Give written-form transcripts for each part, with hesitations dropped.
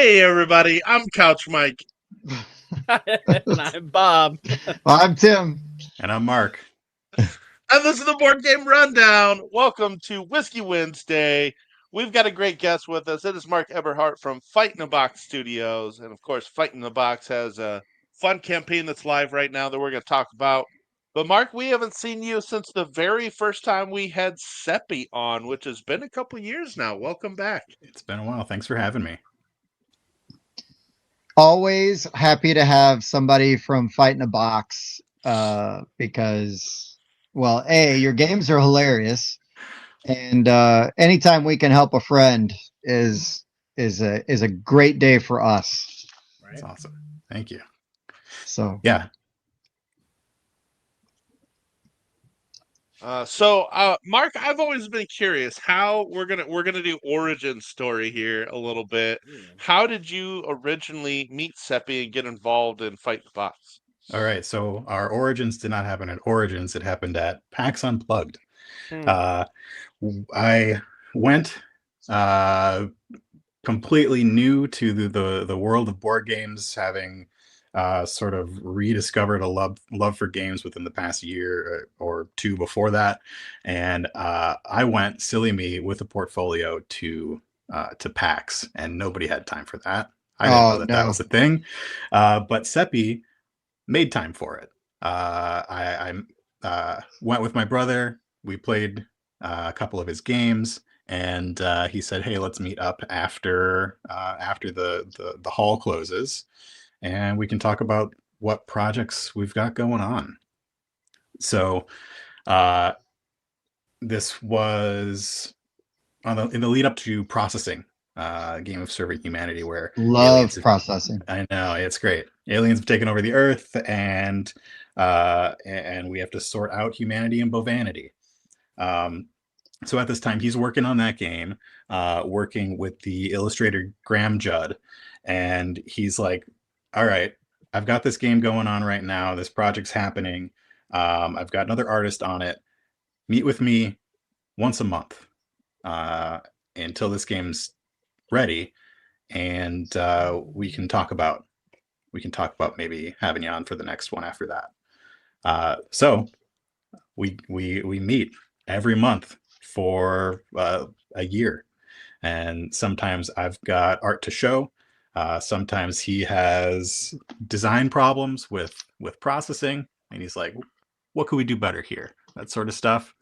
Hey, everybody, I'm Couch Mike. And I'm Bob. I'm Tim. And I'm Mark. And this is the Board Game Rundown. Welcome to Whiskey Wednesday. We've got a great guest with us. It is Mark Eberhardt from Fight in a Box Studios. And of course, Fight in a Box has a fun campaign that's live right now that we're going to talk about. But Mark, we haven't seen you since the very first time we had Seppi on, which has been a couple years now. Welcome back. It's been a while. Thanks for having me. Always happy to have somebody from Fight in a Box because, well, A, your games are hilarious, and anytime we can help a friend is a great day for us. That's awesome. Thank you. So Yeah. Mark, I've always been curious how we're gonna do origin story here a little bit. How did you originally meet Seppi and get involved in Fight the Box? All right. So our origins did not happen at Origins. It happened at PAX Unplugged. Hmm. I went completely new to the world of board games, having sort of rediscovered a love for games within the past year or two before that, and I went silly me with a portfolio to PAX, and nobody had time for that. I didn't know that was a thing, but Seppi made time for it. I went with my brother. We played a couple of his games, and he said, "Hey, let's meet up after the hall closes, and we can talk about what projects we've got going on." So this was in the lead up to Processing, Game of Serving Humanity, where processing. I know, it's great. Aliens have taken over the Earth, and we have to sort out humanity and bovanity. So at this time, he's working on that game, working with the illustrator Graham Judd, and he's like, "All right, I've got this game going on right now. This project's happening. I've got another artist on it. Meet with me once a month until this game's ready, and we can talk about maybe having you on for the next one after that." So we meet every month for a year, and sometimes I've got art to show. Sometimes he has design problems with processing, and he's like, "What could we do better here?" That sort of stuff.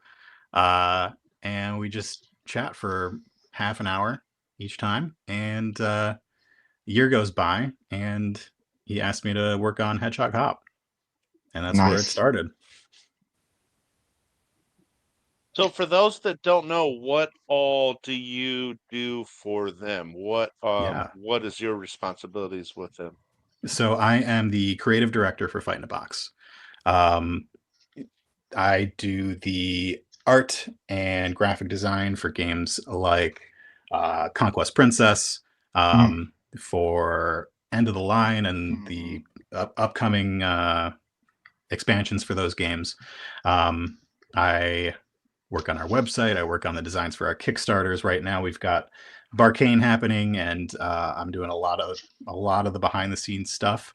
And we just chat for half an hour each time, and a year goes by, and he asked me to work on Hedgehog Hop, and that's where it started. So for those that don't know, what all do you do for them? What is your responsibilities with them? So I am the creative director for Fight in a Box. I do the art and graphic design for games like Conquest Princess, for End of the Line, and the upcoming expansions for those games. I work on our website. I work on the designs for our Kickstarters. Right now, we've got Barkane happening, and I'm doing a lot of the behind the scenes stuff.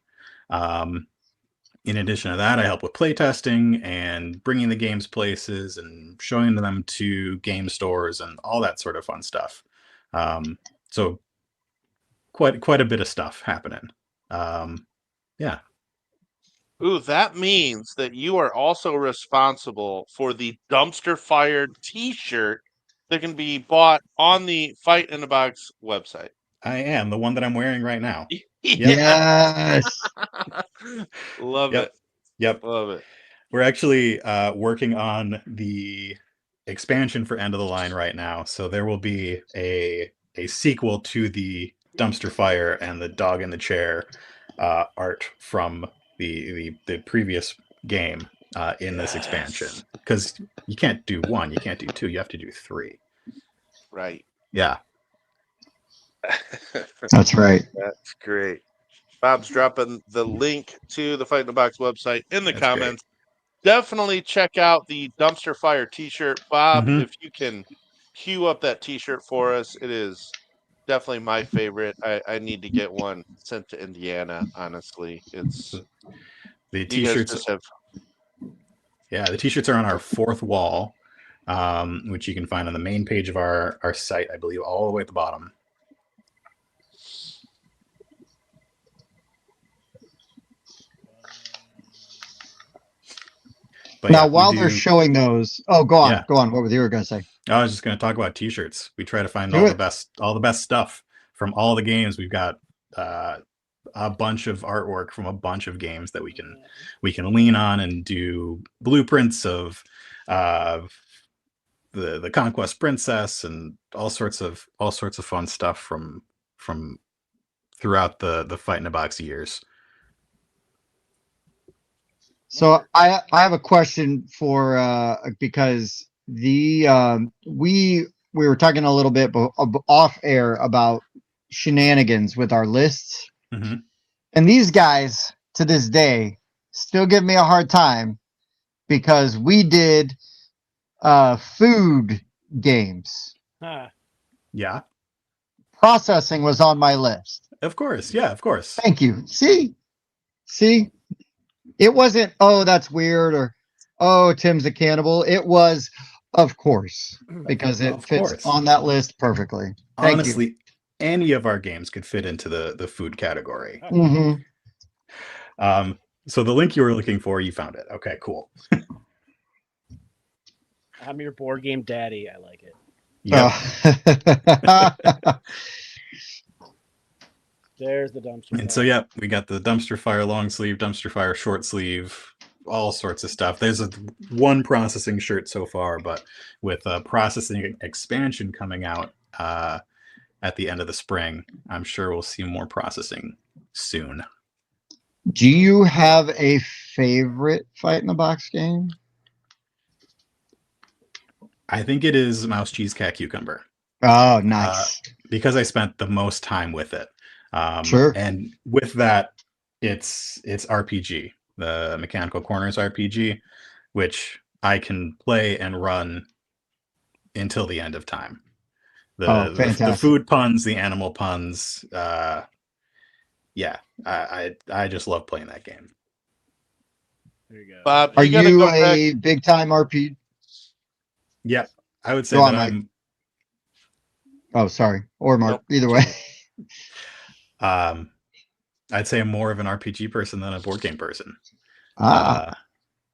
In addition to that, I help with playtesting and bringing the games places and showing them to game stores and all that sort of fun stuff. So quite a bit of stuff happening. Yeah. Ooh, that means that you are also responsible for the dumpster fire T-shirt that can be bought on the Fight in a Box website. I am the one that I'm wearing right now. Yes. Love it. Yep. Love it. We're actually working on the expansion for End of the Line right now, so there will be a sequel to the dumpster fire and the dog in the chair art from the previous game in this expansion, because you can't do one, you can't do two, you have to do three. Right. Yeah. That's right. That's great. Bob's dropping the link to the Fight in the Box website in the comments. Great. Definitely check out the dumpster fire T-shirt. Bob, if you can cue up that T-shirt for us, it is definitely my favorite. I need to get one sent to Indiana. Honestly, it's The you guys t-shirts, just have. yeah, the t-shirts are on our fourth wall, which you can find on the main page of our site, I believe, all the way at the bottom. But Now, yeah, we while they're do. showing those, oh, go on, Yeah, go on. What were you were going to say? I was just going to talk about t-shirts. We try to find Do it. all the best stuff from all the games. We've got uh, a bunch of artwork from a bunch of games that we can lean on and do blueprints of uh, the Conquest Princess and all sorts of fun stuff from throughout the Fight in a Box years. So I have a question for because we were talking a little bit off air about shenanigans with our lists, Mm-hmm. and these guys to this day still give me a hard time because we did food games. Huh. Yeah, Processing was on my list. of course. Yeah, of course. Thank you. See, it wasn't, oh, that's weird, or oh, Tim's a cannibal. It was, of course, because it Of fits course. on that list perfectly. Thank you. Honestly, any of our games could fit into the food category. hmm So the link you were looking for, you found it. Okay, cool. I'm your board game daddy. I like it. Yep. There's the dumpster. And so, yeah, we got the dumpster fire long sleeve, dumpster fire short sleeve, all sorts of stuff. There's one processing shirt so far, but with a processing expansion coming out at the end of the spring, I'm sure we'll see more processing soon. Do you have a favorite Fight in the Box game? I think it is Mouse Cheese Cat Cucumber. Oh, nice. Because I spent the most time with it. Sure. And with that, it's RPG, the Mechanical Corners RPG, which I can play and run until the end of time. The food puns, the animal puns. Yeah, I just love playing that game. There you go. Bob, Are gotta you go back. a big time RPG? Yeah, I would say Go that on, Mike. I'm. Oh, sorry. Or Mark. Nope. Either way. I'd say I'm more of an RPG person than a board game person.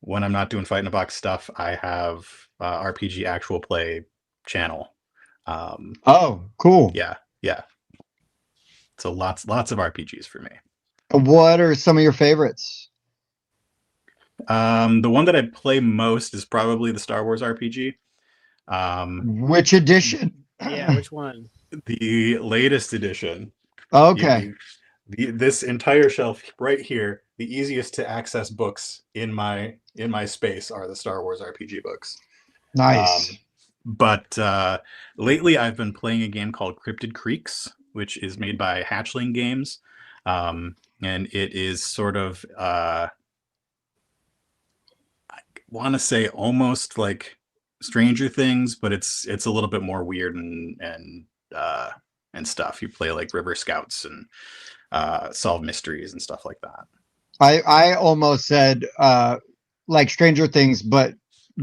When I'm not doing Fight in a Box stuff, I have RPG actual play channel. Oh, cool. Yeah. So lots of RPGs for me. What are some of your favorites? The one that I play most is probably the Star Wars RPG. Which edition? Yeah, which one? The latest edition. Okay. This entire shelf right here, the easiest to access books in my space are the Star Wars RPG books. Nice. But lately I've been playing a game called Cryptid Creeks, which is made by Hatchling Games. And it is sort of, I want to say almost like Stranger Things, but it's a little bit more weird and stuff. You play like River Scouts and solve mysteries and stuff like that. I almost said like Stranger Things, but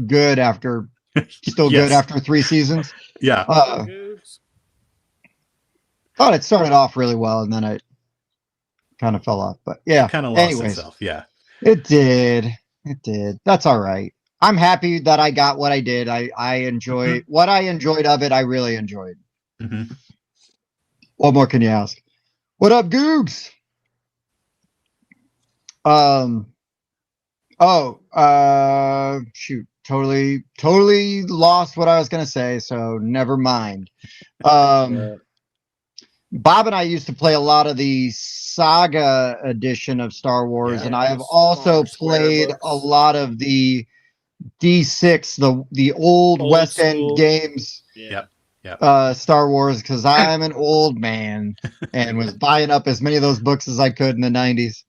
good after still Yes. good after 3 seasons. Yeah. Thought it started off really well and then it kind of fell off. But yeah. Kind of lost itself. Yeah. It did. That's all right. I'm happy that I got what I did. I enjoy what I enjoyed of it. I really enjoyed. Mm-hmm. What more can you ask? What up, Googs? Shoot. Totally lost what I was gonna say, so never mind. Bob and I used to play a lot of the Saga edition of Star Wars, and I have also played a lot of the D6, the old West End games. Yep. Star Wars, because I'm an old man and was buying up as many of those books as I could in the 90s.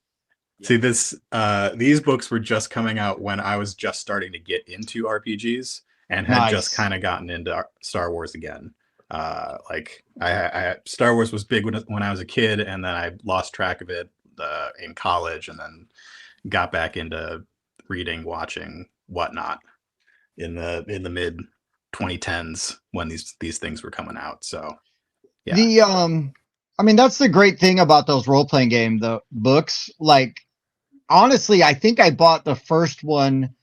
See, these books were just coming out when I was just starting to get into RPGs and had just kind of gotten into Star Wars again. Like I Star Wars was big when I was a kid, and then I lost track of it in college, and then got back into reading, watching, whatnot in the mid 2010s when these things were coming out. So yeah, I mean, that's the great thing about those role-playing game, the books. Like, honestly, I think I bought the first one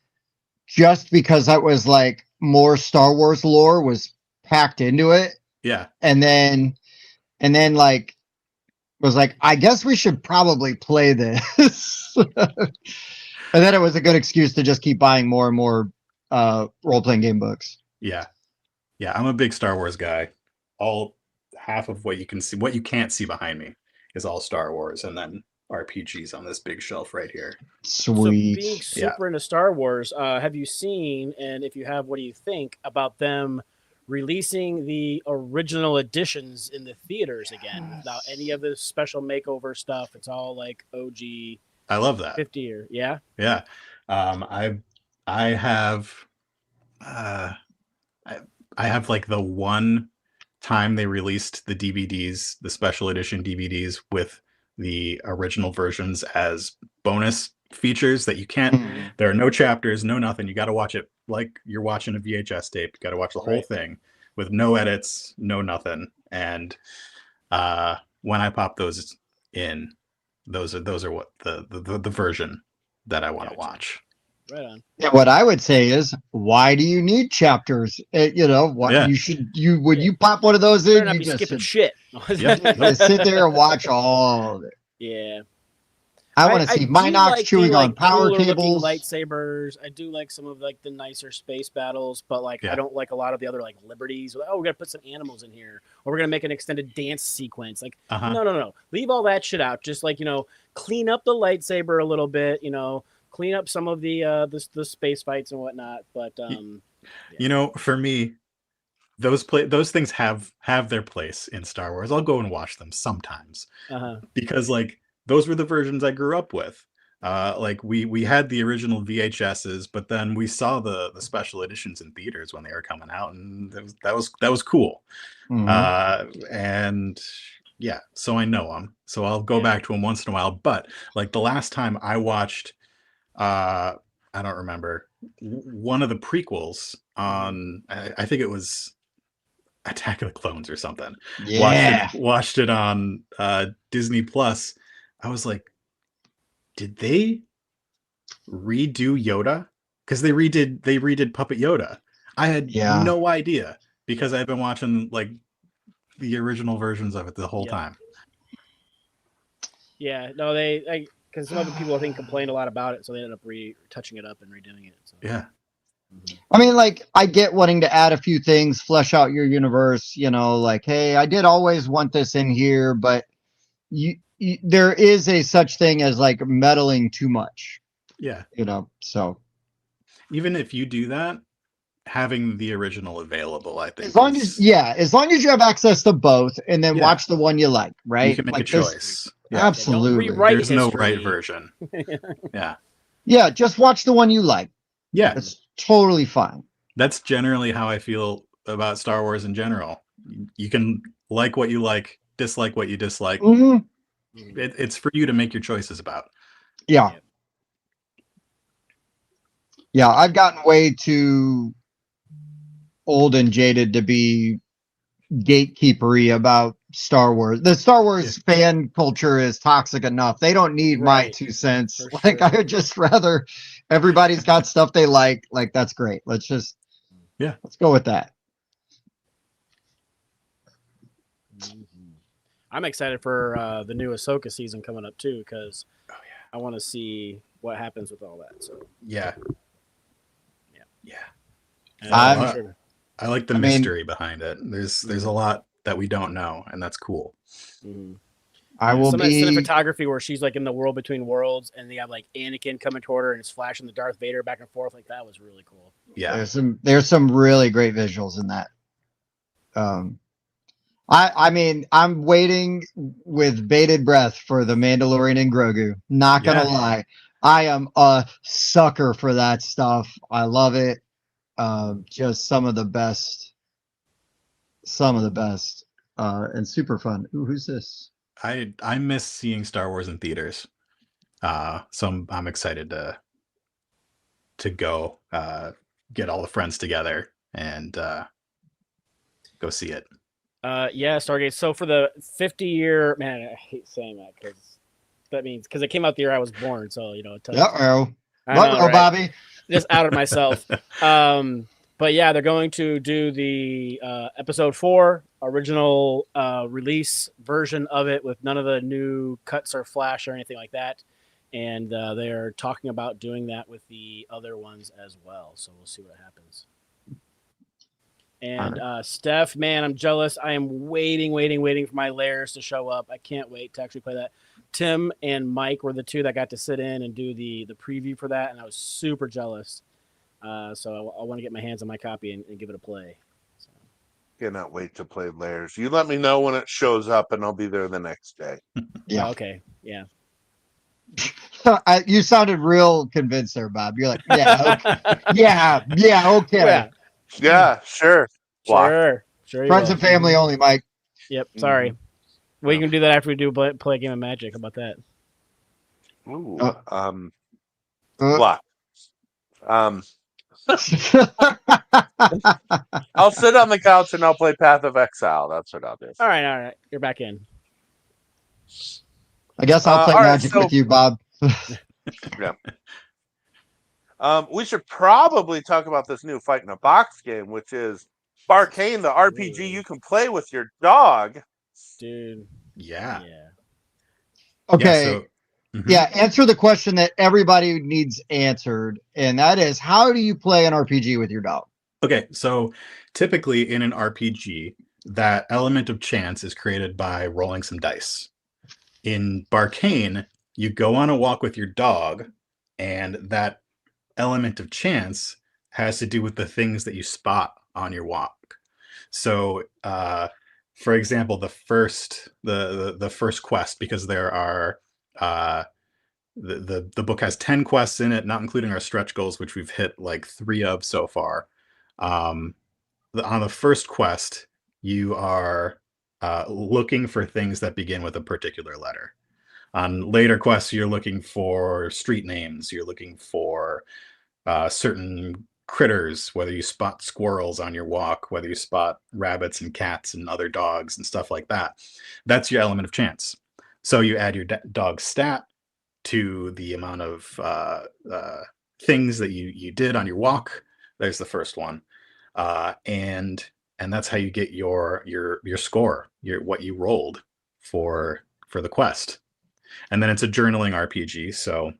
just because that was like more Star Wars lore was packed into it. yeah, And then like was like, I guess we should probably play this. And then it was a good excuse to just keep buying more and more role-playing game books. yeah. I'm a big Star Wars guy. All half of what you can't see behind me is all Star Wars, and then RPGs on this big shelf right here. Sweet. So being super into Star Wars, have you seen, and if you have, what do you think about them releasing the original editions in the theaters again without any of the special makeover stuff? It's all like OG. I love that. 50 year, yeah. Yeah. I have I have like the one time they released the DVDs, the special edition DVDs with the original versions as bonus features that you can't, there are no chapters, no nothing. You got to watch it like you're watching a VHS tape. You got to watch the whole thing with no edits, no nothing. And when I pop those in, those are what the version that I want to watch. Right on. Yeah, what I would say is, why do you need chapters? You know, what you pop one of those in, not you be just skipping shit. you sit there and watch all of it. Yeah. I want to see Minox chewing on power cables. Lightsabers. I do like some of like the nicer space battles, but like I don't like a lot of the other like liberties. Oh, we're gonna put some animals in here, or we're gonna make an extended dance sequence. Like no. Leave all that shit out. Just like, you know, clean up the lightsaber a little bit. You know, clean up some of the space fights and whatnot. But you know, for me, those things have their place in Star Wars. I'll go and watch them sometimes because like those were the versions I grew up with. Like we had the original VHSs, but then we saw the special editions in theaters when they were coming out, and that was cool. And yeah, so I know them. So I'll go back to them once in a while. But like the last time I watched, I don't remember, one of the prequels on, I think it was Attack of the Clones or something. Yeah. Watched it on Disney Plus. I was like, did they redo Yoda? Because they redid Puppet Yoda. I had no idea because I've been watching like the original versions of it the whole time. Yeah, no, because some other people I think complained a lot about it, so they ended up touching it up and redoing it. So. Yeah. I mean, like, I get wanting to add a few things, flesh out your universe, you know, like, hey, I did always want this in here, but there is a such thing as like meddling too much. Yeah. You know, so even if you do that, having the original available, I think, as long as you have access to both and then watch the one you like, right? You can make like a choice. Absolutely. There's no right version. Yeah, just watch the one you like. Yeah. It's totally fine. That's generally how I feel about Star Wars in general. You can like what you like, dislike what you dislike. It's for you to make your choices about. Yeah, I've gotten way too old and jaded to be gatekeepery about Star Wars. The Star Wars fan culture is toxic enough. They don't need my 2 cents. Like, I would just rather everybody's got stuff they like. Like, that's great. Let's go with that. I'm excited for the new Ahsoka season coming up too, because I want to see what happens with all that. So yeah. I like the mystery behind it. There's a lot that we don't know, and that's cool. I will some cinematography where she's like in the world between worlds, and they have like Anakin coming toward her, and it's flashing the Darth Vader back and forth. Like, that was really cool. Yeah, there's some really great visuals in that. I mean, I'm waiting with bated breath for the Mandalorian and Grogu. Not gonna lie, I am a sucker for that stuff. I love it. Just some of the best some of the best and super fun. Ooh, who's this? I miss seeing Star Wars in theaters. So I'm excited to go get all the friends together and go see it. Yeah, Stargate. So for the 50-year, man, I hate saying that because it came out the year I was born. So it tells you. Uh-oh. I know, right? Bobby. Just outed myself. But yeah, they're going to do the episode 4 original release version of it with none of the new cuts or flash or anything like that. And they're talking about doing that with the other ones as well. So we'll see what happens. And Steph, man, I'm jealous. I am waiting for my layers to show up. I can't wait to actually play that. Tim and Mike were the two that got to sit in and do the preview for that, and I was super jealous. So I want to get my hands on my copy and give it a play. So. Cannot wait to play Layers. You let me know when it shows up, and I'll be there the next day. Yeah. Oh, okay. Yeah. You sounded real convinced there, Bob. You're like, yeah, okay. yeah, okay. Yeah, sure. Sure. Friends and family only, Mike. Yep. Sorry. We can do that after we do play a game of Magic. How about that? Ooh. Block. I'll sit on the couch and I'll play Path of Exile. That's what I'll do. All right. You're back in. I guess I'll play Magic with you, Bob. Yeah. We should probably talk about this new Fight in a Box game, which is Barkane, the RPG you can play with your dog. Dude. Yeah. Okay. Yeah, answer the question that everybody needs answered, and that is, how do you play an RPG with your dog? Okay, so typically in an RPG, that element of chance is created by rolling some dice. In Barkane, you go on a walk with your dog, and that element of chance has to do with the things that you spot on your walk. So, for example, the first quest, because there are the book has 10 quests in it, not including our stretch goals, which we've hit like 3 of so far. On the first quest, you are looking for things that begin with a particular letter. On later quests, you're looking for street names. You're looking for certain critters, whether you spot squirrels on your walk, whether you spot rabbits and cats and other dogs and stuff like that. That's your element of chance. So you add your dog's stat to the amount of things that you did on your walk. There's the first one, and that's how you get your score, what you rolled for the quest. And then it's a journaling RPG. So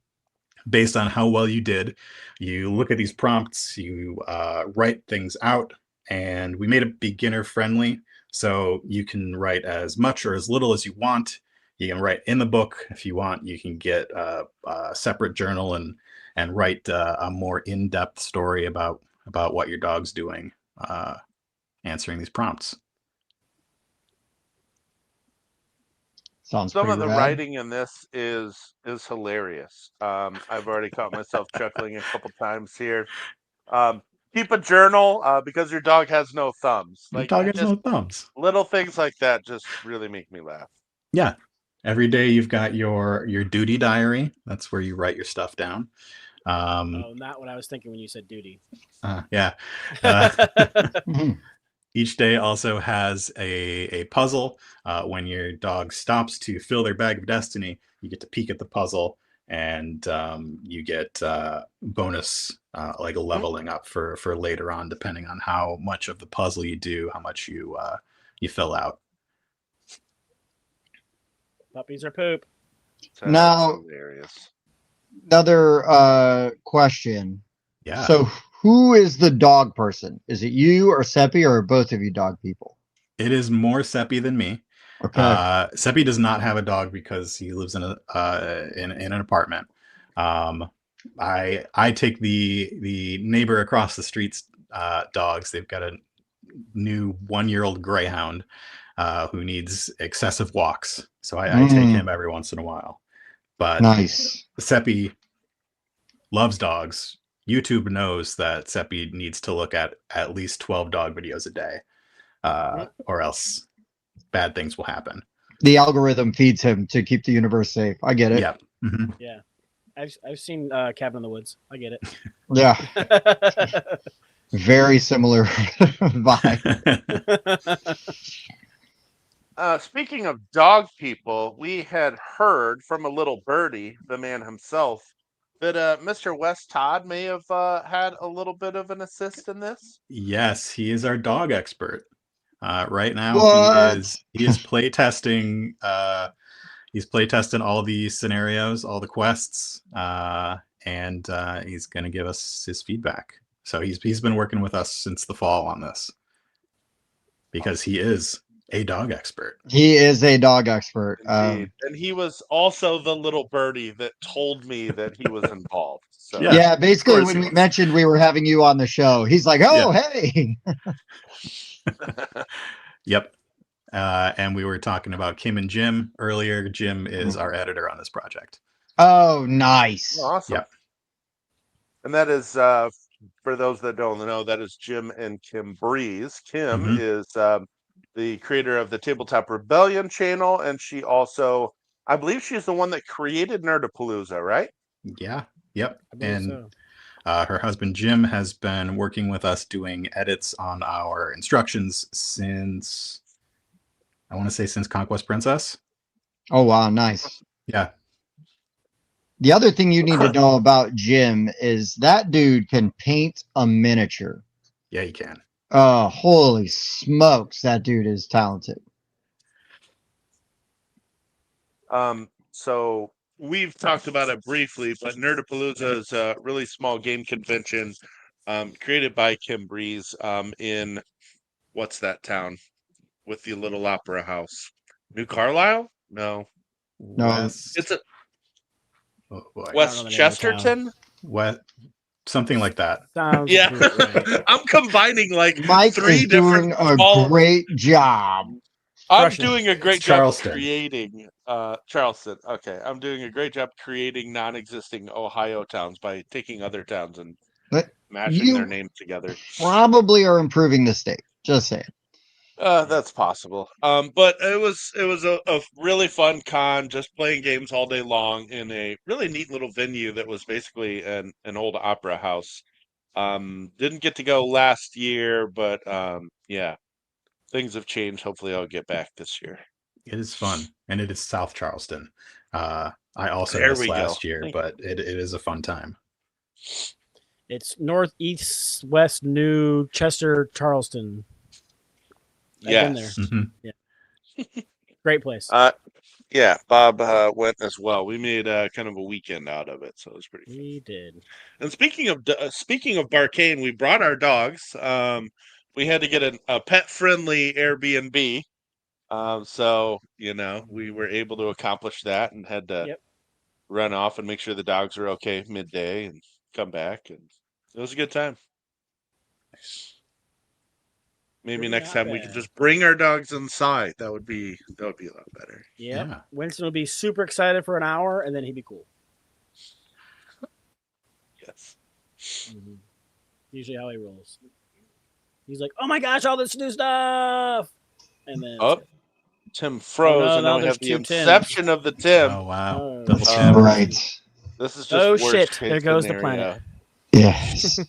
based on how well you did, you look at these prompts, you write things out, and we made it beginner friendly. So you can write as much or as little as you want. You can write in the book if you want. You can get a separate journal and write a more in-depth story about what your dog's doing, answering these prompts. Sounds Some of the rad. writing in this is hilarious. I've already caught myself chuckling a couple times here. Keep a journal because your dog has no thumbs. Your dog has no thumbs. Little things like that just really make me laugh. Yeah. Every day you've got your duty diary. That's where you write your stuff down. Not what I was thinking when you said duty. Yeah. Each day also has a puzzle. When your dog stops to fill their bag of destiny, you get to peek at the puzzle, and you get bonus like a leveling up for later on, depending on how much of the puzzle you do, how much you fill out. Puppies are poop. Now, hilarious. Another question. Yeah. So who is the dog person? Is it you or Seppi, or are both of you dog people? It is more Seppi than me. Okay. Seppi does not have a dog because he lives in an apartment. I take the neighbor across the street's dogs. They've got a new 1-year-old greyhound who needs excessive walks, so I take him every once in a while. But nice. Seppi loves dogs. YouTube knows that Seppi needs to look at least 12 dog videos a day. or else bad things will happen. The algorithm feeds him to keep the universe safe. I get it. Yeah. Mm-hmm. Yeah. I've seen Cabin in the Woods. I get it. Yeah. Very similar vibe. Speaking of dog people, we had heard from a little birdie, the man himself, that Mr. Wes Todd may have had a little bit of an assist in this. Yes, he is our dog expert. Right now, What? he is play testing. He's play testing all the scenarios, all the quests, and he's going to give us his feedback. So he's been working with us since the fall on this because he is a dog expert. He is a dog expert. Indeed. And he was also the little birdie that told me that he was involved. So Yeah, basically when we mentioned we were having you on the show, he's like, "Oh, hey." Yep. And we were talking about Kim and Jim earlier. Jim is our editor on this project. Oh, nice. Awesome. Yep. And that is, for those that don't know, that is Jim and Kim Breeze. Kim is the creator of the Tabletop Rebellion channel, and she also, I believe she's the one that created Nerdapalooza, right? Yeah. Yep. And so. Her husband Jim has been working with us doing edits on our instructions since, I want to say, since Conquest Princess. Oh, wow, nice. Yeah. The other thing you need to know about Jim is that dude can paint a miniature. Yeah, he can. Oh, holy smokes, that dude is talented. So we've talked about it briefly, but Nerdapalooza is a really small game convention created by Kim Breeze in, what's that town with the little opera house? New Carlisle? No. It's a West Chesterton? Something like that. Sounds yeah. right. I'm combining like Mike three is doing different a great job. I'm doing a great job Charleston. creating Charleston. Okay, I'm doing a great job creating non-existing Ohio towns by taking other towns and mashing their names together. Probably are improving the state. Just saying. That's possible. But it was a really fun con, just playing games all day long in a really neat little venue that was basically an old opera house. Didn't get to go last year, but yeah, things have changed. Hopefully I'll get back this year. It is fun, and it is South Charleston. I also There missed we last go. year, Thank but it is a fun time. It's northeast, west, New Chester, Charleston. I've been there. Yes. Yeah. Great place. Yeah, Bob went as well. We made kind of a weekend out of it, so it was pretty fun. We did. And speaking of Barkane, we brought our dogs. We had to get a pet-friendly Airbnb. So, you know, we were able to accomplish that and had to run off and make sure the dogs were okay midday and come back. And it was a good time. Maybe next time we can just bring our dogs inside. That would be a lot better. Yep. Yeah. Winston will be super excited for an hour, and then he'd be cool. Yes. Mm-hmm. Usually how he rolls. He's like, "Oh my gosh, all this new stuff!" And then Tim froze, and now we have the inception of the Tim. Oh wow! Double Tim. Right. This is just shit! There goes the planet. Yes.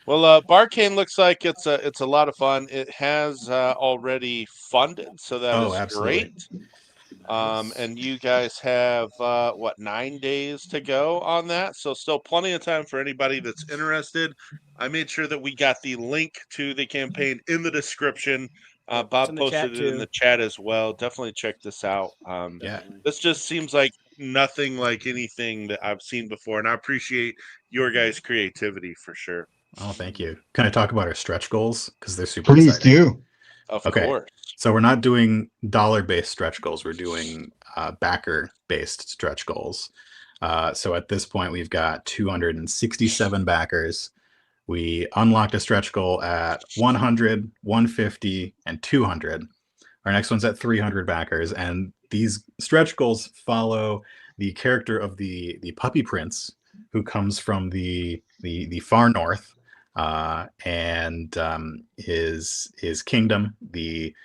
Well, Barkane looks like it's a lot of fun. It has already funded, so that is absolutely. great. And you guys have 9 days to go on that, so still plenty of time for anybody that's interested. I made sure that we got the link to the campaign in the description. Bob posted it in the chat as well. Definitely check this out. This just seems like nothing like anything that I've seen before, and I appreciate your guys' creativity for sure. Oh, thank you. Can I talk about our stretch goals? Because they're super Please exciting. do. Of course. So we're not doing dollar-based stretch goals. We're doing backer-based stretch goals. So at this point, we've got 267 backers. We unlocked a stretch goal at 100, 150, and 200. Our next one's at 300 backers. And these stretch goals follow the character of the puppy prince, who comes from the far north. and his kingdom, the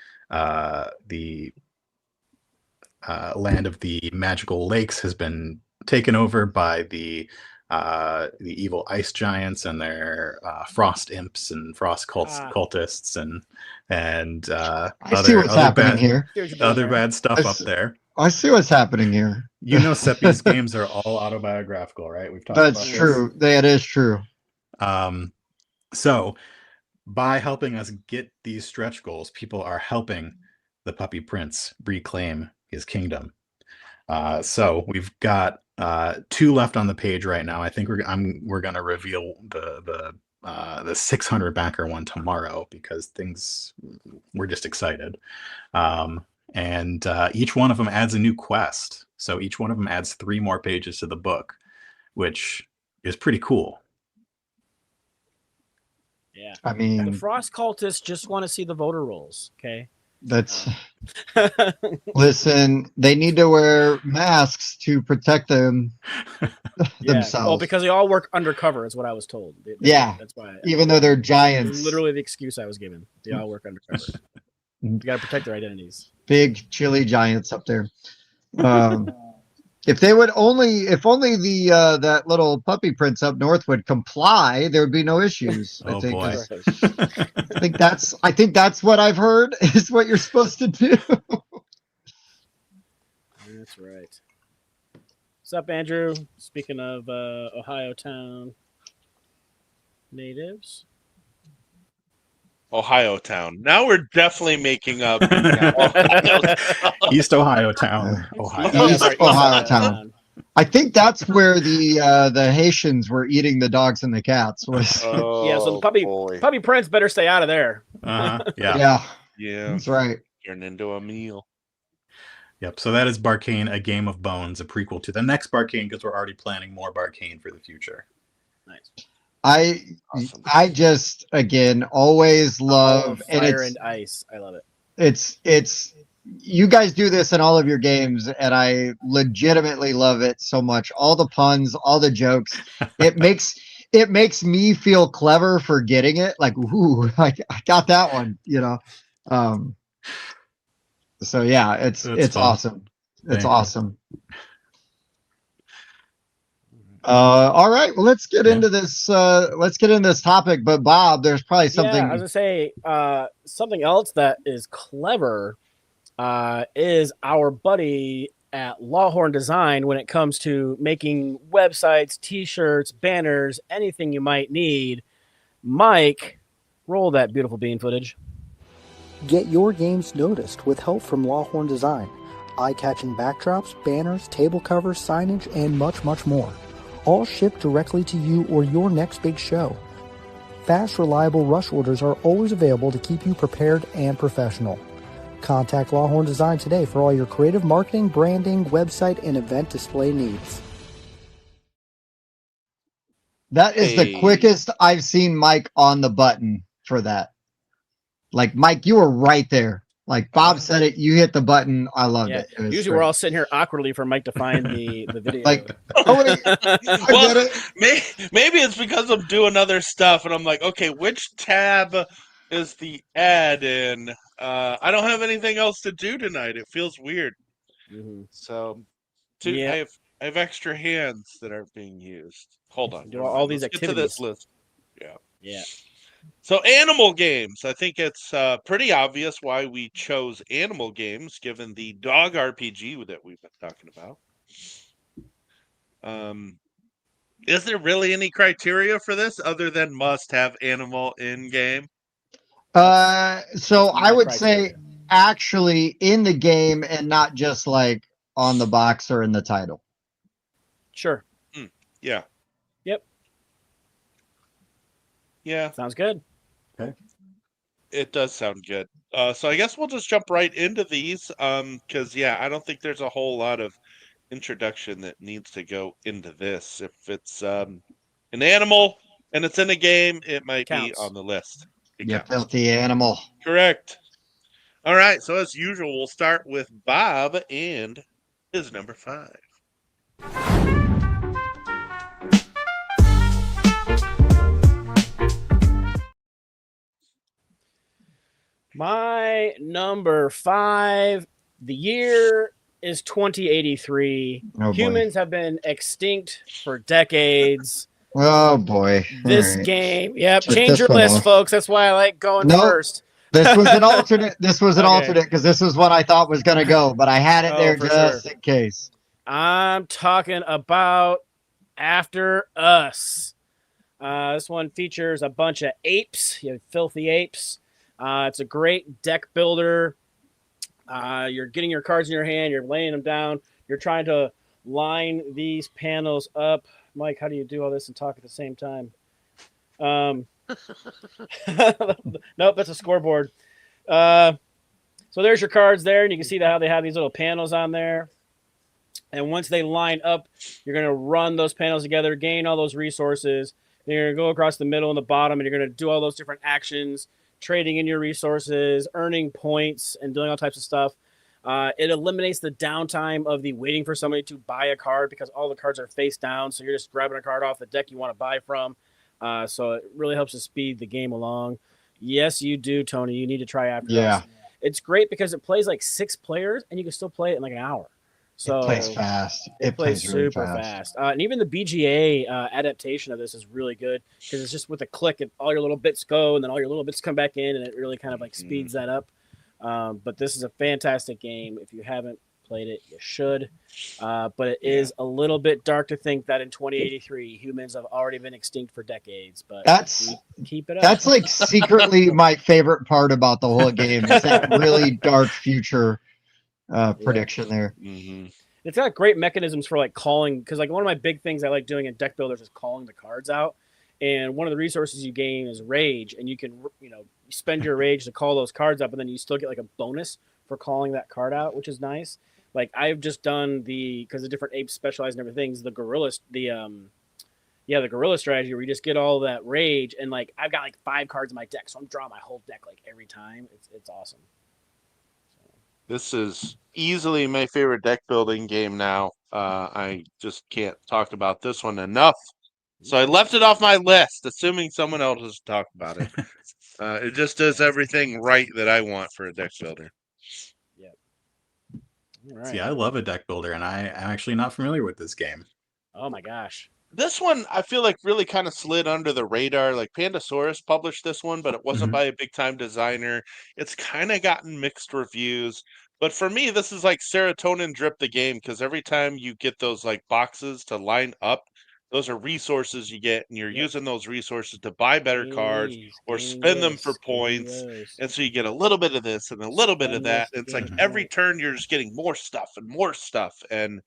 land of the magical lakes, has been taken over by the evil ice giants and their frost imps and frost cultists and I see what's happening here. Other bad stuff up there. I see what's happening here. You know, Seppi's games are all autobiographical, right? We've talked That's about true. That is true. So by helping us get these stretch goals, people are helping the puppy prince reclaim his kingdom. So we've got 2 left on the page right now. I think we're going to reveal the 600 backer one tomorrow because we're just excited. And each one of them adds a new quest. So each one of them adds 3 more pages to the book, which is pretty cool. Yeah. I mean, the frost cultists just want to see the voter rolls. Okay. That's listen, they need to wear masks to protect themselves. Well, because they all work undercover is what I was told. That's why. Even though they're giants. Literally the excuse I was given. They all work undercover. You got to protect their identities. Big chilly giants up there. If only the that little puppy prince up north would comply, there would be no issues. Oh, boy. I think that's what I've heard is what you're supposed to do. That's right. What's up, Andrew? Speaking of Ohio town natives. Ohio town. Now we're definitely making up East Ohio town. East Ohio town. I think that's where the Haitians were eating the dogs and the cats. So the puppy prince better stay out of there. Yeah. That's right. Turn into a meal. Yep. So that is Barkane, A Game of Bones, a prequel to the next Barkane because we're already planning more Barkane for the future. Nice. I just again always love Fire and Ice. I love it. It's you guys do this in all of your games, and I legitimately love it so much. All the puns, all the jokes. It makes me feel clever for getting it. Like, ooh, I got that one. You know. So yeah, it's awesome. It's awesome. All right, well, let's get into this. Let's get into this topic. But Bob, there's probably something. Yeah, I was gonna say something else that is clever is our buddy at Lawhorn Design when it comes to making websites, T-shirts, banners, anything you might need. Mike, roll that beautiful bean footage. Get your games noticed with help from Lawhorn Design. Eye-catching backdrops, banners, table covers, signage, and much, much more. All shipped directly to you or your next big show. Fast, reliable rush orders are always available to keep you prepared and professional. Contact Lawhorn Design today for all your creative marketing, branding, website, and event display needs. That is the quickest I've seen Mike on the button for that. Like, Mike, you were right there. Like Bob said it, you hit the button. I loved it. Usually great. We're all sitting here awkwardly for Mike to find the video. Like, oh, wait, I get it. Maybe it's because I'm doing other stuff, and I'm like, okay, which tab is the ad in? I don't have anything else to do tonight. It feels weird. Mm-hmm. So, I have extra hands that aren't being used. Hold on. Do all these activities. Get to this list. Yeah. So animal games. I think it's pretty obvious why we chose animal games, given the dog RPG that we've been talking about. Is there really any criteria for this other than must have animal in game? So I would say actually in the game and not just like on the box or in the title. Sure. Yeah. Yep. Yeah. Sounds good. Okay. It does sound good. So I guess we'll just jump right into these because, I don't think there's a whole lot of introduction that needs to go into this. If it's an animal and it's in a game, it might be on the list. You filthy animal. Correct. All right. So as usual, we'll start with Bob and his number 5. My number 5, the year is 2083. Oh, boy. Humans have been extinct for decades. Oh boy. This All right. game, yep. Check Change this your one list, off. folks. That's why I like going Nope. first. This was an alternate. This was an Okay. alternate because this was what I thought was going to go, but I had it there for just sure. in case. I'm talking about After Us. This one features a bunch of apes, you know, filthy apes. It's a great deck builder. You're getting your cards in your hand, you're laying them down, you're trying to line these panels up. Mike, how do you do all this and talk at the same time? Nope, that's a scoreboard. So there's your cards there, and you can see how they have these little panels on there. And once they line up, you're going to run those panels together, gain all those resources. Then you're going to go across the middle and the bottom, and you're going to do all those different actions, trading in your resources, earning points, and doing all types of stuff. It eliminates the downtime of the waiting for somebody to buy a card because all the cards are face down. So you're just grabbing a card off the deck you want to buy from. So it really helps to speed the game along. Yes, you do, Tony. You need to try After Us. It's great because it plays like 6 players, and you can still play it in like an hour. So it plays fast. It plays really super fast. And even the BGA adaptation of this is really good because it's just with a click, all your little bits go, and then all your little bits come back in, and it really kind of like speeds that up. But this is a fantastic game. If you haven't played it, you should. But it is a little bit dark to think that in 2083, humans have already been extinct for decades. But keep it up. That's like secretly my favorite part about the whole game. Is that really dark future prediction there. Mm-hmm. It's got great mechanisms for like calling, because like one of my big things I like doing in deck builders is calling the cards out. And one of the resources you gain is rage, and you can, you know, spend your rage to call those cards up, and then you still get like a bonus for calling that card out, which is nice. Like I've just done because the different apes specialize in different things. The gorilla strategy where you just get all that rage, and like I've got like 5 cards in my deck, so I'm drawing my whole deck like every time. It's awesome. This is easily my favorite deck building game now. I just can't talk about this one enough. So I left it off my list, assuming someone else has talked about it. It just does everything right that I want for a deck builder. Yep. All right. See, I love a deck builder, and I'm actually not familiar with this game. Oh my gosh. This one, I feel like really kind of slid under the radar. Like Pandasaurus published this one, but it wasn't by a big time designer. It's kind of gotten mixed reviews. But for me, this is like serotonin drip the game because every time you get those like boxes to line up, those are resources you get, and you're using those resources to buy better cards or spend them for points. And so you get a little bit of this and a little bit of that. It's like every turn you're just getting more stuff and more stuff. And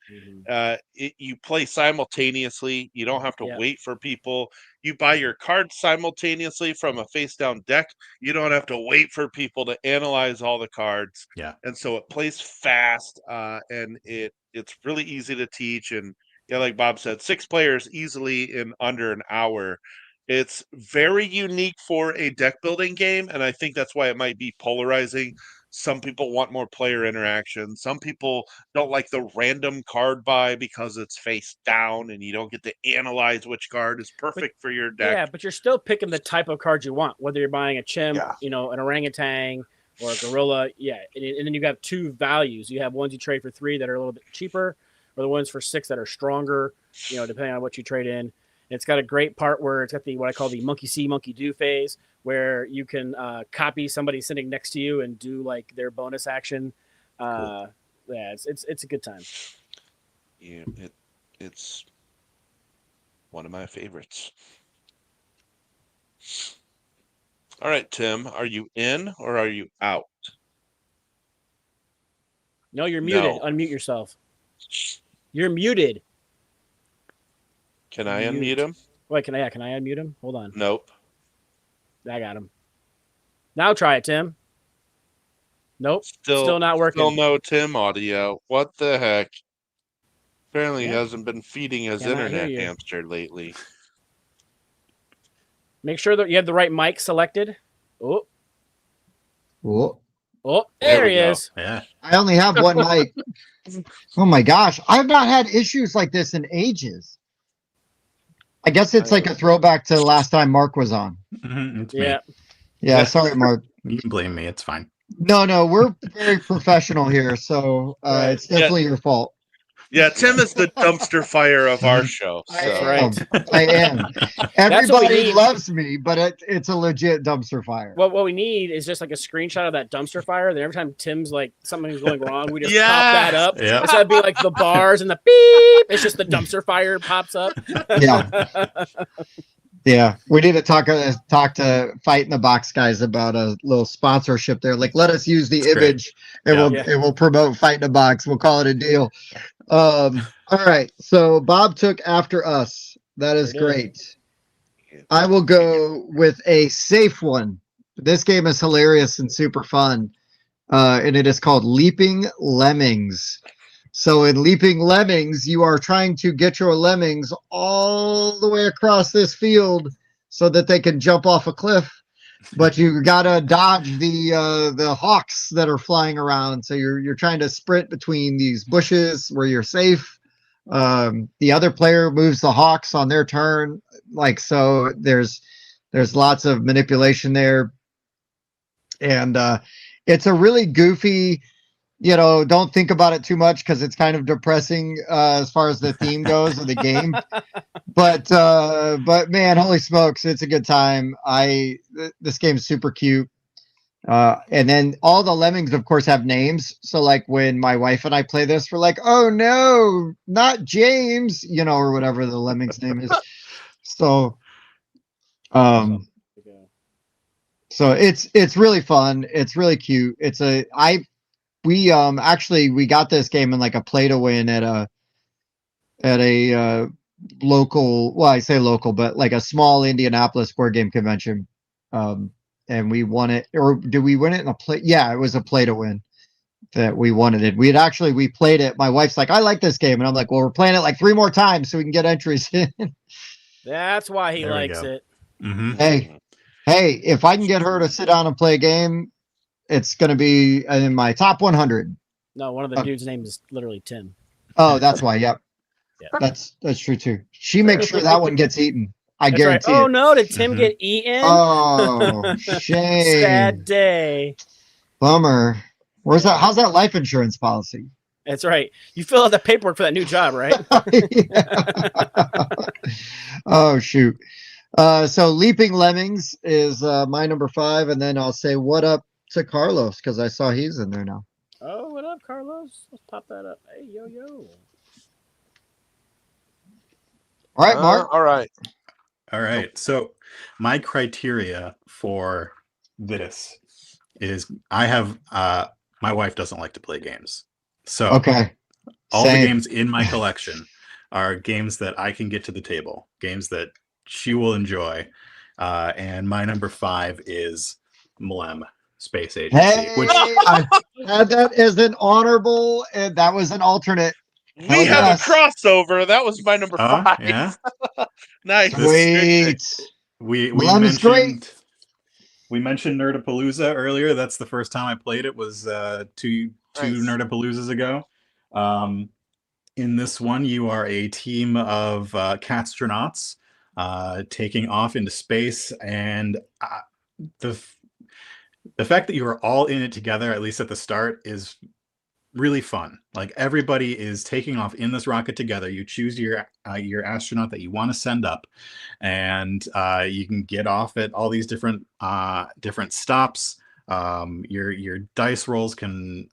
you play simultaneously. You don't have to wait for people. You buy your cards simultaneously from a face down deck. You don't have to wait for people to analyze all the cards. Yeah. And so it plays fast, and it's really easy to teach. And yeah, like Bob said, 6 players easily in under an hour. It's very unique for a deck building game, and I think that's why it might be polarizing. Some people want more player interaction. Some people don't like the random card buy because it's face down and you don't get to analyze which card is perfect for your deck. Yeah, but you're still picking the type of card you want, whether you're buying a chimp, you know, an orangutan, or a gorilla. Yeah, and then you have 2 values. You have ones you trade for 3 that are a little bit cheaper, or the ones for 6 that are stronger, you know, depending on what you trade in. And it's got a great part where it's got what I call the monkey see, monkey do phase, where you can copy somebody sitting next to you and do like their bonus action. Cool. Yeah, it's a good time. Yeah, it's one of my favorites. All right, Tim, are you in or are you out? No, you're muted. No. Unmute yourself. You're muted. Can I unmute him? Wait, can I unmute him? Hold on. Nope. I got him. Now try it, Tim. Nope. Still not working. Still no Tim audio. What the heck? Apparently he hasn't been feeding his internet hamster lately. Make sure that you have the right mic selected. Oh, there he is. Yeah. I only have one mic. Oh my gosh. I've not had issues like this in ages. I guess it's like a throwback to the last time Mark was on. It's yeah. Yeah, sorry, Mark. You can blame me. It's fine. No, we're very professional here, so Right. it's definitely your fault. Yeah, Tim is the dumpster fire of our show. That's So. right. I am. That's what we Everybody need. loves me, but it's a legit dumpster fire. What we need is just like a screenshot of that dumpster fire. Then every time Tim's like something's going wrong, we just Yeah. pop that up. Yep. Instead of being like the bars and the beep, it's just the dumpster fire pops up. Yeah, we need to talk to Fight in the Box guys about a little sponsorship there. Like, let us use the That's great. image, and we'll promote Fight in the Box. We'll call it a deal. All right. So Bob took after us. That is great. I will go with a safe one. This game is hilarious and super fun, and it is called Leaping Lemmings. So in Leaping Lemmings, you are trying to get your lemmings all the way across this field so that they can jump off a cliff. But you gotta dodge the hawks that are flying around. So you're trying to sprint between these bushes where you're safe. The other player moves the hawks on their turn. Like, so there's lots of manipulation there. And it's a really goofy, don't think about it too much because it's kind of depressing as far as the theme goes of the game. But man, holy smokes, it's a good time. This game's super cute. And then all the lemmings, of course, have names. So like when my wife and I play this, we're like, oh no, not James, or whatever the lemming's name is. So so it's really fun. It's really cute. We got this game in like a play to win at a local, well, I say local, but like a small Indianapolis board game convention. And we won it, or did we win it in a play? Yeah, it was a play to win that we wanted it. We played it. My wife's like, I like this game. And I'm like, well, we're playing it like 3 more times so we can get entries in. That's why he likes it. Mm-hmm. Hey, if I can get her to sit down and play a game, it's going to be in my top 100. No, one of the dudes' name is literally Tim. Oh, that's why. Yep. Yeah. That's true too. She makes sure that one gets eaten. I guarantee right. it. Oh no, did Tim get eaten? Oh, shame. Sad day. Bummer. How's that life insurance policy? That's right. You fill out the paperwork for that new job, right? Oh shoot. So Leaping Lemmings is my number 5, and then I'll say what up to Carlos because I saw he's in there now. Oh, what up, Carlos? Let's pop that up. Hey, yo. All right, Mark. All right. So my criteria for this is I have my wife doesn't like to play games. So okay. All the games in my collection are games that I can get to the table, games that she will enjoy. And my number 5 is Mlem Space Agency. Which I had that as an honorable, and that was an alternate. We have a crossover. That was my number 5. Yeah. Nice. Sweet. We Mlem's great. We mentioned Nerdapalooza earlier. That's the first time I played it. Was two Nerdapaloozas ago. In this one, you are a team of catstronauts taking off into space, and the fact that you are all in it together, at least at the start, is really fun. Like everybody is taking off in this rocket together. You choose your astronaut that you want to send up, and you can get off at all these different stops. Your dice rolls can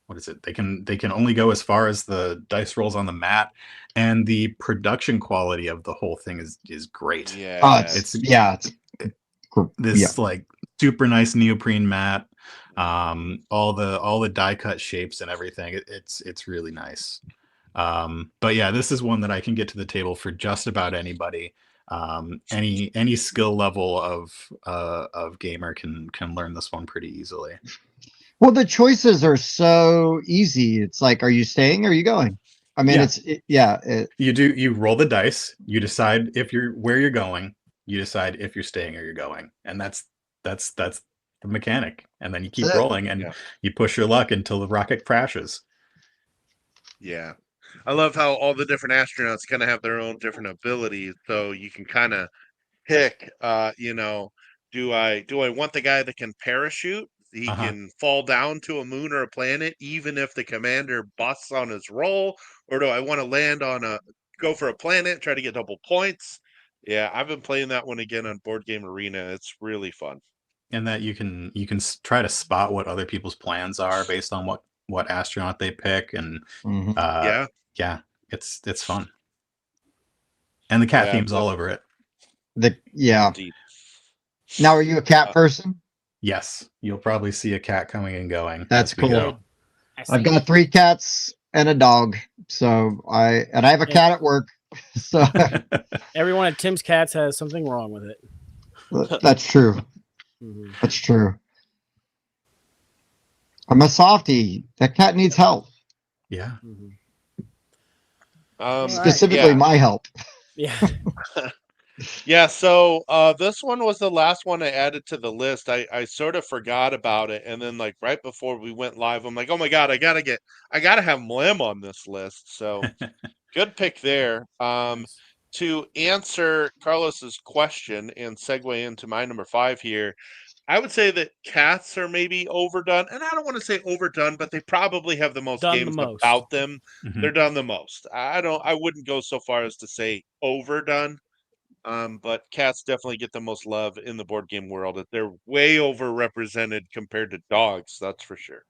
what is it? They can only go as far as the dice rolls on the mat, and the production quality of the whole thing is great. Yeah, it's this like super nice neoprene mat. All the die cut shapes and everything. It's really nice. But yeah, this is one that I can get to the table for just about anybody. Any skill level of gamer can learn this one pretty easily. Well, the choices are so easy. It's like, are you staying or are you going? I mean, you roll the dice, you decide where you're going, you decide if you're staying or you're going. And that's the mechanic. And then you keep rolling and you push your luck until the rocket crashes. Yeah. I love how all the different astronauts kind of have their own different abilities. So you can kind of pick, do I want the guy that can parachute? He can fall down to a moon or a planet, even if the commander busts on his roll, or do I want to go for a planet, try to get double points? Yeah, I've been playing that one again on Board Game Arena. It's really fun. And that you can try to spot what other people's plans are based on what astronaut they pick, and yeah, it's fun. And the cat theme's all over it. Indeed. Now, are you a cat person? Yes, you'll probably see a cat coming and going. That's cool. I've got 3 cats and a dog, so I have a cat at work. So every one of Tim's cats has something wrong with it. That's true. That's true. I'm a softie. That cat needs help. Yeah. Specifically, my help. Yeah. Yeah, so this one was the last one I added to the list. I sort of forgot about it, and then like right before we went live, I'm like, oh my god, I gotta have Mlim on this list. So good pick there. To answer Carlos's question and segue into my number 5 here, I would say that cats are maybe overdone, and I don't want to say overdone, but they probably have the most games about them. They're done the most. I wouldn't go so far as to say overdone. But cats definitely get the most love in the board game world. They're way overrepresented compared to dogs, that's for sure.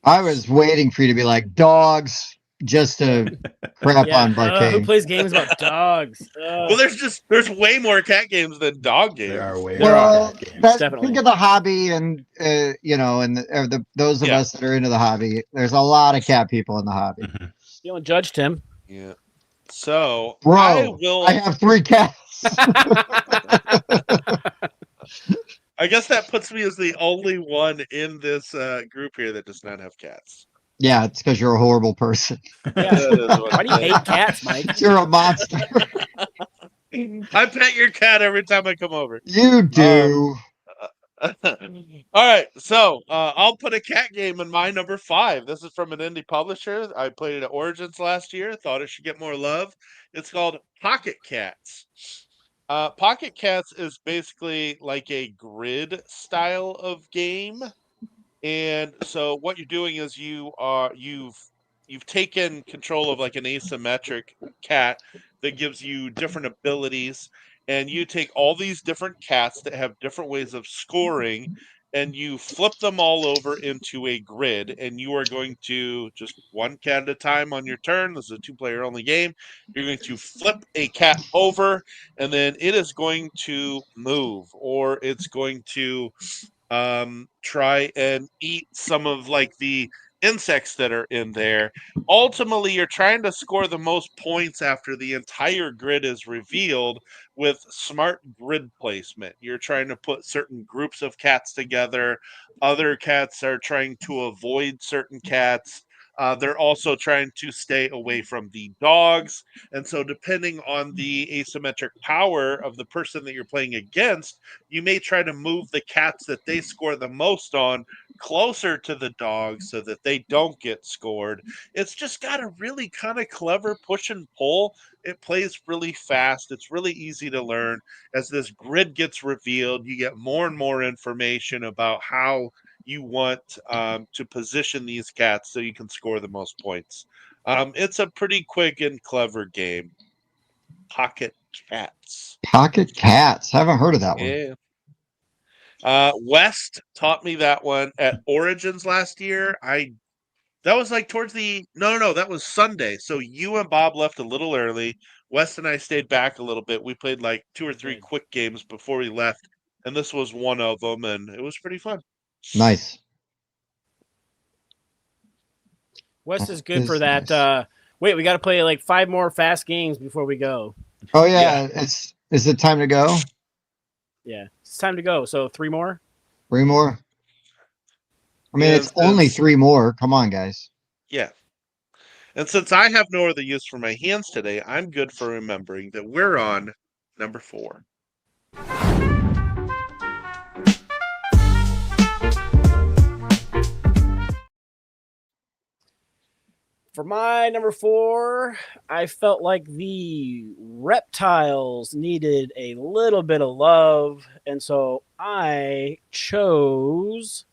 I was waiting for you to be like dogs, just to crap on Barkane. Who plays games about dogs? Well, there's way more cat games than dog games. There are way more cat games. Definitely. Think of the hobby, and those of us that are into the hobby. There's a lot of cat people in the hobby. You don't judge Tim. Yeah. So Bro, I have 3 cats. I guess that puts me as the only one in this group here that does not have cats. Yeah, it's because you're a horrible person. Yeah. Why do you hate cats, Mike? You're a monster. I pet your cat every time I come over. You do. All right, so I'll put a cat game in my number 5. This is from an indie publisher. I played it at Origins last year. Thought it should get more love. It's called Pocket Cats. Pocket Cats is basically like a grid style of game, and so what you're doing is you've taken control of like an asymmetric cat that gives you different abilities, and you take all these different cats that have different ways of scoring, and you flip them all over into a grid, and you are going to just one cat at a time on your turn. This is a 2-player only game. You're going to flip a cat over, and then it is going to move, or it's going to try and eat some of like the insects that are in there. Ultimately, you're trying to score the most points after the entire grid is revealed with smart grid placement. You're trying to put certain groups of cats together. Other cats are trying to avoid certain cats. They're also trying to stay away from the dogs. And so depending on the asymmetric power of the person that you're playing against, you may try to move the cats that they score the most on closer to the dogs so that they don't get scored. It's just got a really kind of clever push and pull. It plays really fast. It's really easy to learn. As this grid gets revealed, you get more and more information about how you want to position these cats so you can score the most points. It's a pretty quick and clever game. Pocket Cats. Pocket Cats. Haven't heard of that one. Yeah. West taught me that one at Origins last year. That was like towards the no, that was Sunday. So you and Bob left a little early. West and I stayed back a little bit. We played like 2 or 3 quick games before we left, and this was one of them, and it was pretty fun. Nice. West is good for that. Nice. Wait, we got to play like 5 more fast games before we go. Oh yeah. Is it time to go? Yeah, it's time to go. So 3 more. 3 more. I mean, it's only 3 more. Come on, guys. Yeah. And since I have no other use for my hands today, I'm good for remembering that we're on number 4. For my number 4, I felt like the reptiles needed a little bit of love, and so I chose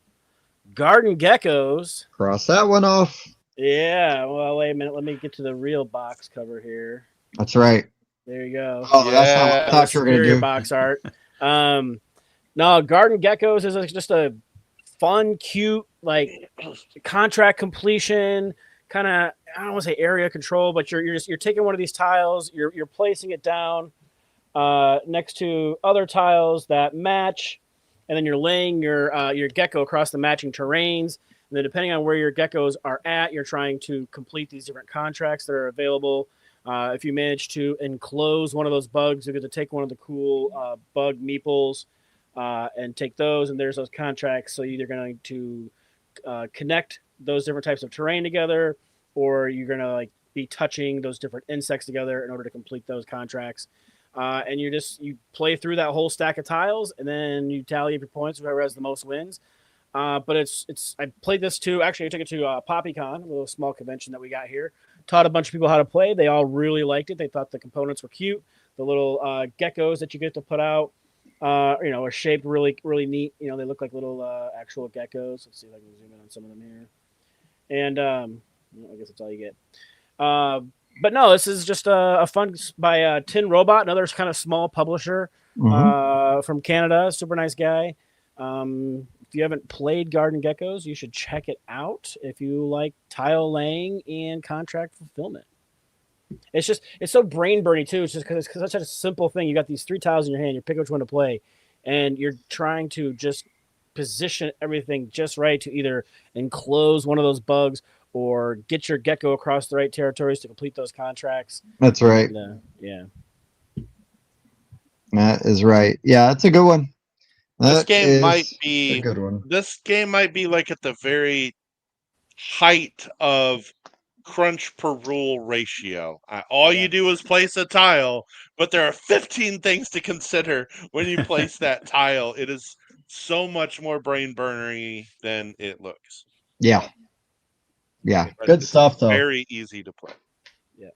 Garden Geckos. Cross that one off. Yeah. Well, wait a minute. Let me get to the real box cover here. That's right. There you go. Oh, that's not what I thought you were going to Superior do. box art. No, Garden Geckos is just a fun, cute, like contract completion kind of. I don't want to say area control, but you're taking one of these tiles, you're placing it down next to other tiles that match, and then you're laying your gecko across the matching terrains. And then depending on where your geckos are at, you're trying to complete these different contracts that are available. If you manage to enclose one of those bugs, you get to take one of the cool bug meeples and take those. And there's those contracts. So you're going to connect those different types of terrain together, or you're going to like be touching those different insects together in order to complete those contracts. And you play through that whole stack of tiles, and then you tally up your points. Whoever has the most wins. But I played this too. Actually, I took it to PoppyCon, a little small convention that we got here. Taught a bunch of people how to play. They all really liked it. They thought the components were cute. The little geckos that you get to put out, are shaped really, really neat. They look like little actual geckos. Let's see if I can zoom in on some of them here. And I guess that's all you get. But no, this is just a fun by Tin Robot, another kind of small publisher from Canada. Super nice guy. If you haven't played Garden Geckos, you should check it out if you like tile laying and contract fulfillment. It's so brain burning too. It's just because it's such a simple thing. You got these 3 tiles in your hand, you pick which one to play, and you're trying to just position everything just right to either enclose one of those bugs or get your gecko across the right territories to complete those contracts. That's right. And, yeah. That is right. Yeah, that's a good one. This game might be a good one. This game might be like at the very height of crunch per rule ratio. All you do is place a tile, but there are 15 things to consider when you place that tile. It is so much more brain burnery than it looks. Yeah. Yeah. Good stuff though. Very easy to play. Yeah.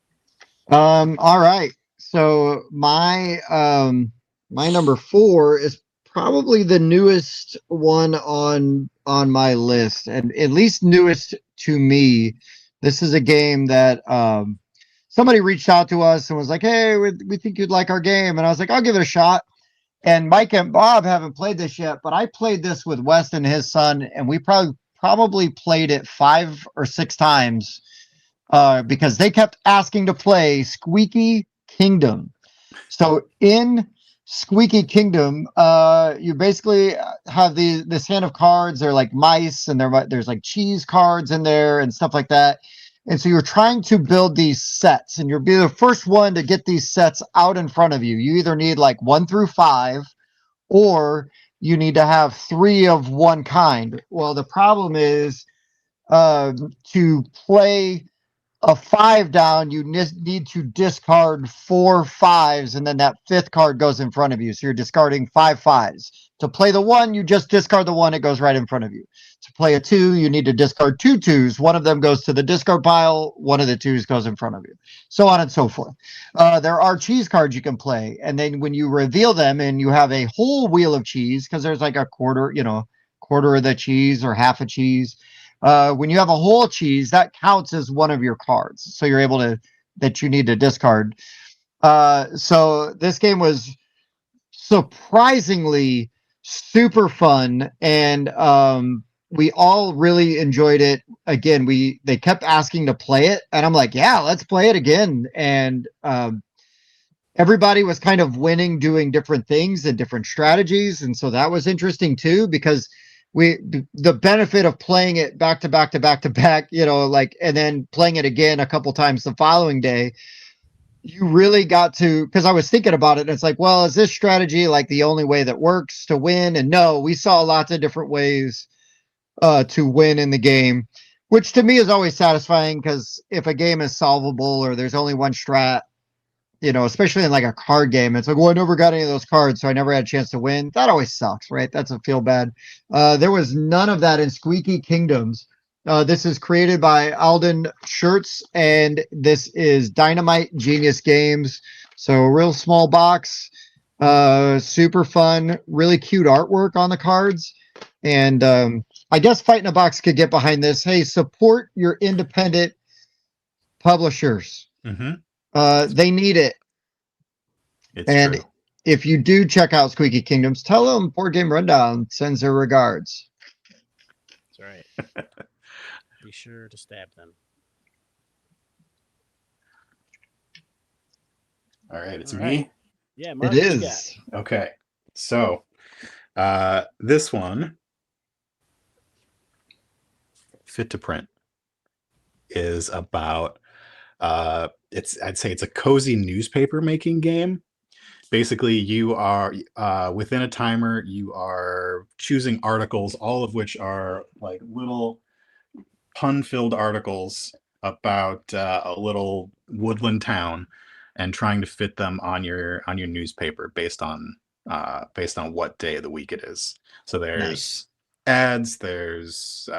All right. So my number 4 is probably the newest one on my list, and at least newest to me. This is a game that somebody reached out to us and was like, "Hey, we think you'd like our game," and I was like, "I'll give it a shot." And Mike and Bob haven't played this yet, but I played this with Wes and his son, and we probably played it 5 or 6 times because they kept asking to play Squeaky Kingdom. So in Squeaky Kingdom, you basically have this hand of cards. They're like mice, and there's like cheese cards in there and stuff like that. And so you're trying to build these sets, and you'll be the first one to get these sets out in front of you. You either need like 1 through 5, or you need to have 3 of one kind. Well, the problem is to play a 5 down, you need to discard 4 5s, and then that 5th card goes in front of you. So you're discarding 5 5s. To play the 1, you just discard the 1, it goes right in front of you. To play a 2, you need to discard 2 2s. One of them goes to the discard pile, one of the 2s goes in front of you. So on and so forth. There are cheese cards you can play, and then when you reveal them and you have a whole wheel of cheese, because there's like a quarter of the cheese or half a cheese. When you have a whole cheese, that counts as one of your cards. So you're able that you need to discard. So this game was surprisingly super fun, and we all really enjoyed it. Again, they kept asking to play it, and I'm like, yeah, let's play it again. And everybody was kind of winning, doing different things and different strategies, and so that was interesting too, because the benefit of playing it back to back to back to back, and then playing it again a couple times the following day, you really got to, because I was thinking about it, and it's like, well, is this strategy like the only way that works to win? And no, we saw lots of different ways to win in the game, which to me is always satisfying, because if a game is solvable or there's only one strat, especially in like a card game, it's like, well, I never got any of those cards, so I never had a chance to win. That always sucks, right? That's a feel bad. There was none of that in Squeaky Kingdoms. This is created by Alden Schurtz, and this is Dynamite Genius Games. So a real small box. Super fun, really cute artwork on the cards. And I guess Fight in a Box could get behind this. Hey, support your independent publishers. They need it. It's and true. If you do check out Squeaky Kingdoms, tell them Board Game Rundown sends their regards. That's right. Be sure to stab them. All right, it's All me. right. Yeah, Mark, It what you is. got? Okay, so this one, Fit to Print, is about I'd say it's a cozy newspaper making game. Basically, you are within a timer, you are choosing articles, all of which are like little pun-filled articles about a little woodland town, and trying to fit them on your newspaper based on what day of the week it is. So there's ads, there's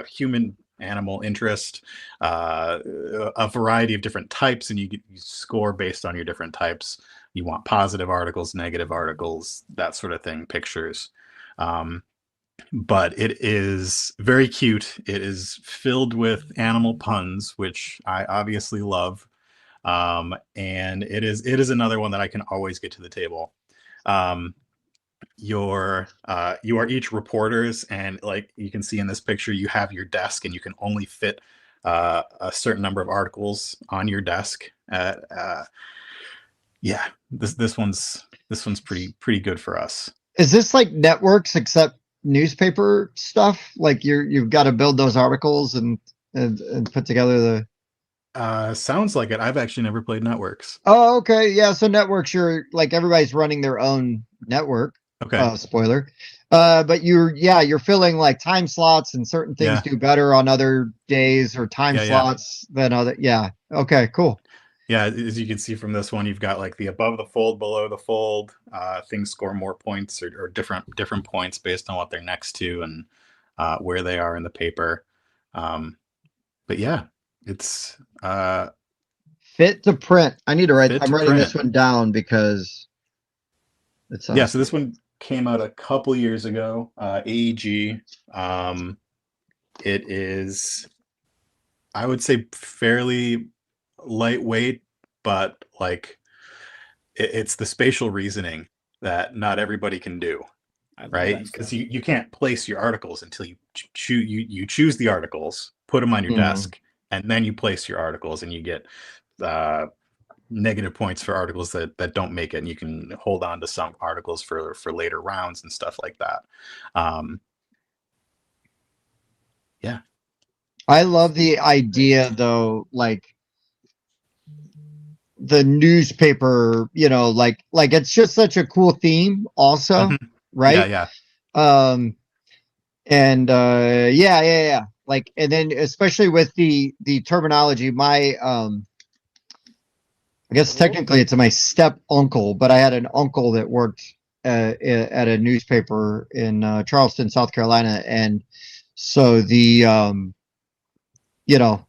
human animal interest, a variety of different types, and you score based on your different types. You want positive articles, negative articles, that sort of thing, pictures. But it is very cute. It is filled with animal puns, which I obviously love. And it is another one that I can always get to the table. You are each reporters, and like you can see in this picture, you have your desk, and you can only fit a certain number of articles on your desk. Yeah, this one's pretty good for us. Is this like networks except newspaper stuff? Like you've got to build those articles and put together the. Sounds like it. I've actually never played Networks. Oh, okay, yeah. So networks, you're like everybody's running their own network. Okay. Spoiler. But you're filling like time slots, and certain things do better on other days or time slots than other. Yeah. Okay. Cool. Yeah, as you can see from this one, you've got like the above the fold, below the fold. Things score more points or different points based on what they're next to and where they are in the paper. But yeah, it's Fit to Print. I need to write. I'm writing print. this one down because it's yeah. So this one came out a couple years ago. AEG. It is, I would say, fairly lightweight, but like it's the spatial reasoning that not everybody can do, right? Because you can't place your articles until you choose the articles, put them on your desk, and then you place your articles, and you get negative points for articles that don't make it, and you can hold on to some articles for later rounds and stuff like that. Yeah, I love the idea though, like the newspaper, like it's just such a cool theme also, right? Yeah. And yeah. Like, and then especially with the terminology, my I guess technically it's my step uncle, but I had an uncle that worked at a newspaper in Charleston, South Carolina, and so the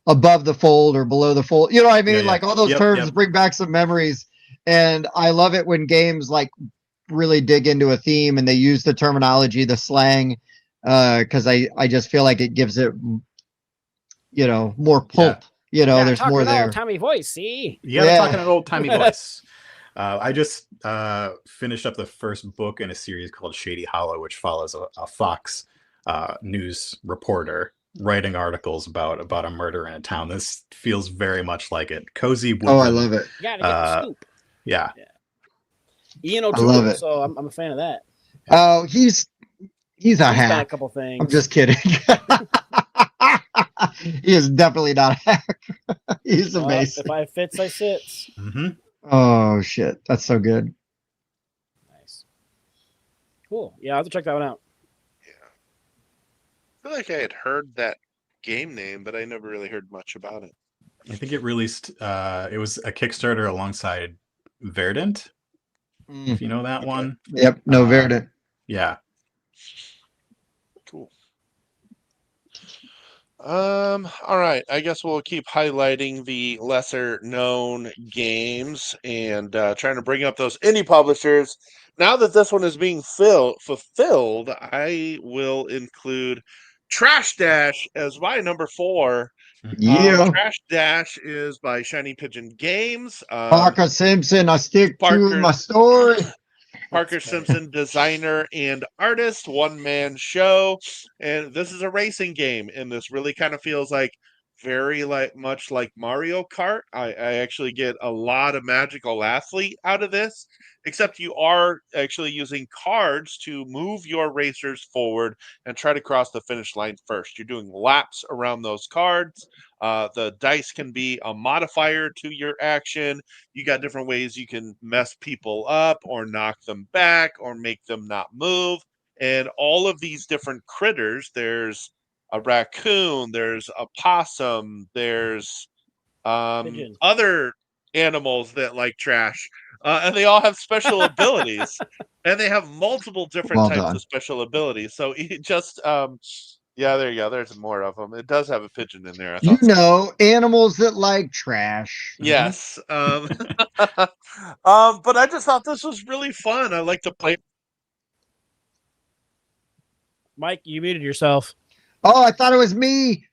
above the fold or below the fold, you know what I mean? Like all those terms bring back some memories. And I love it when games like really dig into a theme and they use the terminology, the slang, because I just feel like it gives it, more pulp. There's more there. Old-timey voice, see? Yeah, talking an old-timey voice. I just finished up the first book in a series called Shady Hollow, which follows a Fox news reporter writing articles about a murder in a town. This feels very much like it. Cozy woodland. Oh, I love it. You gotta get the scoop. Yeah. Ian O'Toole, so I'm a fan of that. Oh, he's a hack. Done a couple things. I'm just kidding. He is definitely not a hack. He's amazing. If I fits, I sits. Oh shit, that's so good. Nice. Cool. Yeah, I'll have to check that one out. I feel like I had heard that game name, but I never really heard much about it. I think it released, it was a Kickstarter alongside Verdant, if you know that one. Yep, Verdant. Yeah. Cool. All right. I guess we'll keep highlighting the lesser known games and trying to bring up those indie publishers. Now that this one is being fulfilled, I will include Trash Dash as my number 4. Yeah. Trash Dash is by Shiny Pigeon Games. Parker Simpson, I stick to my Parker's story. Parker Simpson, designer and artist, one man show. And this is a racing game. And this really kind of feels like much like Mario Kart. I actually get a lot of magical athlete out of this, except you are actually using cards to move your racers forward and try to cross the finish line first. You're doing laps around those cards. The dice can be a modifier to your action. You got different ways you can mess people up or knock them back or make them not move. And all of these different critters, there's a raccoon, there's a possum, there's Pigeon. other animals that like trash. And they all have special abilities. And they have multiple different Well types done. of special abilities. So it just yeah, there you go. There's more of them. It does have a pigeon in there. I You thought so. know, animals that like trash. Yes. But I just thought this was really fun. I like to play. Mike, you muted yourself. Oh, I thought it was me.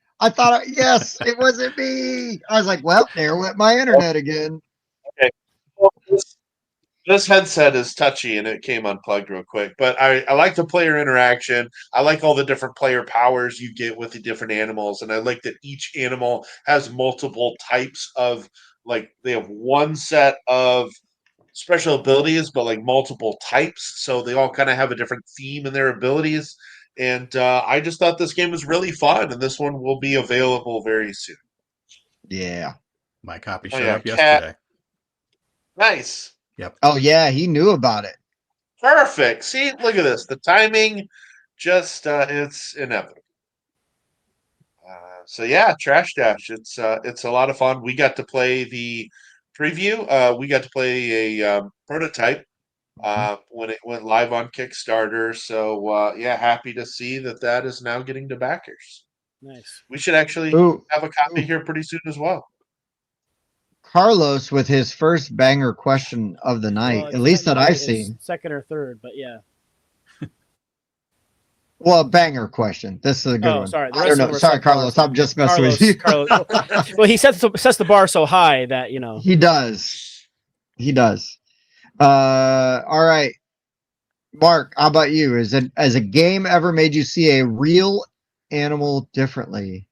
Yes, it wasn't me. I was like, well, there went my internet again. Okay. Well, this headset is touchy and it came unplugged real quick. But I like the player interaction. I like all the different player powers you get with the different animals. And I like that each animal has multiple types of, like, they have one set of special abilities, but like multiple types. So they all kind of have a different theme in their abilities. And I just thought this game was really fun. And this one will be available very soon. Yeah. My copy Oh, showed yeah, up Cat. yesterday. Nice. Yep. Oh, yeah, he knew about it. Perfect. See, look at this. The timing just it's inevitable. So yeah, Trash Dash. It's a lot of fun. We got to play the preview. We got to play a prototype when it went live on Kickstarter. So yeah, happy to see that is now getting to backers. Nice. We should actually Ooh, have a copy ooh. here pretty soon as well. Carlos with his first banger question of the night, Well, at least that technically I've it's seen. second or third, but yeah. Well, banger question. This is a good Oh, one. sorry. The I rest don't of them know. were Sorry, subpar, Carlos. so- I'm just messing with you. Carlos. Well, he sets the bar so high that, you know. He does. He does. All right. Mark, how about you? Has a game ever made you see a real animal differently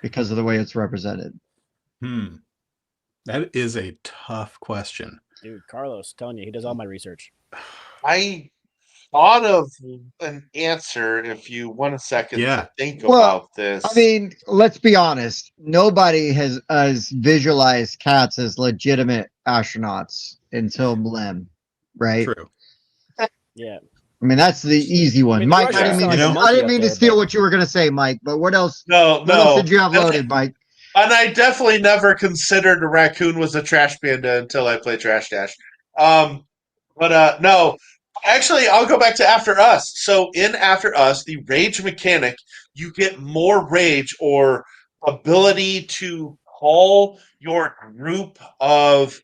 because of the way it's represented? That is a tough question. Dude, Carlos, telling you, he does all my research. I thought of an answer if you want a second Yeah. to think Well, about this. I mean, let's be honest. Nobody has visualized cats as legitimate astronauts until Blem, right? True. Yeah. I mean, that's the easy one. I mean, the Mike, I Russians didn't mean sound to, like a I didn't monkey mean up to there, steal but- what you were going to say, Mike. But what else? No, What else did you have loaded, Mike? And I definitely never considered a raccoon was a trash panda until I played Trash Dash. But no, actually, I'll go back to After Us. So in After Us, the rage mechanic, you get more rage or ability to call your group of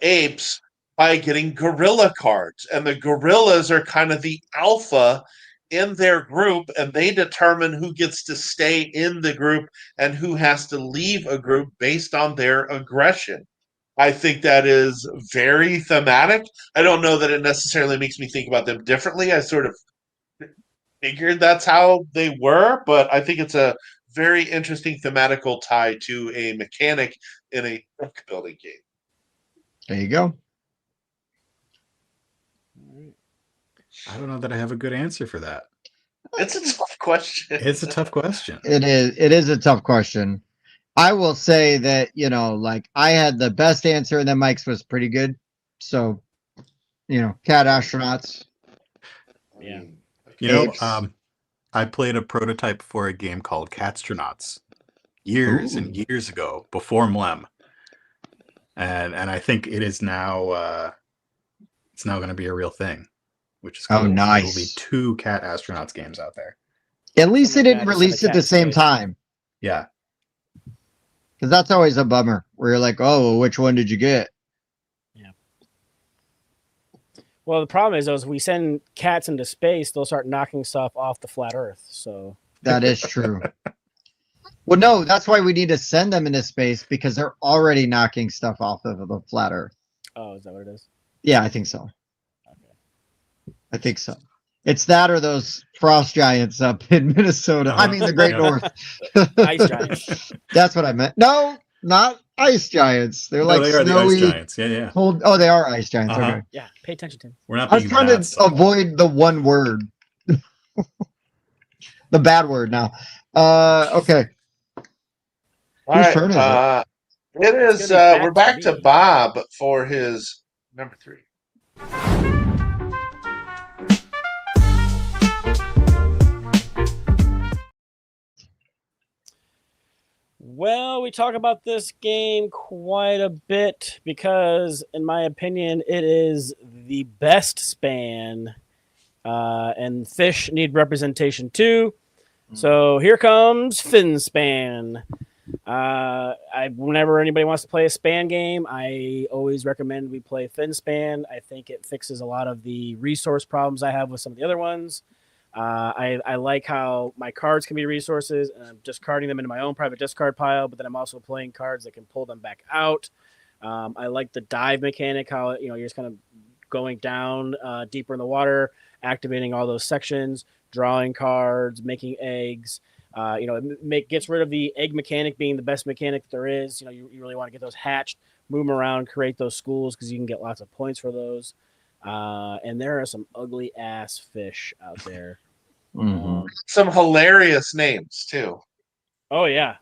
apes by getting gorilla cards, and the gorillas are kind of the alpha in their group, and they determine who gets to stay in the group and who has to leave a group based on their aggression. I think that is very thematic. I don't know that it necessarily makes me think about them differently. I sort of figured that's how they were, but I think it's a very interesting thematical tie to a mechanic in a deck building game. There you go. I don't know that I have a good answer for that. It's a tough question. It's a tough question. It is. It is a tough question. I will say that, like I had the best answer, and then Mike's was pretty good. So, cat astronauts. Yeah. Apes. I played a prototype for a game called Catstronauts years and years ago, before Mlem. And I think it is now it's now going to be a real thing, which is cool. Oh, nice. There will be 2 cat astronauts games out there. At least they Something like didn't that, just send a release it cat the in same space. time. Yeah. Because that's always a bummer. Where you're like, oh, well, which one did you get? Yeah. Well, the problem is, though, if we send cats into space, they'll start knocking stuff off the flat Earth. So That is true. Well, no, that's why we need to send them into space because they're already knocking stuff off of the flat Earth. oh, is that what it is? Yeah, I think so. Okay. I think so. It's that or those frost giants up in Minnesota. I mean, the Great Yeah. North. Ice giants. That's what I meant. No, not ice giants. They're No, like they are the snowy, ice giants. Yeah, yeah. cold. Oh, they are ice giants. Uh-huh. Okay. Yeah, pay attention to him. We're not I was being trying that to subtle. avoid the one word, the bad word. Now, okay. All Whose right. turn is it? It It's is. gonna be We're back back to to me. Bob for his number 3. Well, we talk about this game quite a bit because, in my opinion, it is the best span, and fish need representation too. So here comes Fin Span. Whenever anybody wants to play a span game, I always recommend we play Fin Span. I think it fixes a lot of the resource problems I have with some of the other ones. I like how my cards can be resources, and I'm discarding them into my own private discard pile, but then I'm also playing cards that can pull them back out. I like the dive mechanic, how you're just kind of going down deeper in the water, activating all those sections, drawing cards, making eggs. It gets rid of the egg mechanic being the best mechanic there is. You really want to get those hatched, move them around, create those schools because you can get lots of points for those. And there are some ugly ass fish out there. Mhm. Some hilarious names too. Oh yeah,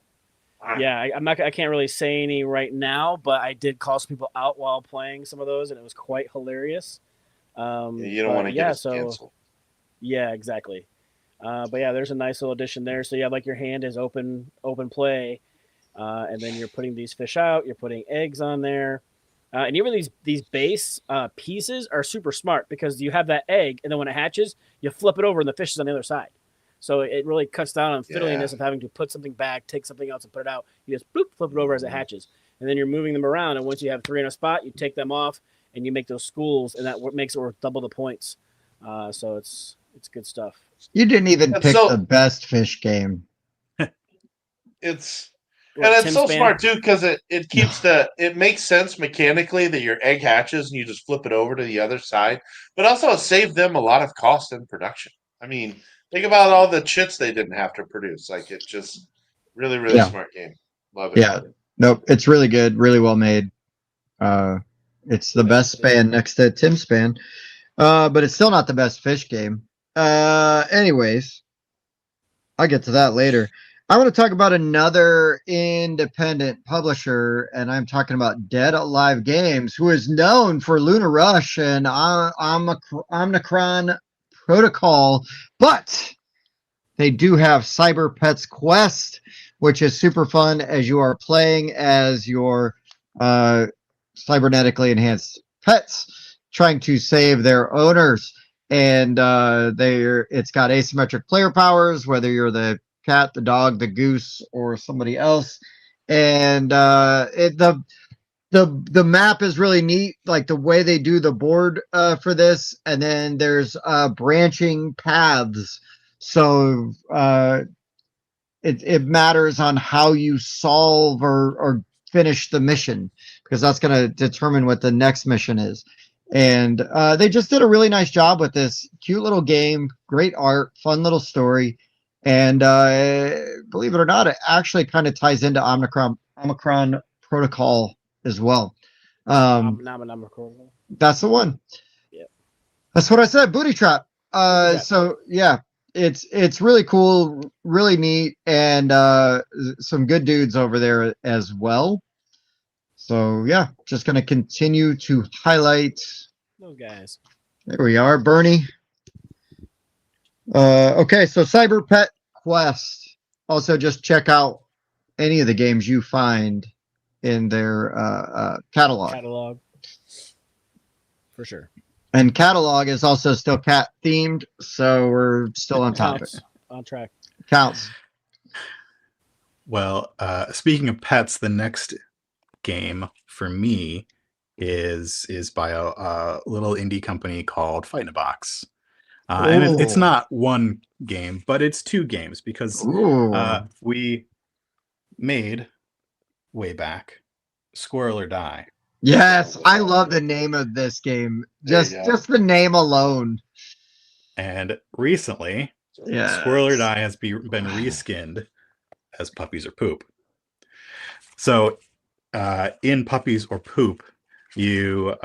yeah. I can't really say any right now, but I did call some people out while playing some of those, and it was quite hilarious. You don't want to get us canceled. Yeah, exactly. But yeah, there's a nice little addition there. So yeah, like your hand is open play, and then you're putting these fish out. You're putting eggs on there, and even these base pieces are super smart because you have that egg, and then when it hatches, you flip it over, and the fish is on the other side. So it really cuts down on fiddliness of having to put something back, take something else, and put it out. You just bloop, flip it over as it hatches, and then you're moving them around. And once you have 3 in a spot, you take them off, and you make those schools, and that makes it worth double the points. So it's good stuff. You didn't even And pick so- the best fish game. It's What, and it's Tim so Span? smart too because it keeps it makes sense mechanically that your egg hatches and you just flip it over to the other side, but also it saved them a lot of cost in production. I mean, think about all the chits they didn't have to produce. Like it just really, really Yeah. smart game. Love it. Yeah. Nope. It's really good. Really well made. It's the best span next to Tim Span. But it's still not the best fish game. Anyways, I'll get to that later. I want to talk about another independent publisher, and I'm talking about Dead Alive Games, who is known for Lunar Rush and Omnicron Protocol, but they do have Cyber Pets Quest, which is super fun as you are playing as your cybernetically enhanced pets trying to save their owners. And it's got asymmetric player powers, whether you're the cat, the dog, the goose, or somebody else. And the map is really neat, like the way they do the board for this. And then there's branching paths. So it matters on how you solve or finish the mission, because that's going to determine what the next mission is. And they just did a really nice job with this cute little game, great art, fun little story. And believe it or not, it actually kind of ties into Omicron Protocol as well. That's the one. Yep. That's what I said, booty trap. So yeah, it's really cool, really neat, and some good dudes over there as well. So yeah, just gonna continue to highlight those guys. There we are, Bernie. Okay, so Cyber Pet Quest. Also, just check out any of the games you find in their catalog. For sure. And catalog is also still cat themed, so we're still on topic. On track. Counts. Well, speaking of pets, the next game for me is by a little indie company called Fight in a Box. And it's not one game, but it's two games because we made way back Squirrel or Die. Yes, I love the name of this game. Just the name alone. And recently, Squirrel or Die has been reskinned as Puppies or Poop. So, in Puppies or Poop, you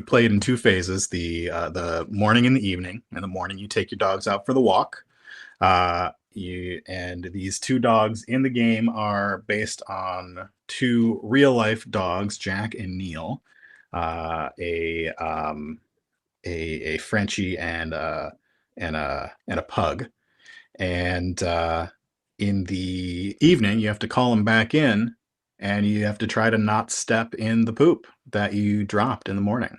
play it in two phases: the morning and the evening. In the morning, you take your dogs out for the walk. And these two dogs in the game are based on two real life dogs, Jack and Neil, a Frenchie and a pug. And in the evening, you have to call them back in, and you have to try to not step in the poop that you dropped in the morning.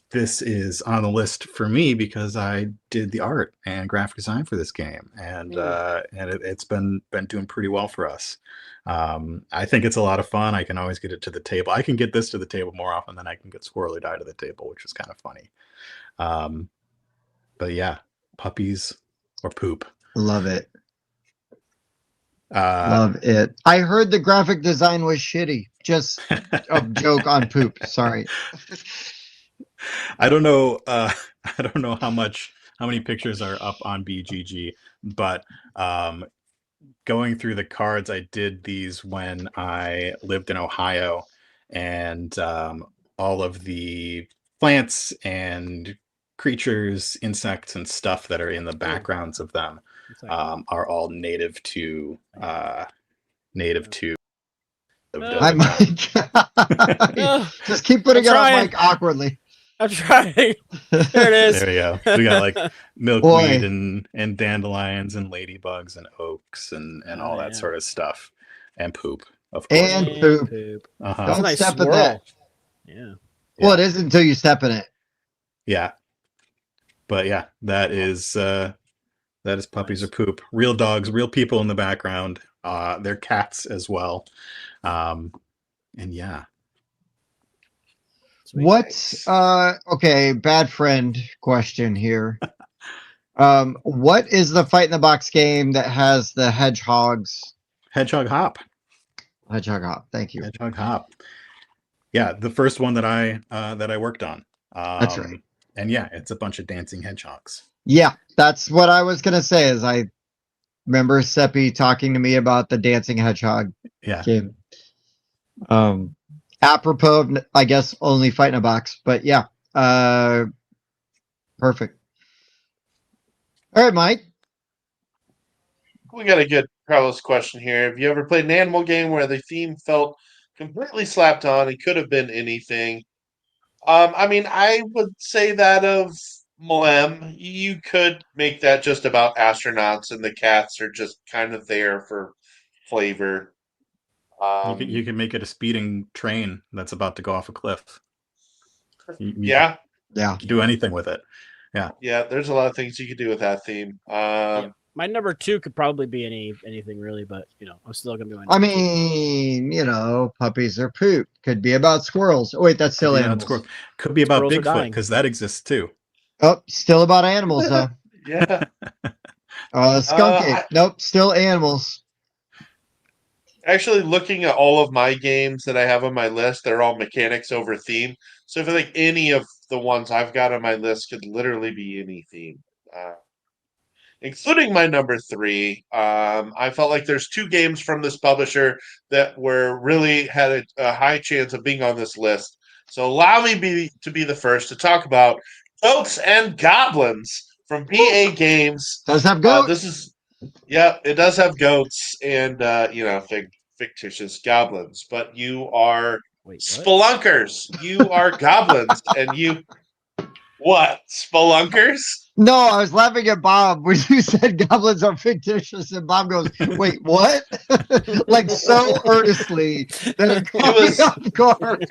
This is on the list for me because I did the art and graphic design for this game, and it's been doing pretty well for us. I think it's a lot of fun. I can always get it to the table. I can get this to the table more often than I can get Squirrel or Die to the table, which is kind of funny. But yeah, Puppies or Poop. Love it. Love it. I heard the graphic design was shitty. Just a joke on poop. Sorry. I don't know. I don't know how many pictures are up on BGG, but going through the cards, I did these when I lived in Ohio, and all of the plants and creatures, insects, and stuff that are in the backgrounds of them are all native to. Hi, Mike. Just keep putting it on Mike awkwardly. I'm trying. There it is. There we go. We got like milkweed and dandelions and ladybugs and oaks and all that sort of stuff. And poop, of course. And poop. Don't nice step swirl. in that. Yeah. Well, it is until you step in it. Yeah. But yeah, that is Puppies or Poop. Real dogs, real people in the background. They're cats as well. And yeah. What's okay, bad friend question here. What is the Fight in the Box game that has the hedgehogs? Hedgehog Hop. Hedgehog Hop, thank you. Hedgehog Hop. Yeah, the first one that I worked on. That's right. And yeah, it's a bunch of dancing hedgehogs. Yeah, that's what I was gonna say. Is I remember Seppi talking to me about the dancing hedgehog game. Apropos of, I guess, only Fight in a Box, but yeah, perfect. All right, Mike. We got a good Carlos question here. Have you ever played an animal game where the theme felt completely slapped on and could have been anything? I mean, I would say that of Moem. You could make that just about astronauts, and the cats are just kind of there for flavor. You can make it a speeding train that's about to go off a cliff. Yeah. You can do anything with it. Yeah. Yeah, there's a lot of things you could do with that theme. My number 2 could probably be anything really, but I'm still gonna be my. I mean, Puppies or Poop could be about squirrels. Oh, wait, that's still animals. Could be about Bigfoot because that exists too. Oh, still about animals though. Yeah. Skunk ape. Nope, still animals. Actually, looking at all of my games that I have on my list, they're all mechanics over theme. So I feel like any of the ones I've got on my list could literally be any theme, including my number 3. I felt like there's 2 games from this publisher that were really had a high chance of being on this list. So allow me to be the first to talk about Goats and Goblins from PA Games. Does have goats? It does have goats and fictitious goblins, but you are spelunkers. You are goblins, and you what? Spelunkers? No, I was laughing at Bob when you said goblins are fictitious, and Bob goes, "Wait, what?" Like so earnestly that it caught me off guard.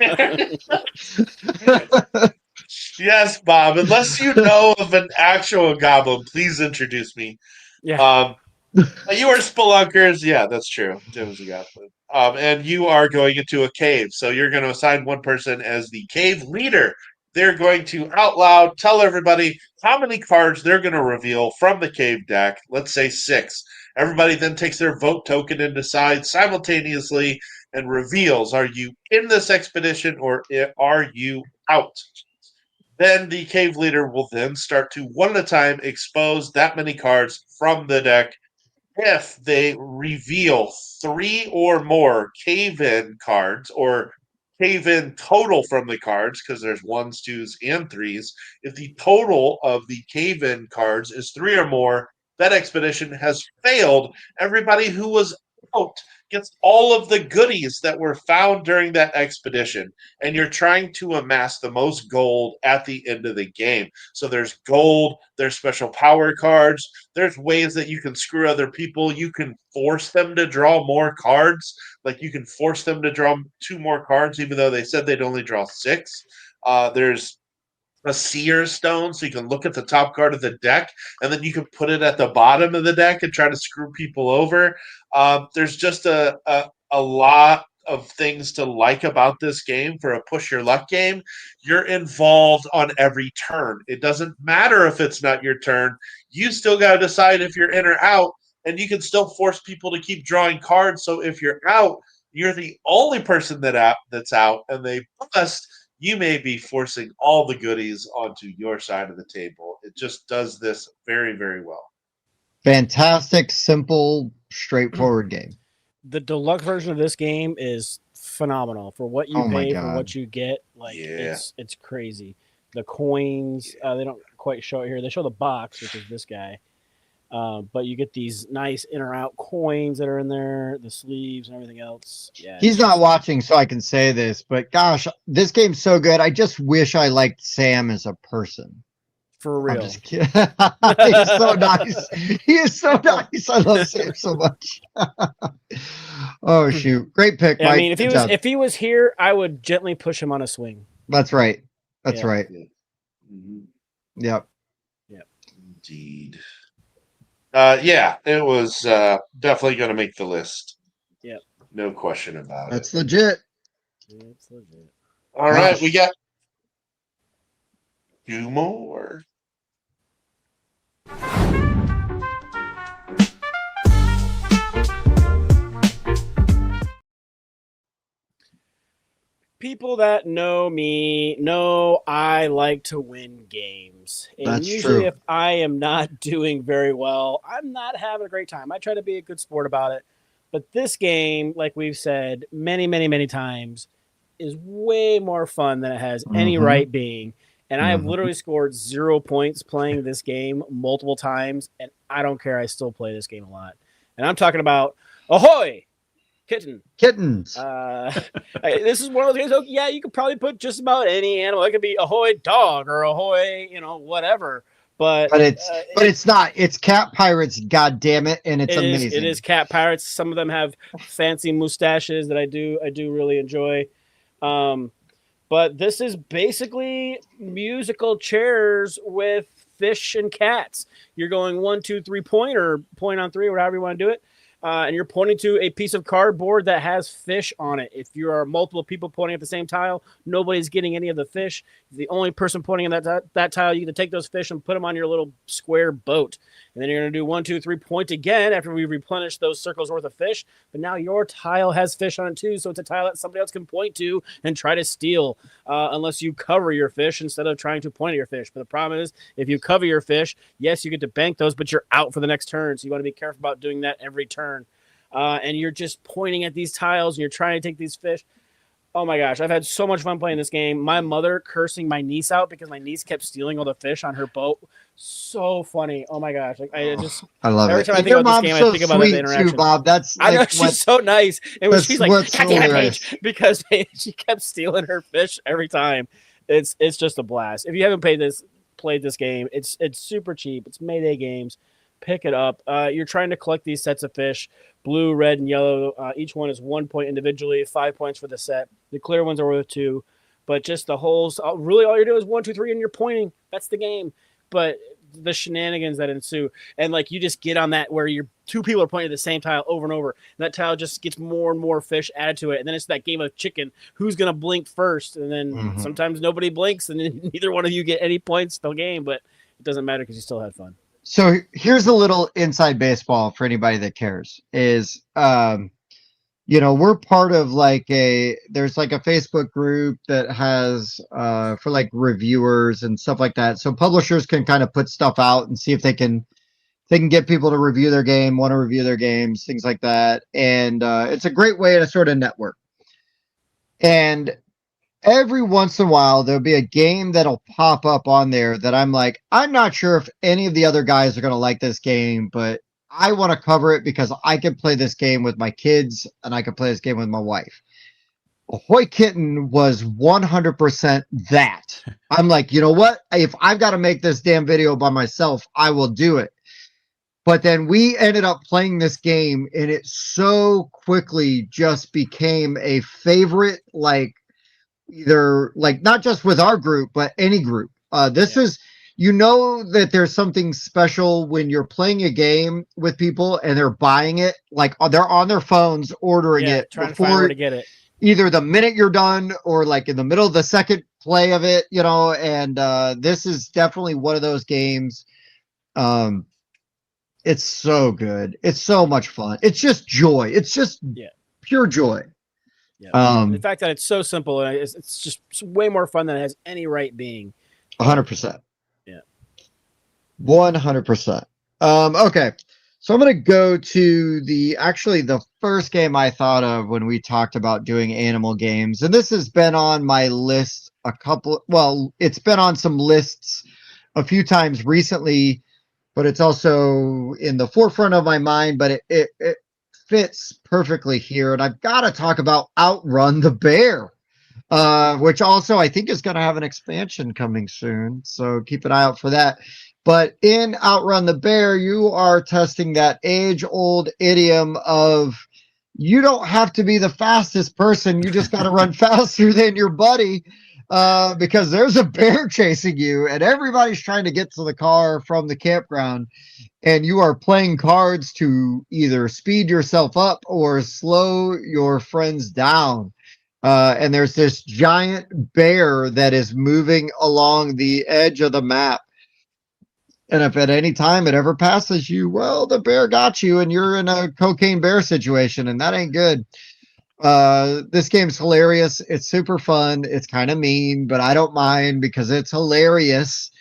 Yes, Bob. Unless you know of an actual goblin, please introduce me. Yeah. You are spelunkers. Yeah, that's true. Jim is a goblin. And you are going into a cave. So you're going to assign one person as the cave leader. They're going to out loud tell everybody how many cards they're going to reveal from the cave deck. Let's say 6. Everybody then takes their vote token and decides simultaneously and reveals, are you in this expedition or are you out? Then the cave leader will then start to one at a time expose that many cards from the deck. If they reveal 3 or more cave-in cards or cave-in total from the cards, because there's ones, twos, and threes, if the total of the cave-in cards is 3 or more, that expedition has failed. Everybody who was out gets all of the goodies that were found during that expedition, and you're trying to amass the most gold at the end of the game. So there's gold, there's special power cards, there's ways that you can screw other people. You can force them to draw more cards. Like you can force them to draw 2 more cards, even though they said they'd only draw 6. There's a seer stone, so you can look at the top card of the deck, and then you can put it at the bottom of the deck and try to screw people over. There's just a lot of things to like about this game for a push your luck game. You're involved on every turn. It doesn't matter if it's not your turn. You still got to decide if you're in or out, and you can still force people to keep drawing cards. So if you're out, you're the only person that's out, and they bust. You may be forcing all the goodies onto your side of the table. It just does this very, very well. Fantastic, simple, straightforward game. The deluxe version of this game is phenomenal for what you pay for what you get. Like it's crazy. The coins, they don't quite show it here. They show the box, which is this guy. But you get these nice in or out coins that are in there, the sleeves and everything else. Yeah, he's not watching, so I can say this, but gosh, this game's so good. I just wish I liked Sam as a person. For real. I'm just kidding. He's so nice. He is so nice. I love Sam so much. Oh shoot. Great pick, yeah, Mike. I mean, if he was here, I would gently push him on a swing. That's right. That's right. Mm-hmm. Yep. Yep. Indeed. It was definitely going to make the list. Yep. No question about That's legit. It's legit. All right, we got 2 more. People that know me know I like to win games. And That's usually true. if I am not doing very well, I'm not having a great time. I try to be a good sport about it. But this game, like we've said many, many, many times, is way more fun than it has any right being. And I have literally scored 0 points playing this game multiple times, and I don't care. I still play this game a lot. And I'm talking about Ahoy! Kittens. This is one of those games. Yeah, you could probably put just about any animal. It could be Ahoy dog or Ahoy, whatever. But it's not. It's cat pirates. God damn it! And it's amazing. It is cat pirates. Some of them have fancy mustaches that I do really enjoy. But this is basically musical chairs with fish and cats. You're going 1, 2, 3 point or point on 3 or however you want to do it. And you're pointing to a piece of cardboard that has fish on it. If you are multiple people pointing at the same tile, nobody's getting any of the fish. The only person pointing at that tile, you can take those fish and put them on your little square boat. And then you're going to do 1, 2, 3 point again after we replenish those circles worth of fish. But now your tile has fish on it too, so it's a tile that somebody else can point to and try to steal, unless you cover your fish instead of trying to point at your fish. But the problem is, if you cover your fish, yes, you get to bank those, but you're out for the next turn. So you want to be careful about doing that every turn. And you're just pointing at these tiles and you're trying to take these fish. Oh my gosh, I've had so much fun playing this game. My mother cursing my niece out because my niece kept stealing all the fish on her boat. So funny. Oh my gosh. I love every it. Time I think about this game, I think about the interaction. Too, Bob. I know, she's so nice. And when she's like, God damn it, Paige, because she kept stealing her fish every time. It's just a blast. If you haven't played this game, it's super cheap. It's Mayday Games. Pick it up. You're trying to collect these sets of fish, blue, red, and yellow. Each one is 1 point individually, 5 points for the set. The clear ones are worth 2. but just the whole really all you're doing is 1, 2, 3, and you're pointing. That's the game. But the shenanigans that ensue, and like you just get on that where you're two people are pointing at the same tile over and over, and that tile just gets more and more fish added to it, and then it's that game of chicken, who's gonna blink first, and then sometimes nobody blinks, and then neither one of you get any points the game, but it doesn't matter because you still had fun. So here's a little inside baseball for anybody that cares. Is we're part of there's like a Facebook group that has for like reviewers and stuff like that. So publishers can kind of put stuff out and see if they can get people to review their game, want to review their games, things like that. And it's a great way to sort of network. And every once in a while, there'll be a game that'll pop up on there that I'm like, I'm not sure if any of the other guys are going to like this game, but I want to cover it because I can play this game with my kids and I can play this game with my wife. Ahoy Kitten was 100% that. I'm like, you know what? If I've got to make this damn video by myself, I will do it. But then we ended up playing this game and it so quickly just became a favorite, either not just with our group, but any group. This is, that there's something special when you're playing a game with people and they're buying it, they're on their phones ordering it trying to find where to get it. Either the minute you're done or in the middle of the second play of it, and this is definitely one of those games. It's so good. It's so much fun. It's just joy. It's just pure joy. Yeah. The fact that it's so simple and it's just way more fun than it has any right being. 100%. Yeah. 100%. Okay. So I'm going to go to the first game I thought of when we talked about doing animal games. And this has been on my list it's been on some lists a few times recently, but it's also in the forefront of my mind, but it fits perfectly here. And I've got to talk about Outrun the Bear, which also I think is going to have an expansion coming soon. So keep an eye out for that. But in Outrun the Bear, you are testing that age-old idiom of you don't have to be the fastest person. You just got to run faster than your buddy because there's a bear chasing you and everybody's trying to get to the car from the campground. And you are playing cards to either speed yourself up or slow your friends down. And there's this giant bear that is moving along the edge of the map. And if at any time it ever passes you, well, the bear got you and you're in a cocaine bear situation, and that ain't good. This game's hilarious. It's super fun. It's kind of mean, but I don't mind because it's hilarious.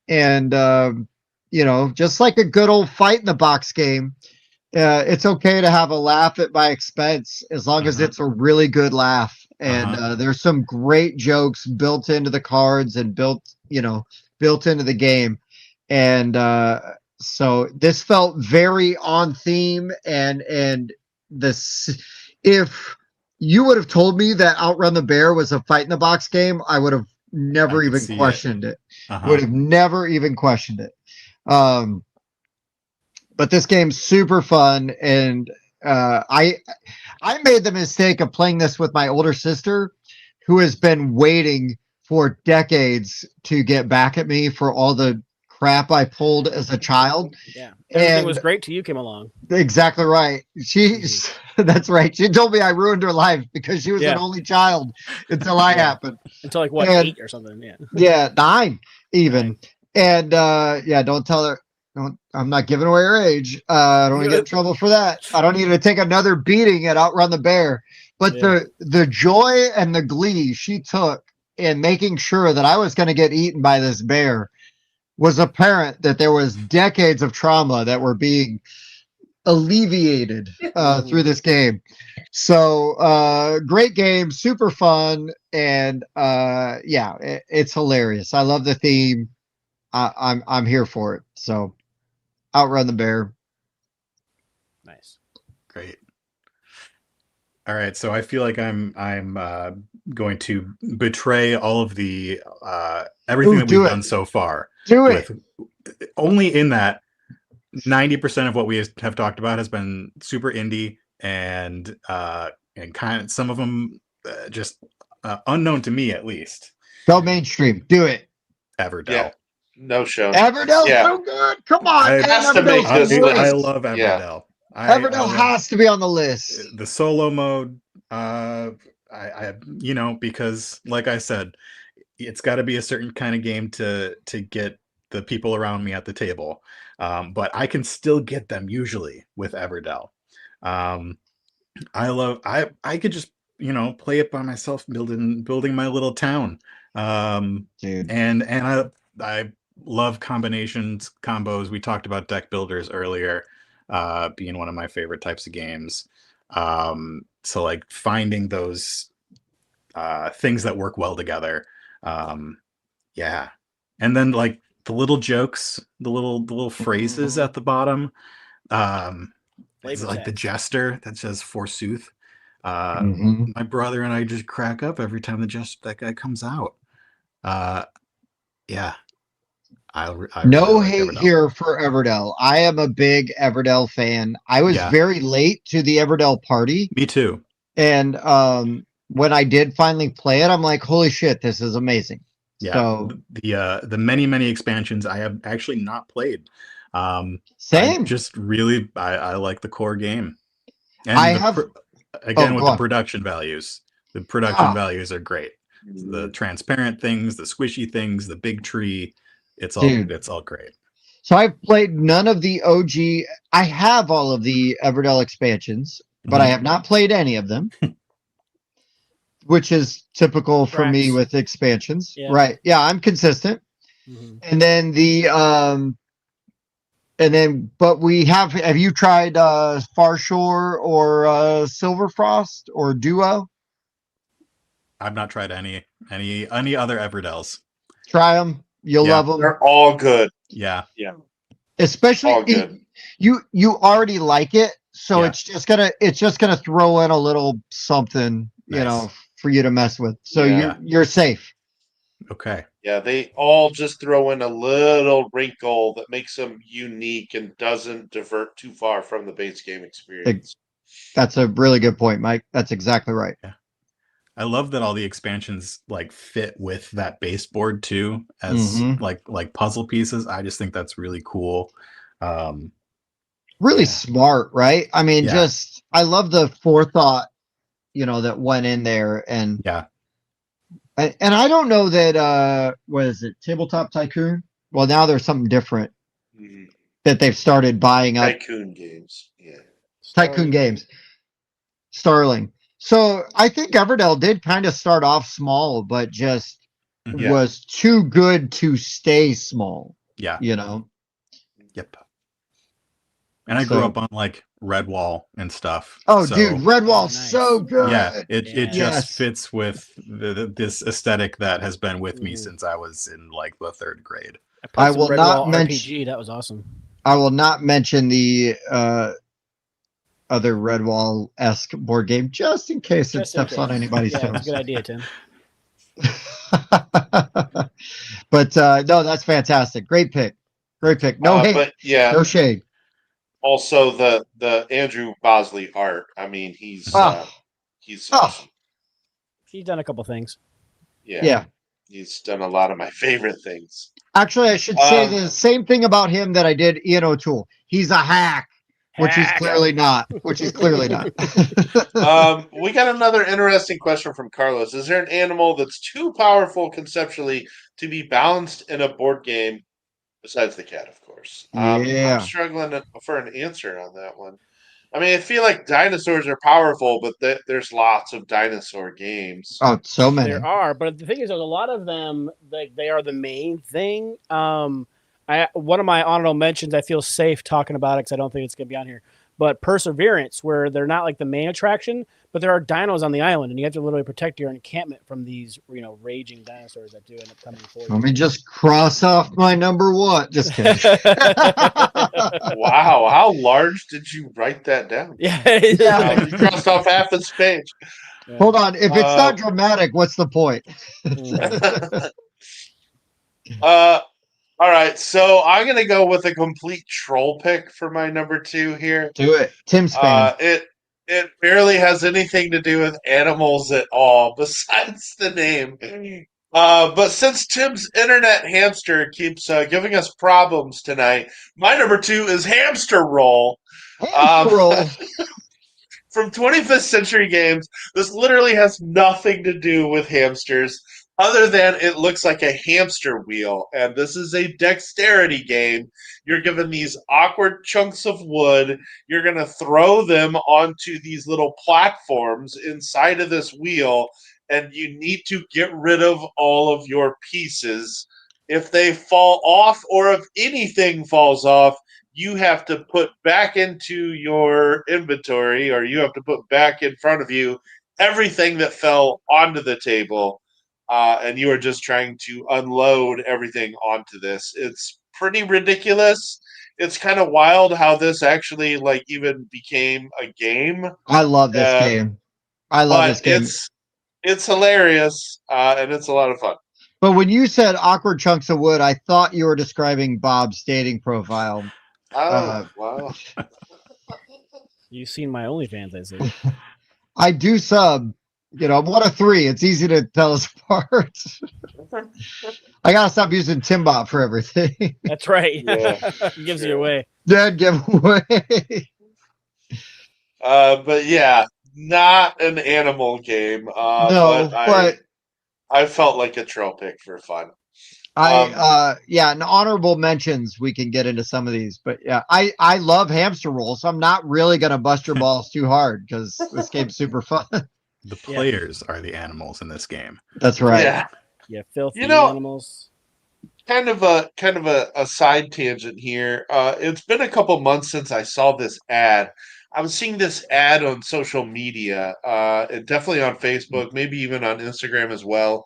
And, just like a good old fight in the box game, it's okay to have a laugh at my expense as long as it's a really good laugh. And there's some great jokes built into the cards and built into the game. And so this felt very on theme. And this, if you would have told me that Outrun the Bear was a fight in the box game, I would have never even questioned it. Would have never even questioned it. But this game's super fun, and I made the mistake of playing this with my older sister, who has been waiting for decades to get back at me for all the crap I pulled as a child. Yeah, everything was great till you came along. Exactly right. That's right. She told me I ruined her life because she was an only child until I happened. Until 8 or something. Yeah. Yeah, 9 even. 9. And don't tell her. I'm not giving away her age. I don't want to get in trouble for that. I don't need to take another beating at Outrun the Bear. But the joy and the glee she took in making sure that I was going to get eaten by this bear was apparent that there was decades of trauma that were being alleviated through this game. So great game, super fun, and it's hilarious. I love the theme. I'm here for it. So Outrun the Bear. Nice. Great. All right, so I feel like I'm going to betray all of the everything that we've done so far. Do it. Only in that 90% of what we have talked about has been super indie and kind of some of them just unknown to me at least. Go mainstream. Do it. Everdell. Yeah. No show. Everdell's so good. Come on, man. Has to make Everdell's this great. list. I love Everdell. Everdell has to be on the list. The solo mode. Because like I said, it's got to be a certain kind of game to get the people around me at the table. But I can still get them usually with Everdell. I could just play it by myself, building my little town. Dude. And I love combos. We talked about deck builders earlier, being one of my favorite types of games. So like finding those things that work well together. Yeah. And then like the little jokes, the little phrases at the bottom. It's like the jester that says forsooth. My brother and I just crack up every time that guy comes out. Yeah. I no really like hate Everdell. here for Everdell. I am a big Everdell fan. I was very late to the Everdell party. Me too. And when I did finally play it, I'm like, holy shit, this is amazing. Yeah. So the many expansions I have actually not played. Same. I like the core game. And with the production values. The production values are great. The transparent things, the squishy things, the big tree. It's all great. So I've played none of the OG. I have all of the Everdell expansions, but I have not played any of them, which is typical for me with expansions. Yeah. Right. Yeah, I'm consistent. And then but we have you tried Far Shore or Silverfrost or Duo? I've not tried any other Everdells. Try them. You'll love them. They're all good. Yeah. Yeah. Especially you already like it, so it's just gonna throw in a little something, for you to mess with. So you're safe. Okay. Yeah, they all just throw in a little wrinkle that makes them unique and doesn't divert too far from the base game experience. That's a really good point, Mike. That's exactly right. Yeah. I love that all the expansions like fit with that baseboard too, as like puzzle pieces. I just think that's really cool. Really smart, right? I mean, I love the forethought, that went in there, and and I don't know that what is it, Tabletop Tycoon? Well, now there's something different that they've started buying up. Tycoon games, Tycoon games, Starling. So I think Everdell did kind of start off small, but just was too good to stay small. Yeah. Yep. And I grew up on like Redwall and stuff. Oh, dude, Redwall's so good. Yeah, it just fits with this aesthetic that has been with me since I was in like the 3rd grade. I will not mention RPG. That was awesome. I will not mention the other Redwall-esque board game, just in case it steps on anybody's toes. That's a good idea, Tim. But no, that's fantastic. Great pick. No hate. But no shade. Also, the Andrew Bosley art. I mean, he's awesome. He's done a couple things. Yeah. He's done a lot of my favorite things. Actually, I should say the same thing about him that I did Ian O'Toole. He's a hack. Which he's clearly not. We got another interesting question from Carlos. Is there an animal that's too powerful conceptually to be balanced in a board game, besides the cat, of course? I'm struggling for an answer on that one. I mean, I feel like dinosaurs are powerful, but there's lots of dinosaur games. Oh, so many. There are, but the thing is, there's a lot of them, they are the main thing. One of my honorable mentions, I feel safe talking about it because I don't think it's going to be on here, but Perseverance, where they're not like the main attraction, but there are dinos on the island, and you have to literally protect your encampment from these, raging dinosaurs that do end up coming for you. Let me just cross off my number 1. Just kidding. Wow, how large did you write that down? Yeah. You crossed off half this page. Yeah. Hold on, if it's not dramatic, what's the point? All right, so I'm going to go with a complete troll pick for my number 2 here. Do it. Tim's fan. It it barely has anything to do with animals at all, besides the name. But since Tim's internet hamster keeps giving us problems tonight, my number 2 is Hamster Roll. Hamster Um, roll. from 25th Century Games. This literally has nothing to do with hamsters other than it looks like a hamster wheel. And this is a dexterity game. You're given these awkward chunks of wood. You're going to throw them onto these little platforms inside of this wheel, and you need to get rid of all of your pieces. If they fall off or if anything falls off, you have to put back into your inventory, or you have to put back in front of you everything that fell onto the table, and you are just trying to unload everything onto this. It's pretty ridiculous. It's kind of wild how this actually like even became a game. I love this game. I love this But game. it's hilarious, and it's a lot of fun. But when you said awkward chunks of wood, I thought you were describing Bob's dating profile. Oh, wow. You've seen my OnlyFans, I see. I do sub. You know, I'm one of 3. It's easy to tell us apart. I gotta stop using Timbot for everything. That's right. Yeah, Gives sure. you away. Dead giveaway. But yeah, not an animal game. No, but I felt like a trail pick for fun. yeah, and honorable mentions, we can get into some of these, but yeah, I love hamster roll, so I'm not really gonna bust your balls too hard because this game's super fun. The players are the animals in this game. That's right. Yeah, Yeah, filthy You know- animals. kind of a side tangent here. It's been a couple months since I saw this ad. I was seeing this ad on social media, and definitely on Facebook, maybe even on Instagram as well.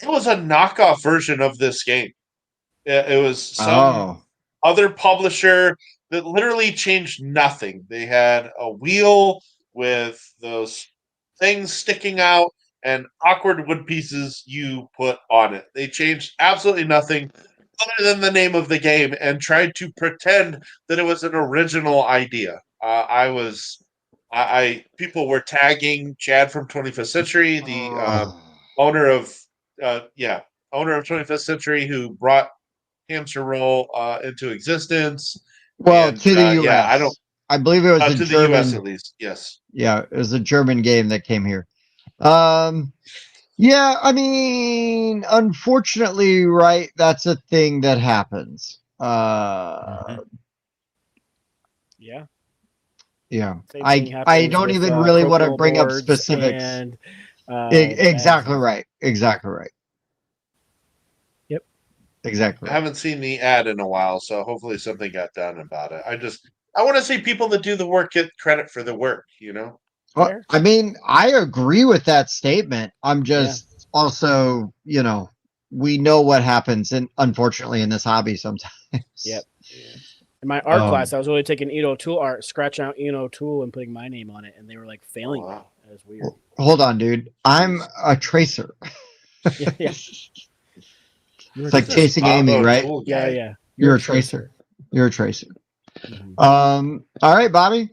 It was a knockoff version of this game. It was some other publisher that literally changed nothing. They had a wheel with those things sticking out and awkward wood pieces you put on it. They changed absolutely nothing other than the name of the game and tried to pretend that it was an original idea. People were tagging Chad from 25th Century, the owner of, owner of 25th Century, who brought Hamster Roll into existence. Well, And, to the US. I believe it was a to German. the US at least. Yes. Yeah, it was a German game that came here. Yeah, I mean, unfortunately, right, that's a thing that happens. Yeah. Yeah. Same thing I happens don't with, even really want to crokinole bring up boards specifics. and, Exactly bags. right. Exactly right. Yep. Exactly I right. haven't seen the ad in a while, so hopefully something got done about it. I want to see people that do the work get credit for the work, you know? Well, Fair. I mean, I agree with that statement. I'm just also, you know, we know what happens, and unfortunately, in this hobby sometimes. Yep. In my art class, I was really taking Ian O'Toole art, scratching out Ian O'Toole and putting my name on it, and they were like failing me. That was weird. Hold on, dude. I'm a tracer. Yeah. It's like chasing Amy, right? Yeah. You're a tracer. You're a tracer. Mhm. All right, Bobby.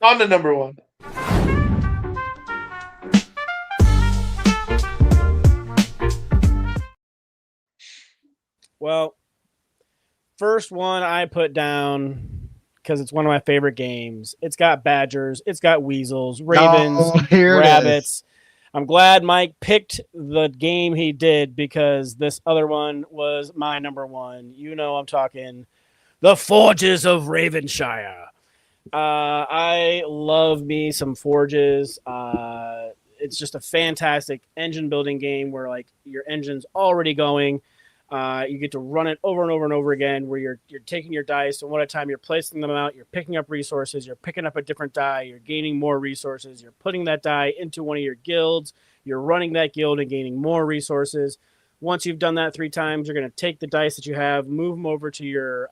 On to number 1. Well, first one I put down because it's one of my favorite games. It's got badgers, it's got weasels, ravens, rabbits. I'm glad Mike picked the game he did because this other one was my number 1. You know, I'm talking The Forges of Ravenshire. I love me some Forges. It's just a fantastic engine building game where like your engine's already going. You get to run it over and over and over again where you're taking your dice, and one at a time you're placing them out, you're picking up resources, you're picking up a different die, you're gaining more resources, you're putting that die into one of your guilds, you're running that guild and gaining more resources. Once you've done that 3 times, you're going to take the dice that you have, move them over to your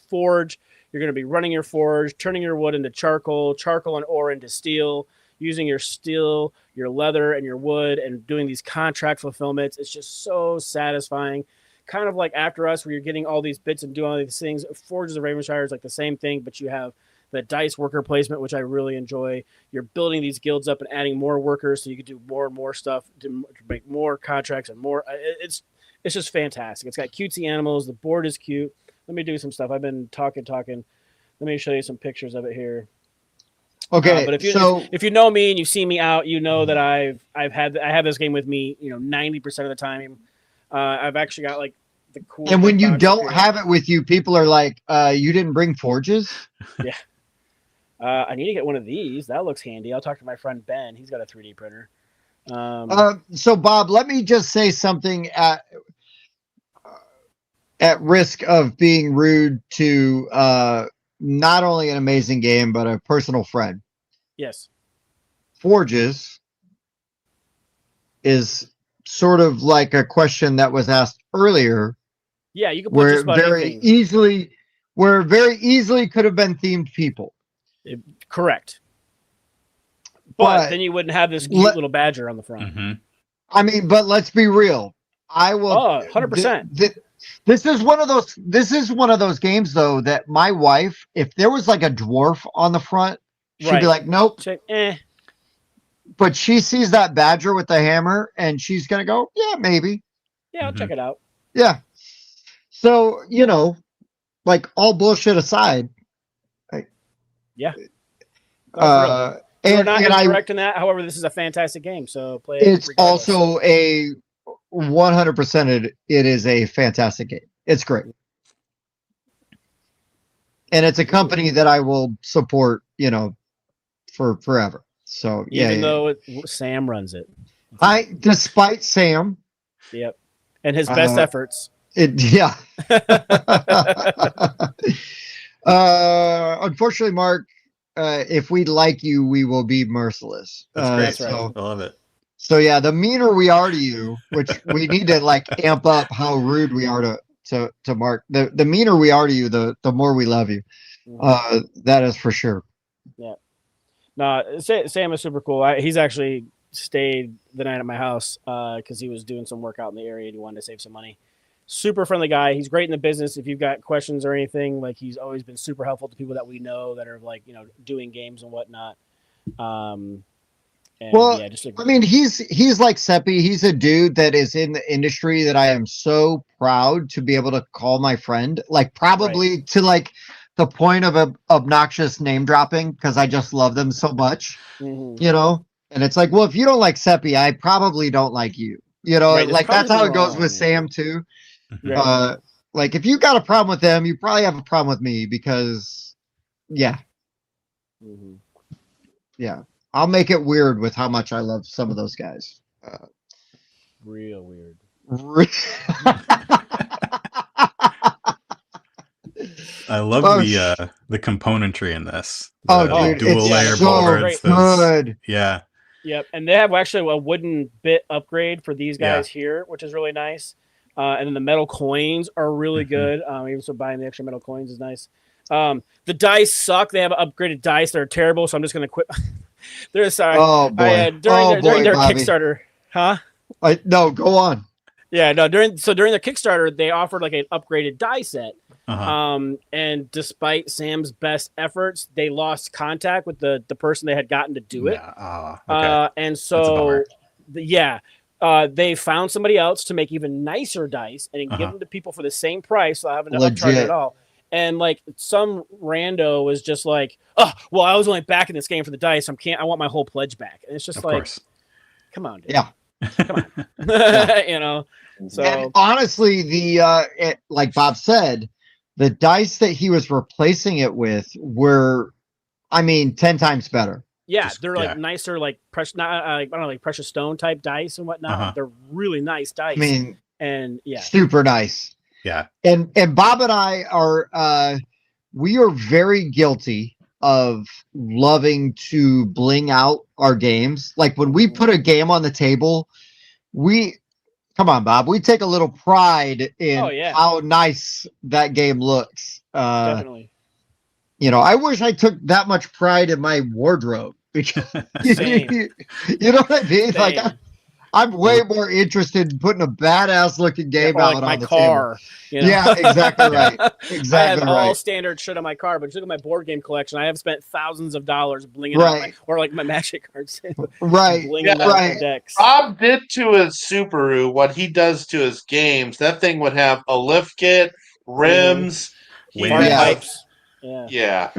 forge. You're going to be running your forge, turning your wood into charcoal and ore into steel, using your steel, your leather, and your wood, and doing these contract fulfillments. It's just so satisfying kind of like After Us, where you're getting all these bits and doing all these things. Forges of Ravenshire is like the same thing, but you have the dice worker placement, which I really enjoy. You're building these guilds up and adding more workers, so you can do more and more stuff to make more contracts and more. It's just fantastic. It's got cutesy animals. The board is cute. Let me do some stuff. I've been talking. Let me show you some pictures of it here. Okay, but if you know me and you've seen me out, you know that I have this game with me. 90% of the time. I've actually got like the cool. And when you don't have it with you, people are like, "You didn't bring forges." Yeah. I need to get one of these. That looks handy. I'll talk to my friend Ben. He's got a 3D printer. So Bob, let me just say something at risk of being rude to not only an amazing game, but a personal friend. Yes. Forges is sort of like a question that was asked earlier. Yeah, you can put where just about very easily could have been themed people. Correct. But then you wouldn't have this cute little badger on the front. Mm-hmm. I mean, but let's be real. I will. 100%. This is one of those. This is one of those games, though, that my wife, if there was like a dwarf on the front, she'd be like, "Nope." But she sees that badger with the hammer, and she's gonna go, "Yeah, maybe." Yeah, I'll check it out. Yeah. So like all bullshit aside. Yeah. And not correct in that. However, this is a fantastic game, so play it. It's regardless. also a 100%. It is a fantastic game. It's great, and it's a company that I will support. For forever. So even though Sam runs it, despite Sam. Yep, and his best efforts. Unfortunately, Mark. If we like you, we will be merciless. That's great. I love it. So yeah, the meaner we are to you, which we need to like amp up how rude we are to Mark. The meaner we are to you, the more we love you. That is for sure. Yeah. No, Sam is super cool. He's actually stayed the night at my house because he was doing some work out in the area and he wanted to save some money. Super friendly guy. He's great in the business. If you've got questions or anything, like he's always been super helpful to people that we know that are like, doing games and whatnot. I mean, he's like Seppi. He's a dude that is in the industry that I am so proud to be able to call my friend, like probably to like the point of obnoxious name dropping because I just love them so much, and it's like, well, if you don't like Seppi, I probably don't like you, like that's how it goes with Sam too. Like if you got a problem with them, you probably have a problem with me because I'll make it weird with how much I love some of those guys. Real weird. I love the componentry in this. Dude, dual layer boards. Good. Yeah. Yep, and they have actually a wooden bit upgrade for these guys here, which is really nice. And then the metal coins are really good. Even so, buying the extra metal coins is nice. The dice suck. They have upgraded dice that are terrible, so I'm just going to quit. They're sorry. Oh boy! During their Kickstarter, huh? No, go on. Yeah, no. During their Kickstarter, they offered like an upgraded die set. And despite Sam's best efforts, they lost contact with the person they had gotten to do it. And so, they found somebody else to make even nicer dice and give them to people for the same price. So I haven't upcharged at all. And like some rando was just like, "Oh, well, I was only backing this game for the dice. I want my whole pledge back." And it's just come on, dude. Yeah, come on. So and honestly, like Bob said, the dice that he was replacing it with were, 10 times better. Yeah, they're like nicer, like precious, like precious stone type dice and whatnot. They're really nice dice. Super nice. Yeah. And Bob and I are we are very guilty of loving to bling out our games. Like when we put a game on the table, come on, Bob, we take a little pride in how nice that game looks. Definitely. I wish I took that much pride in my wardrobe because you know what I mean? Same. Like I'm way more interested in putting a badass looking game or out like my on the car. table. You know? Yeah, exactly right. I Exactly have all right. standard shit on my car, but look at my board game collection. I have spent thousands of dollars blinging Right. out or like my Magic cards, Right. blinging Yeah, out right. my decks. Rob did to his Subaru what he does to his games. That thing would have a lift kit, rims, he'd Fart have, pipes. Yeah. yeah.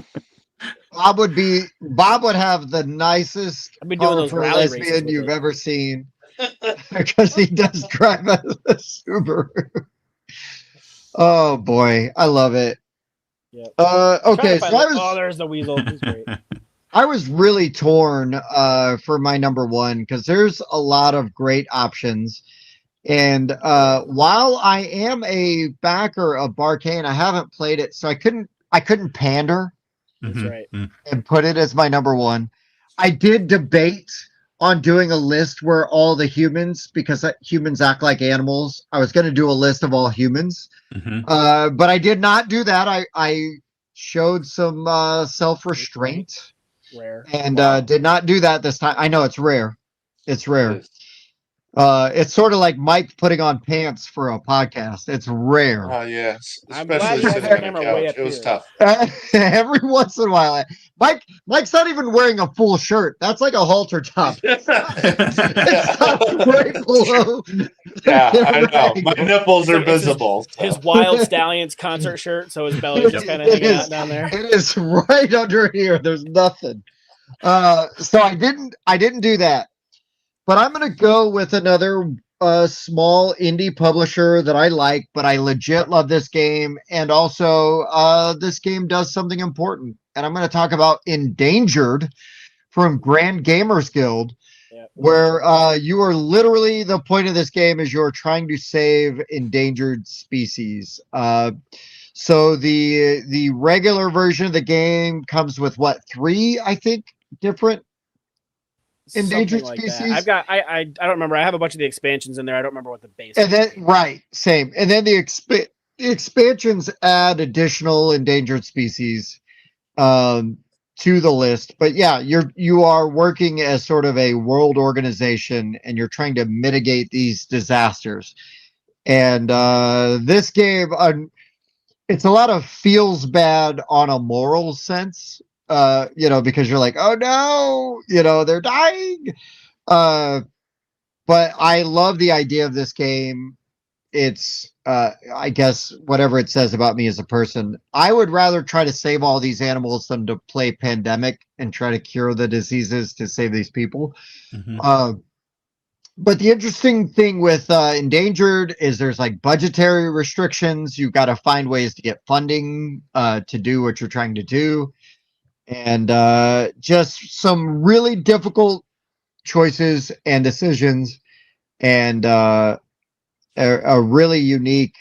Bob would have the nicest I've been doing car those for a rally races lesbian with you've it. ever seen. Because he does drive a Subaru. Oh boy, I love it. Yep. Okay, so there's the weasel. He's great. I was really torn for my number one because there's a lot of great options. And while I am a backer of Barkane, I haven't played it, so I couldn't pander That's right. and put it as my number one. I did debate on doing a list where all the humans, because humans act like animals, I was going to do a list of all humans. But I did not do that. I showed some self-restraint. Rare. And did not do that this time. I know it's rare. It's rare. It's sort of like Mike putting on pants for a podcast. It's rare. Oh yes, I'm glad especially you have sitting the on the camera way couch. up It was here. tough. Every once in a while, Mike's not even wearing a full shirt. That's like a halter top. It's not right below. Yeah, the I know. ring. My nipples are It's his- visible. His Wild Stallions concert shirt, so his belly's just kind of hanging out down there. It is right under here. There's nothing. So I didn't do that. But I'm gonna go with another small indie publisher that I like, but I legit love this game, and also this game does something important. And I'm gonna talk about Endangered from Grand Gamers Guild, where you are literally, the point of this game is you're trying to save endangered species. So the regular version of the game comes with what, 3, I think, different endangered Something like species. that. I've got I don't remember. I have a bunch of the expansions in there. I don't remember what the base. And then same. And then the expansions add additional endangered species to the list. But yeah, you are working as sort of a world organization, and you're trying to mitigate these disasters. And this game, it's a lot of feels bad on a moral sense. Because you're like, oh no, they're dying. But I love the idea of this game. It's, I guess, whatever it says about me as a person. I would rather try to save all these animals than to play Pandemic and try to cure the diseases to save these people. But the interesting thing with Endangered is there's like budgetary restrictions. You've got to find ways to get funding to do what you're trying to do. And just some really difficult choices and decisions, and a really unique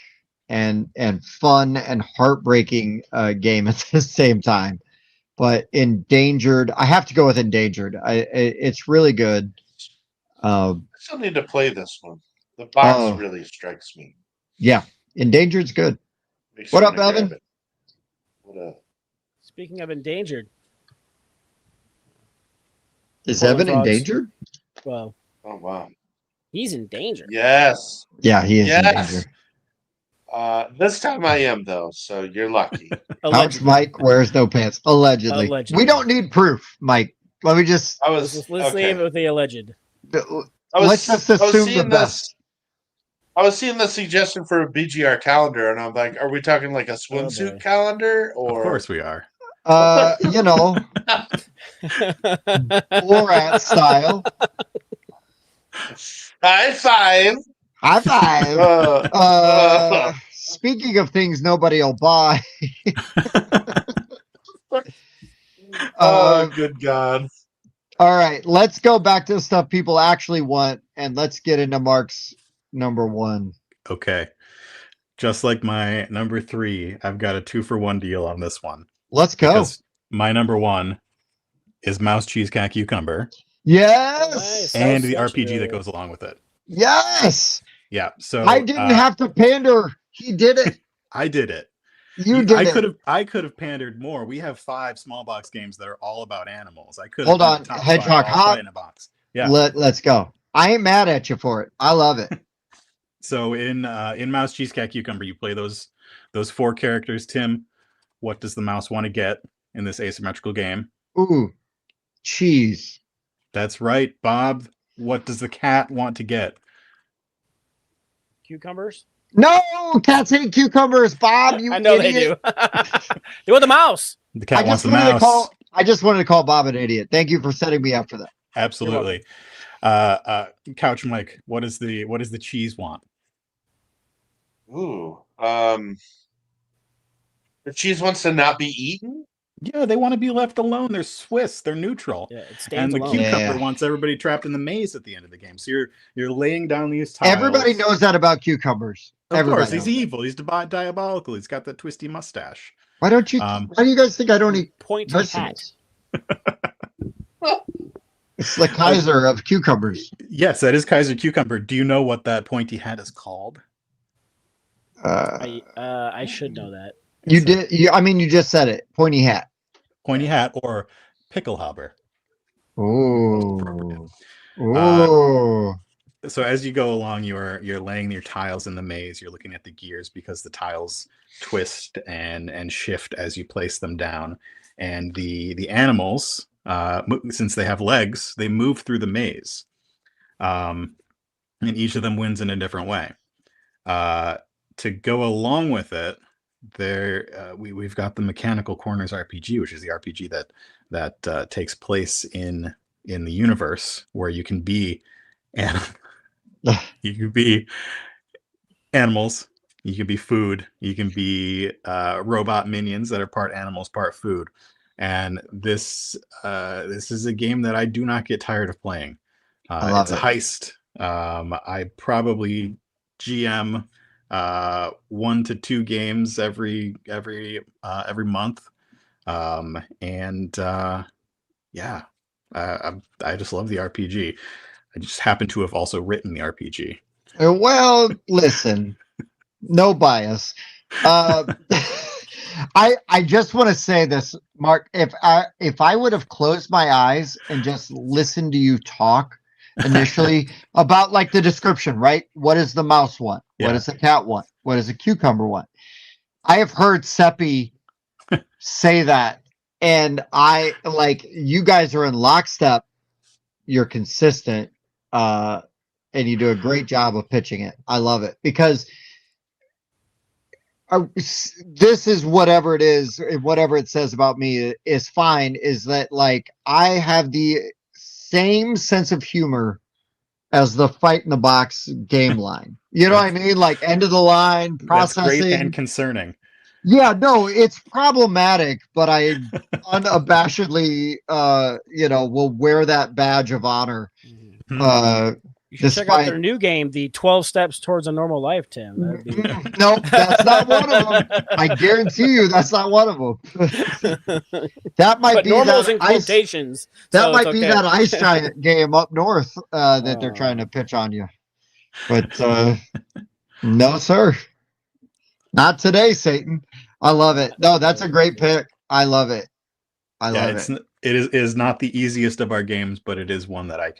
and fun and heartbreaking game at the same time. But Endangered, I have to go with Endangered. It's really good. I still need to play this one. The box really strikes me. Yeah, Endangered's good. What up, Evan? What up? Speaking of endangered, is Evan endangered? Well, oh wow, he's in danger. Yes. Yeah, he is in danger. This time I am though, so you're lucky. Couch Mike wears no pants. Allegedly. We don't need proof, Mike. Let me just. Let's leave it with the alleged. Let's just assume the best. I was seeing the suggestion for a BGR calendar, and I'm like, are we talking like a swimsuit calendar? Or of course we are. Borat style. High five. High five. Speaking of things nobody will buy. Good God. All right, let's go back to the stuff people actually want, and let's get into Mark's number one. Okay. Just like my number 3, I've got a 2-for-1 deal on this one. Let's go. Because my number 1 is Mouse Cheese Cat Cucumber. Yes. And the RPG that goes along with it. Yes. Yeah. So I didn't have to pander. He did it. I did it. You did it. I could have pandered more. We have 5 small box games that are all about animals. I could hold on, Hedgehog Hop in a box. Yeah. Let's go. I ain't mad at you for it. I love it. So in Mouse, Cheese, Cat, Cucumber, you play those 4 characters. Tim, what does the mouse want to get in this asymmetrical game? Ooh, cheese. That's right, Bob. What does the cat want to get? Cucumbers? No, cats hate cucumbers, Bob. You I know idiot. they do. They want the mouse. The cat wants the mouse. I just wanted to call Bob an idiot. Thank you for setting me up for that. Absolutely. Couch Mike, what does the cheese want? Ooh. The cheese wants to not be eaten? Yeah, they want to be left alone. They're Swiss. They're neutral. Yeah, it And stands the alone. cucumber wants everybody trapped in the maze at the end of the game. So you're laying down these tiles. Everybody knows that about cucumbers. Of course, Everybody he's knows evil. He's diabolical. He's got that twisty mustache. Why don't you? Why do you guys think I don't eat Pointy hat. vegetables? It's the Kaiser of cucumbers. Yes, that is Kaiser Cucumber. Do you know what that pointy hat is called? I should know that. You did. You just said it. Pointy hat. Pointy hat or Picklehopper. Oh. Oh. So as you go along, you're laying your tiles in the maze. You're looking at the gears because the tiles twist and shift as you place them down. And the animals, since they have legs, they move through the maze. And each of them wins in a different way. To go along with it, we've got the Mechanical Corners RPG, which is the RPG that takes place in the universe where you can be you can be animals, you can be food, you can be robot minions that are part animals, part food. And this is a game that I do not get tired of playing. It's a heist. I probably GM 1 to 2 games every month. I just love the RPG. I just happen to have also written the RPG. Well, listen, no bias. I just want to say this, Mark. If I would have closed my eyes and just listened to you talk initially about like the description, right? What does the mouse want? Yeah. What does the cat want? What does a cucumber want? I have heard Seppi say that, and I like you guys are in lockstep. You're consistent, and you do a great job of pitching it. I love it because this is whatever it is, whatever it says about me is fine. Is that like I have the same sense of humor as the Fight in the Box game line. You know what I mean? Like end of the line processing. That's great and concerning. Yeah, no, it's problematic, but I unabashedly, will wear that badge of honor. You should check out their new game, the 12 Steps Towards a Normal Life, Tim. No, that's not one of them. I guarantee you that's not one of them. That might be normals that in quotations. That might be that Ice Giant game up north that they're trying to pitch on you. But no, sir. Not today, Satan. I love it. No, that's a great pick. I love it. I love it. It is not the easiest of our games, but it is one that I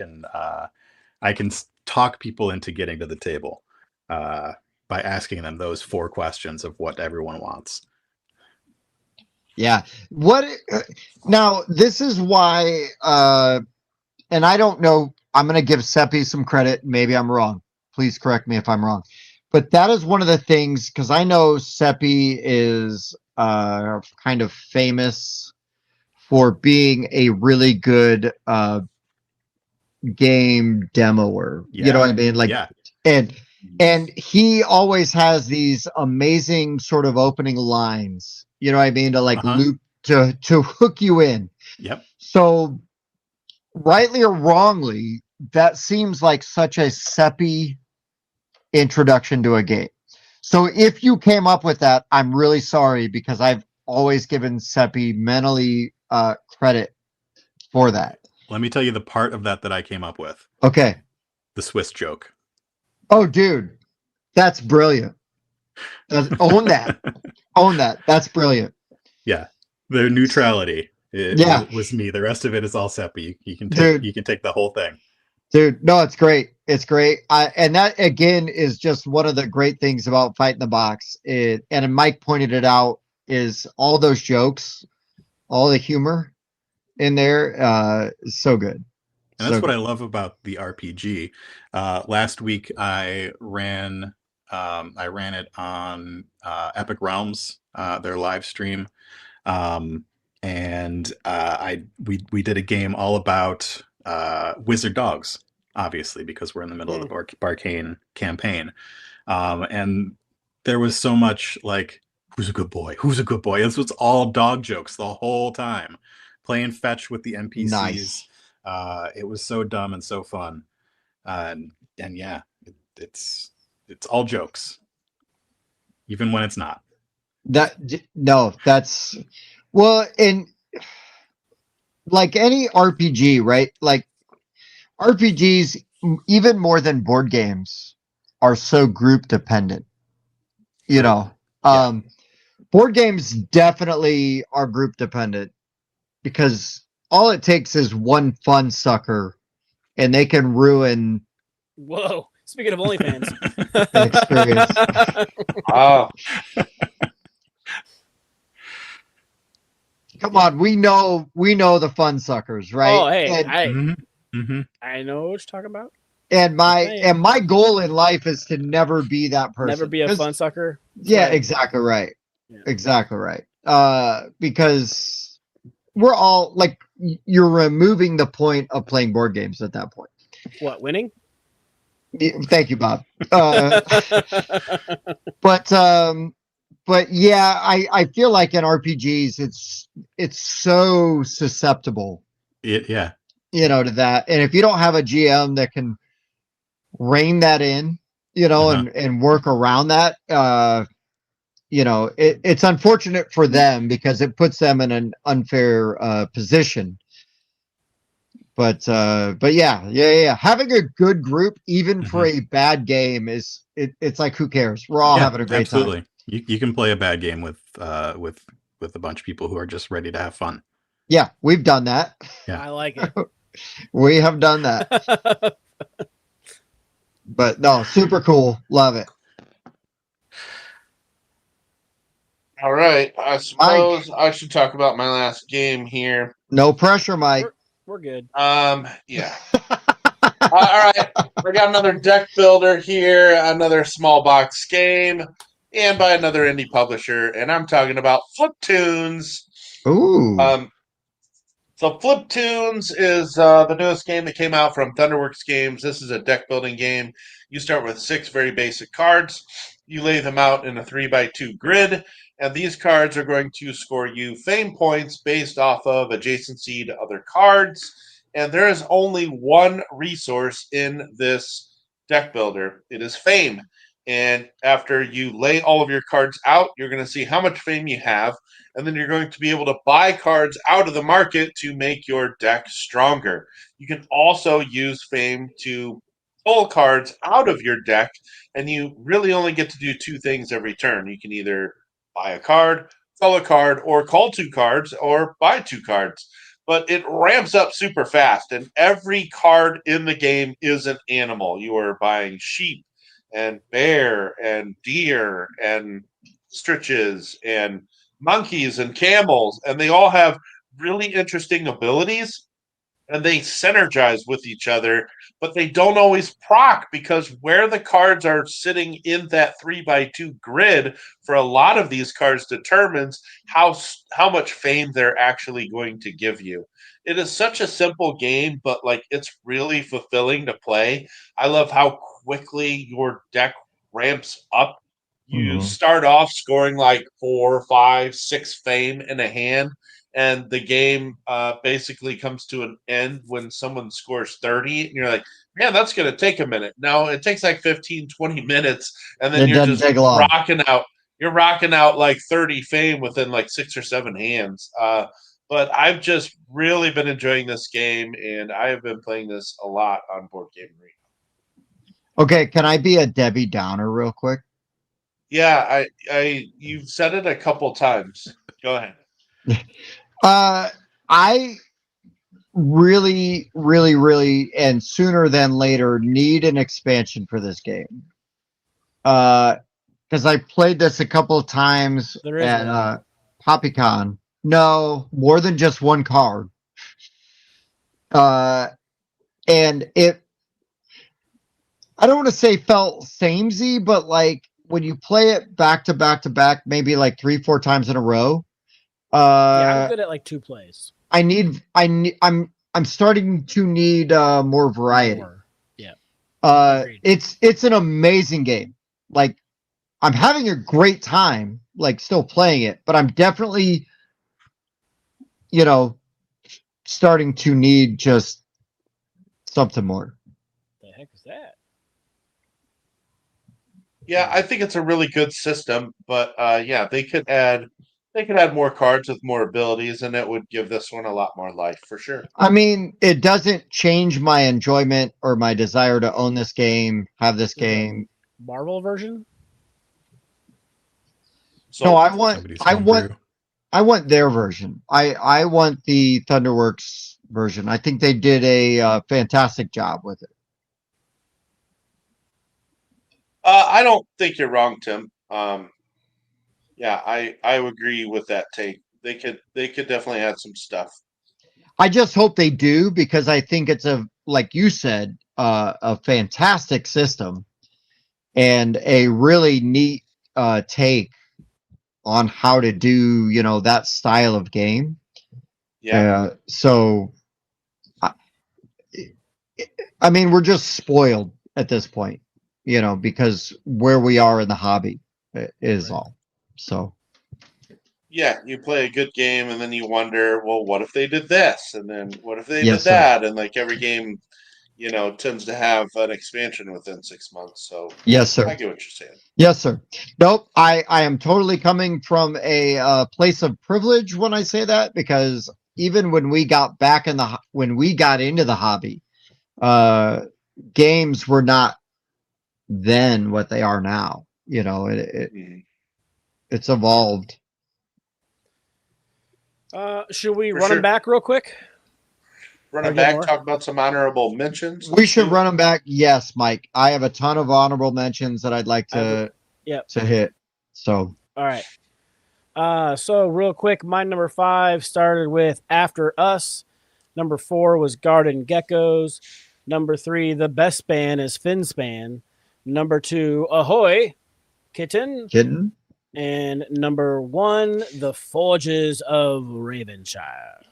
can talk people into getting to the table by asking them those 4 questions of what everyone wants. Yeah. Now, this is why, and I don't know, I'm going to give Seppi some credit. Maybe I'm wrong. Please correct me if I'm wrong. But that is one of the things, because I know Seppi is kind of famous for being a really good game demoer. Yeah. You know what I mean? Like, yeah. And he always has these amazing sort of opening lines. You know what I mean? To like loop to hook you in. Yep. So, rightly or wrongly, that seems like such a Seppi introduction to a game. So if you came up with that, I'm really sorry because I've always given Seppi mentally credit for that. Let me tell you the part of that I came up with. Okay. The Swiss joke. Oh, dude, that's brilliant. Own that. Own that. That's brilliant. Yeah. The neutrality was me. The rest of it is all Seppi. You can take the whole thing. Dude, no, it's great. It's great. And that again is just one of the great things about Fight in the Box. And Mike pointed it out is all those jokes, all the humor in there, is so good. And that's what I love about the RPG. Last week I ran it on Epic Realms, their live stream, and we did a game all about wizard dogs, obviously because we're in the middle of the Barkane campaign, and there was so much like, who's a good boy? Who's a good boy? This was all dog jokes the whole time, playing fetch with the NPCs. Nice. It was so dumb and so fun, and yeah, it's all jokes, even when it's not. That's well, and like any RPG, right? Like RPGs, even more than board games, are so group dependent. You know, board games definitely are group dependent because all it takes is one fun sucker and they can ruin. Whoa. Speaking of OnlyFans. Experience. Oh. Come on, we know the fun suckers, right? Oh, hey, and, I know what you're talking about. And my goal in life is to never be that person. Never be a fun sucker. Yeah, right. Exactly right. Yeah. Exactly right. Because we're all like, you're removing the point of playing board games at that point. What, winning? Thank you, Bob. But yeah, I feel like in RPGs it's so susceptible. Yeah. You know, to that. And if you don't have a GM that can rein that in, you know, and work around that, you know, it's unfortunate for them because it puts them in an unfair position. But yeah. Having a good group, even for a bad game, it's like, who cares? We're all having a great absolutely. time. You can play a bad game with a bunch of people who are just ready to have fun. Yeah, we've done that. Yeah, I like it. We have done that. But no, super cool. Love it. All right. I suppose I should talk about my last game here. No pressure, Mike. We're good. Yeah. All right. We got another deck builder here, another small box game, and by another indie publisher, and I'm talking about Fliptoons. Ooh. So Fliptoons is the newest game that came out from Thunderworks Games. This is a deck building game. You start with 6 very basic cards. You lay them out in a 3x2 grid, and these cards are going to score you fame points based off of adjacency to other cards. And there is only one resource in this deck builder. It is fame. And after you lay all of your cards out, you're going to see how much fame you have. And then you're going to be able to buy cards out of the market to make your deck stronger. You can also use fame to pull cards out of your deck, and you really only get to do 2 things every turn. You can either buy a card, sell a card, or call 2 cards, or buy 2 cards. But it ramps up super fast, and every card in the game is an animal. You are buying sheep and bear and deer and ostriches and monkeys and camels, and they all have really interesting abilities, and they synergize with each other, but they don't always proc because where the cards are sitting in that 3x2 grid for a lot of these cards determines how much fame they're actually going to give you. It is such a simple game, but like it's really fulfilling to play. I love how quickly your deck ramps up. You start off scoring like 4, 5, 6 fame in a hand, and the game basically comes to an end when someone scores 30, and you're like, man, that's going to take a minute. No, it takes like 15, 20 minutes, and then you're just rocking out. You're rocking out like 30 fame within like 6 or 7 hands. But I've just really been enjoying this game, and I have been playing this a lot on Board Game Arena. Okay, can I be a Debbie Downer real quick? Yeah, you've said it a couple times. Go ahead. really, really, really, and sooner than later need an expansion for this game. Because I played this a couple of times There is at one. PoppyCon. No, more than just one card. And it, I don't want to say felt samey, but like when you play it back to back to back, maybe like 3-4 times in a row. Yeah, I'm good at like 2 plays. I'm starting to need more variety. More. Yeah. It's an amazing game. Like, I'm having a great time, like still playing it, but I'm definitely, starting to need just something more. The heck is that? Yeah, I think it's a really good system, but yeah, they could add more cards with more abilities, and it would give this one a lot more life for sure. I mean, it doesn't change my enjoyment or my desire to own this game, have this game. Marvel version? So No, I want their version. I want the Thunderworks version. I think they did a fantastic job with it. I don't think you're wrong, Tim. Yeah, I agree with that take. They could definitely add some stuff. I just hope they do, because I think it's like you said, a fantastic system and a really neat take on how to do, that style of game. Yeah. So, I mean, we're just spoiled at this point, because where we are in the hobby is all. So. Yeah, you play a good game and then you wonder, well, what if they did this? And then what if they did that? And like every game, tends to have an expansion within 6 months. So yes, sir. I get what you're saying. Yes, sir. Nope. I am totally coming from a place of privilege when I say that, because even when we got into the hobby, games were not then what they are now. It's evolved. Should we run them back real quick? Run them back, talk about some honorable mentions. We should run them back. Yes, Mike. I have a ton of honorable mentions that I'd like to hit. So. All right. So real quick, my number 5 started with After Us. Number 4 was Garden Geckos. Number 3, the best span is Finspan. Number 2, Ahoy, Kitten. And number 1, The Forges of Ravenshire.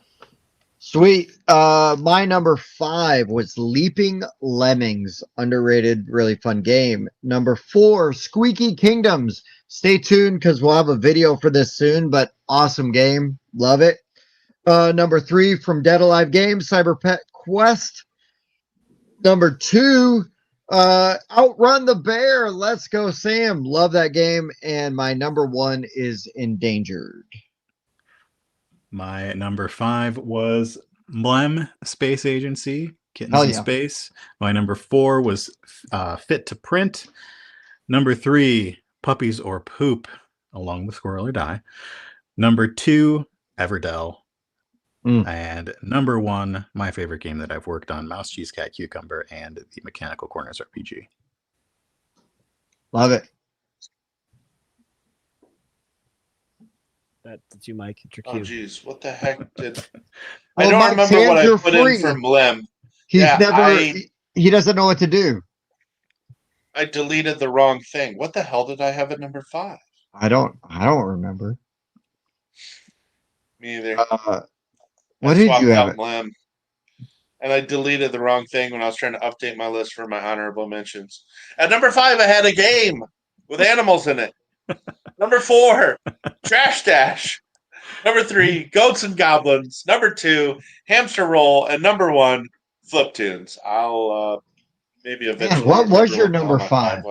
Sweet. My number 5 was Leaping Lemmings. Underrated, really fun game. Number 4, Squeaky Kingdoms. Stay tuned because we'll have a video for this soon, but awesome game. Love it. Number 3, from Dead Alive Games, Cyber Pet Quest. Number 2, Outrun the Bear. Let's go, Sam. Love that game. And my number 1 is Endangered. My number 5 was Mlem Space Agency, Kittens in Space. My number 4 was Fit to Print. Number 3, Puppies or Poop, along with Squirrel or Die. Number 2, Everdell. And number 1, my favorite game that I've worked on, Mouse, Cheese, Cat, Cucumber, and the Mechanical Corners RPG. Love it. That's you, Mike. It's your cue. Oh, geez. What the heck did... I don't remember what I put in for Mlem. He doesn't know what to do. I deleted the wrong thing. What the hell did I have at number 5? I don't remember. Me either. What did you have? Mlem, and I deleted the wrong thing when I was trying to update my list for my honorable mentions. At number 5, I had a game with animals in it. Number 4, Trash Dash. Number 3, Goats and Goblins. Number 2, Hamster Roll. And number 1, Flip Tunes. I'll maybe eventually. Man, what was your number 5?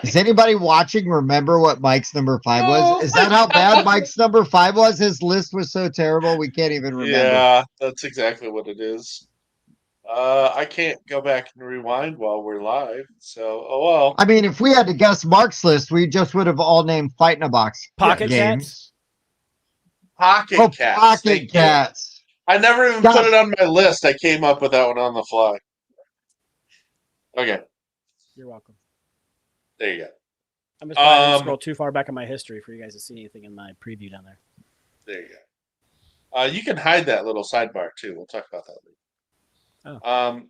Is anybody watching remember what Mike's number 5 was? Is that how bad Mike's number 5 was? His list was so terrible we can't even remember. Yeah, that's exactly what it is. I can't go back and rewind while we're live, so oh well. I mean, if we had to guess Mark's list, we just would have all named Fight in a Box Pocket games. Cats. Pocket Cats. Pocket Cats. I never even put it on my list. I came up with that one on the fly. Okay. You're welcome. There you go. I'm just I didn't scroll too far back in my history for you guys to see anything in my preview down there. There you go. You can hide that little sidebar too. We'll talk about that later. Oh.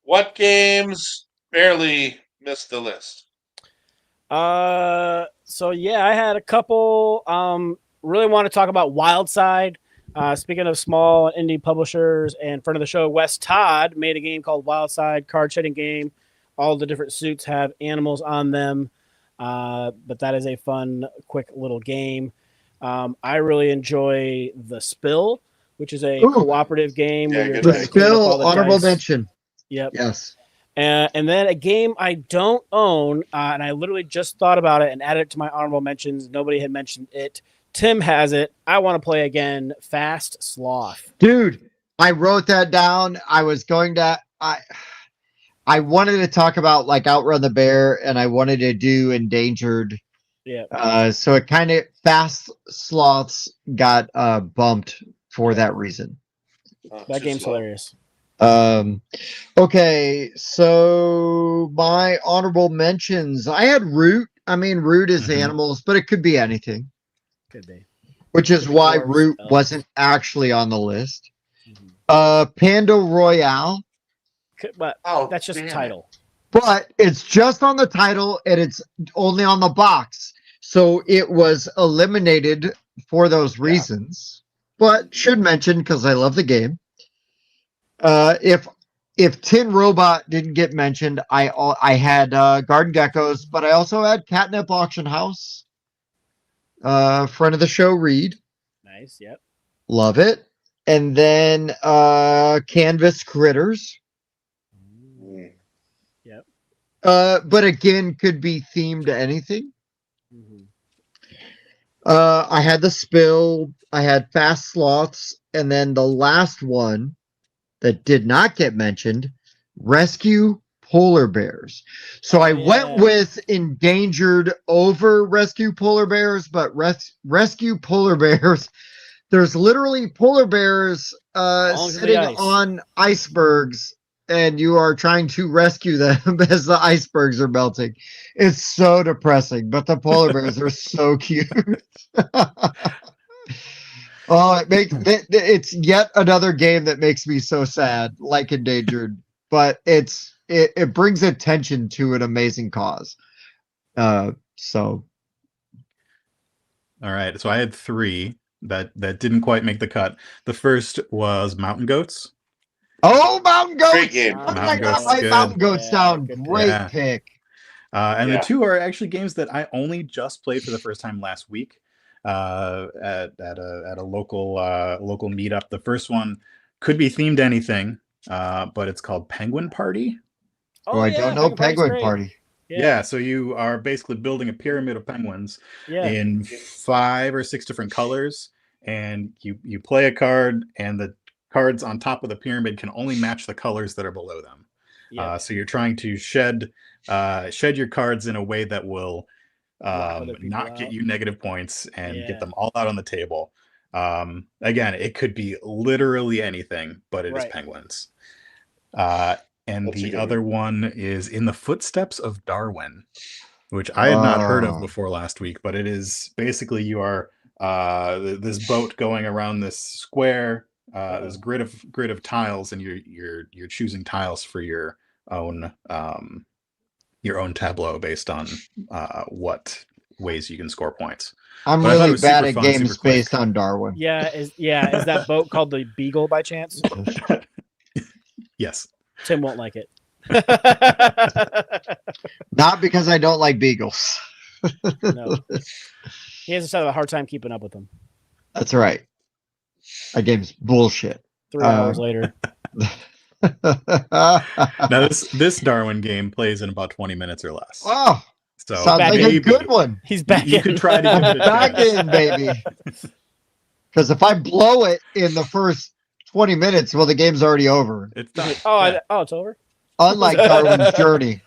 What games barely missed the list? So yeah, I had a couple. Really want to talk about Wildside. Speaking of small indie publishers, and friend of the show, Wes Todd, made a game called Wildside, card shedding game. All the different suits have animals on them, but that is a fun, quick little game. I really enjoy The Spill, which is a cooperative game. Yeah, where you're The trying to clean up all Spill, the honorable dice. mention. Yep. Yes. And then a game I don't own, and I literally just thought about it and added it to my honorable mentions. Nobody had mentioned it. Tim has it. I want to play again. Fast Sloth. Dude, I wrote that down. I was going to I wanted to talk about like Outrun the Bear, and I wanted to do Endangered. Yeah. So it kind of Fast Sloths got bumped for that reason. That game's hilarious. Okay, so my honorable mentions. I had Root. I mean, Root is animals, but it could be anything. Could be. Which is why Root wasn't actually on the list. Panda Royale. But that's just a title. But it's just on the title, and it's only on the box. So it was eliminated for those reasons. But should mention, because I love the game. If Tin Robot didn't get mentioned, I had Garden Geckos, but I also had Catnip Auction House. Friend of the show, Reed. Nice, yep. Love it. And then Canvas Critters. Yep. But again, could be themed to anything. I had The Spill. I had Fast Sloths. And then the last one that did not get mentioned, Rescue Polar Bears. So I went with Endangered over Rescue Polar Bears, but Rescue Polar Bears, there's literally polar bears sitting on icebergs, and you are trying to rescue them as the icebergs are melting. It's so depressing, but the polar bears are so cute. Oh, it's yet another game that makes me so sad, like Endangered, but it brings attention to an amazing cause. So. All right, so I had 3 that didn't quite make the cut. The first was Mountain Goats. Oh, Mountain Goats! Great game. Mountain Goats down. Great pick. And the 2 are actually games that I only just played for the first time last week. At a local meetup. The first one could be themed to anything, but it's called Penguin Party. I don't know Penguin Party. Yeah, so you are basically building a pyramid of penguins in 5 or 6 different colors, and you play a card, and the cards on top of the pyramid can only match the colors that are below them. So you're trying to shed your cards in a way that will not get you negative points and get them all out on the table. Again, it could be literally anything, but it is penguins. And the other one is In the Footsteps of Darwin, which I had not heard of before last week, but it is basically you are this boat going around this square, this grid of tiles, and you're choosing tiles for your own tableau based on what ways you can score points. I'm really bad at games based on Darwin. Is that boat called the Beagle by chance? Yes. Tim won't like it. Not because I don't like beagles. No. He has a hard time keeping up with them. That's right. That game's bullshit. 3 hours later. Now this Darwin game plays in about 20 minutes or less. Oh, so sounds like a good one. He's back. You could try to give it a back in, baby. Because if I blow it in the first 20 minutes, well, the game's already over. It's done. It's over. Unlike Darwin's Journey.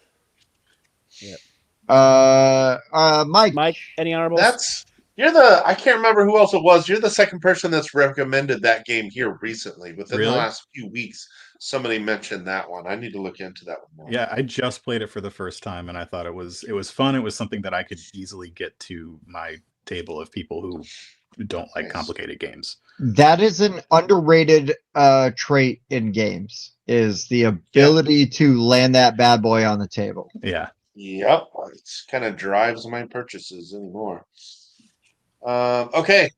Yep. Mike. Any honorables? I can't remember who else it was. You're the second person that's recommended that game here recently. Within the Really? last few weeks, somebody mentioned that one. I need to look into that one more. Yeah, I just played it for the first time, and I thought it was fun. It was something that I could easily get to my table of people who don't like complicated games. That is an underrated trait in games, is the ability to land that bad boy on the table. Yeah. Yep. It kind of drives my purchases anymore. Okay.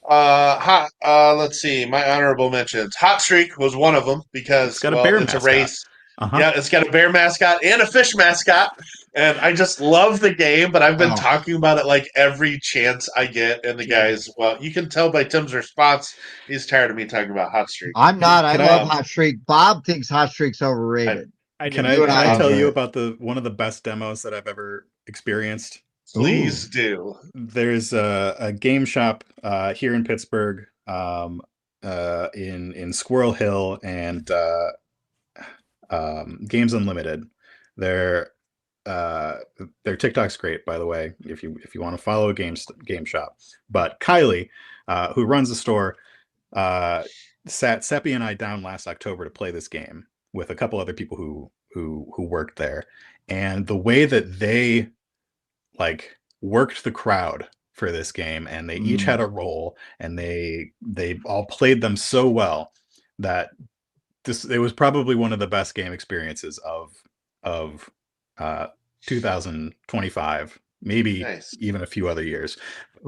Let's see. My honorable mentions. Hot Streak was one of them because It's got a bear it's mascot. a race. Yeah, it's got a bear mascot and a fish mascot, and I just love the game. But I've been talking about it like every chance I get, and the guys. Well, you can tell by Tim's response, he's tired of me talking about Hot Streak. I'm not. I love Hot Streak. Bob thinks Hot Streak's overrated. Can I tell you about one of the best demos that I've ever experienced? Please do. There's a game shop here in Pittsburgh, in Squirrel Hill, and Games Unlimited. Their TikTok's great, by the way, if you want to follow a game shop. But Kylie, who runs the store, sat Seppi and I down last October to play this game with a couple other people who worked there, and the way that they like worked the crowd for this game, and they each had a role, and they all played them so well that it was probably one of the best game experiences of 2025, maybe even a few other years.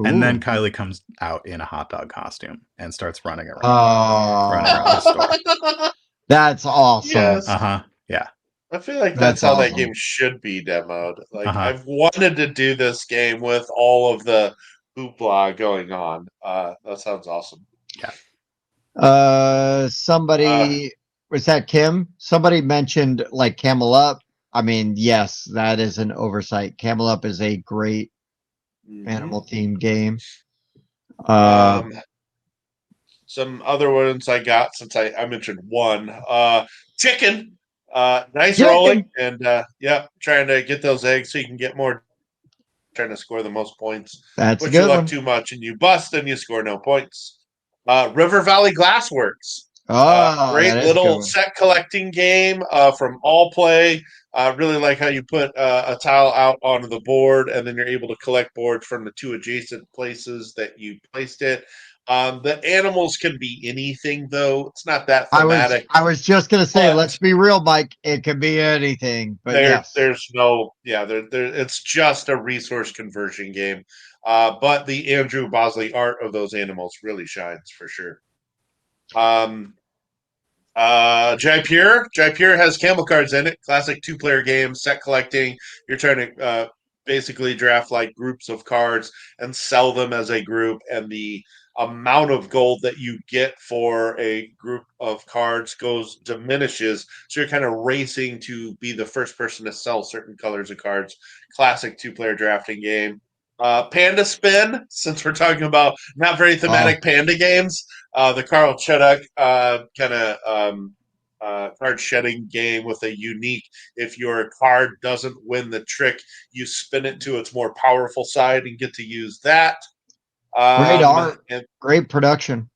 And then Kylie comes out in a hot dog costume and starts running around the store. That's awesome. Yes. Yeah. I feel like that's how awesome. That game should be demoed. Like I've wanted to do this game with all of the hoopla going on. That sounds awesome. Yeah. Somebody was that Kim? Somebody mentioned like Camel Up. I mean, yes, that is an oversight. Camel Up is a great animal themed game. Some other ones I got since I mentioned one. Chicken. Nice rolling, and trying to get those eggs so you can get more. Trying to score the most points. That's Put a good your luck one. too much, and you bust, and you score no points. River Valley Glassworks. Great little set collecting game from All Play. Really like how you put a tile out onto the board, and then you're able to collect boards from the two adjacent places that you placed it. The animals can be anything, though. It's not that thematic. I was just going to say, let's be real, Mike. It can be anything. But there's no, it's just a resource conversion game. But the Andrew Bosley art of those animals really shines for sure. Jaipur has camel cards in it. Classic 2-player game, set collecting. You're trying to basically draft like groups of cards and sell them as a group, and the amount of gold that you get for a group of cards diminishes. So you're kind of racing to be the first person to sell certain colors of cards. Classic 2-player drafting game. Panda Spin, since we're talking about not very thematic panda games, the Carl Chuduk kind of card shedding game with a unique, if your card doesn't win the trick, you spin it to its more powerful side and get to use that. Great art, great production.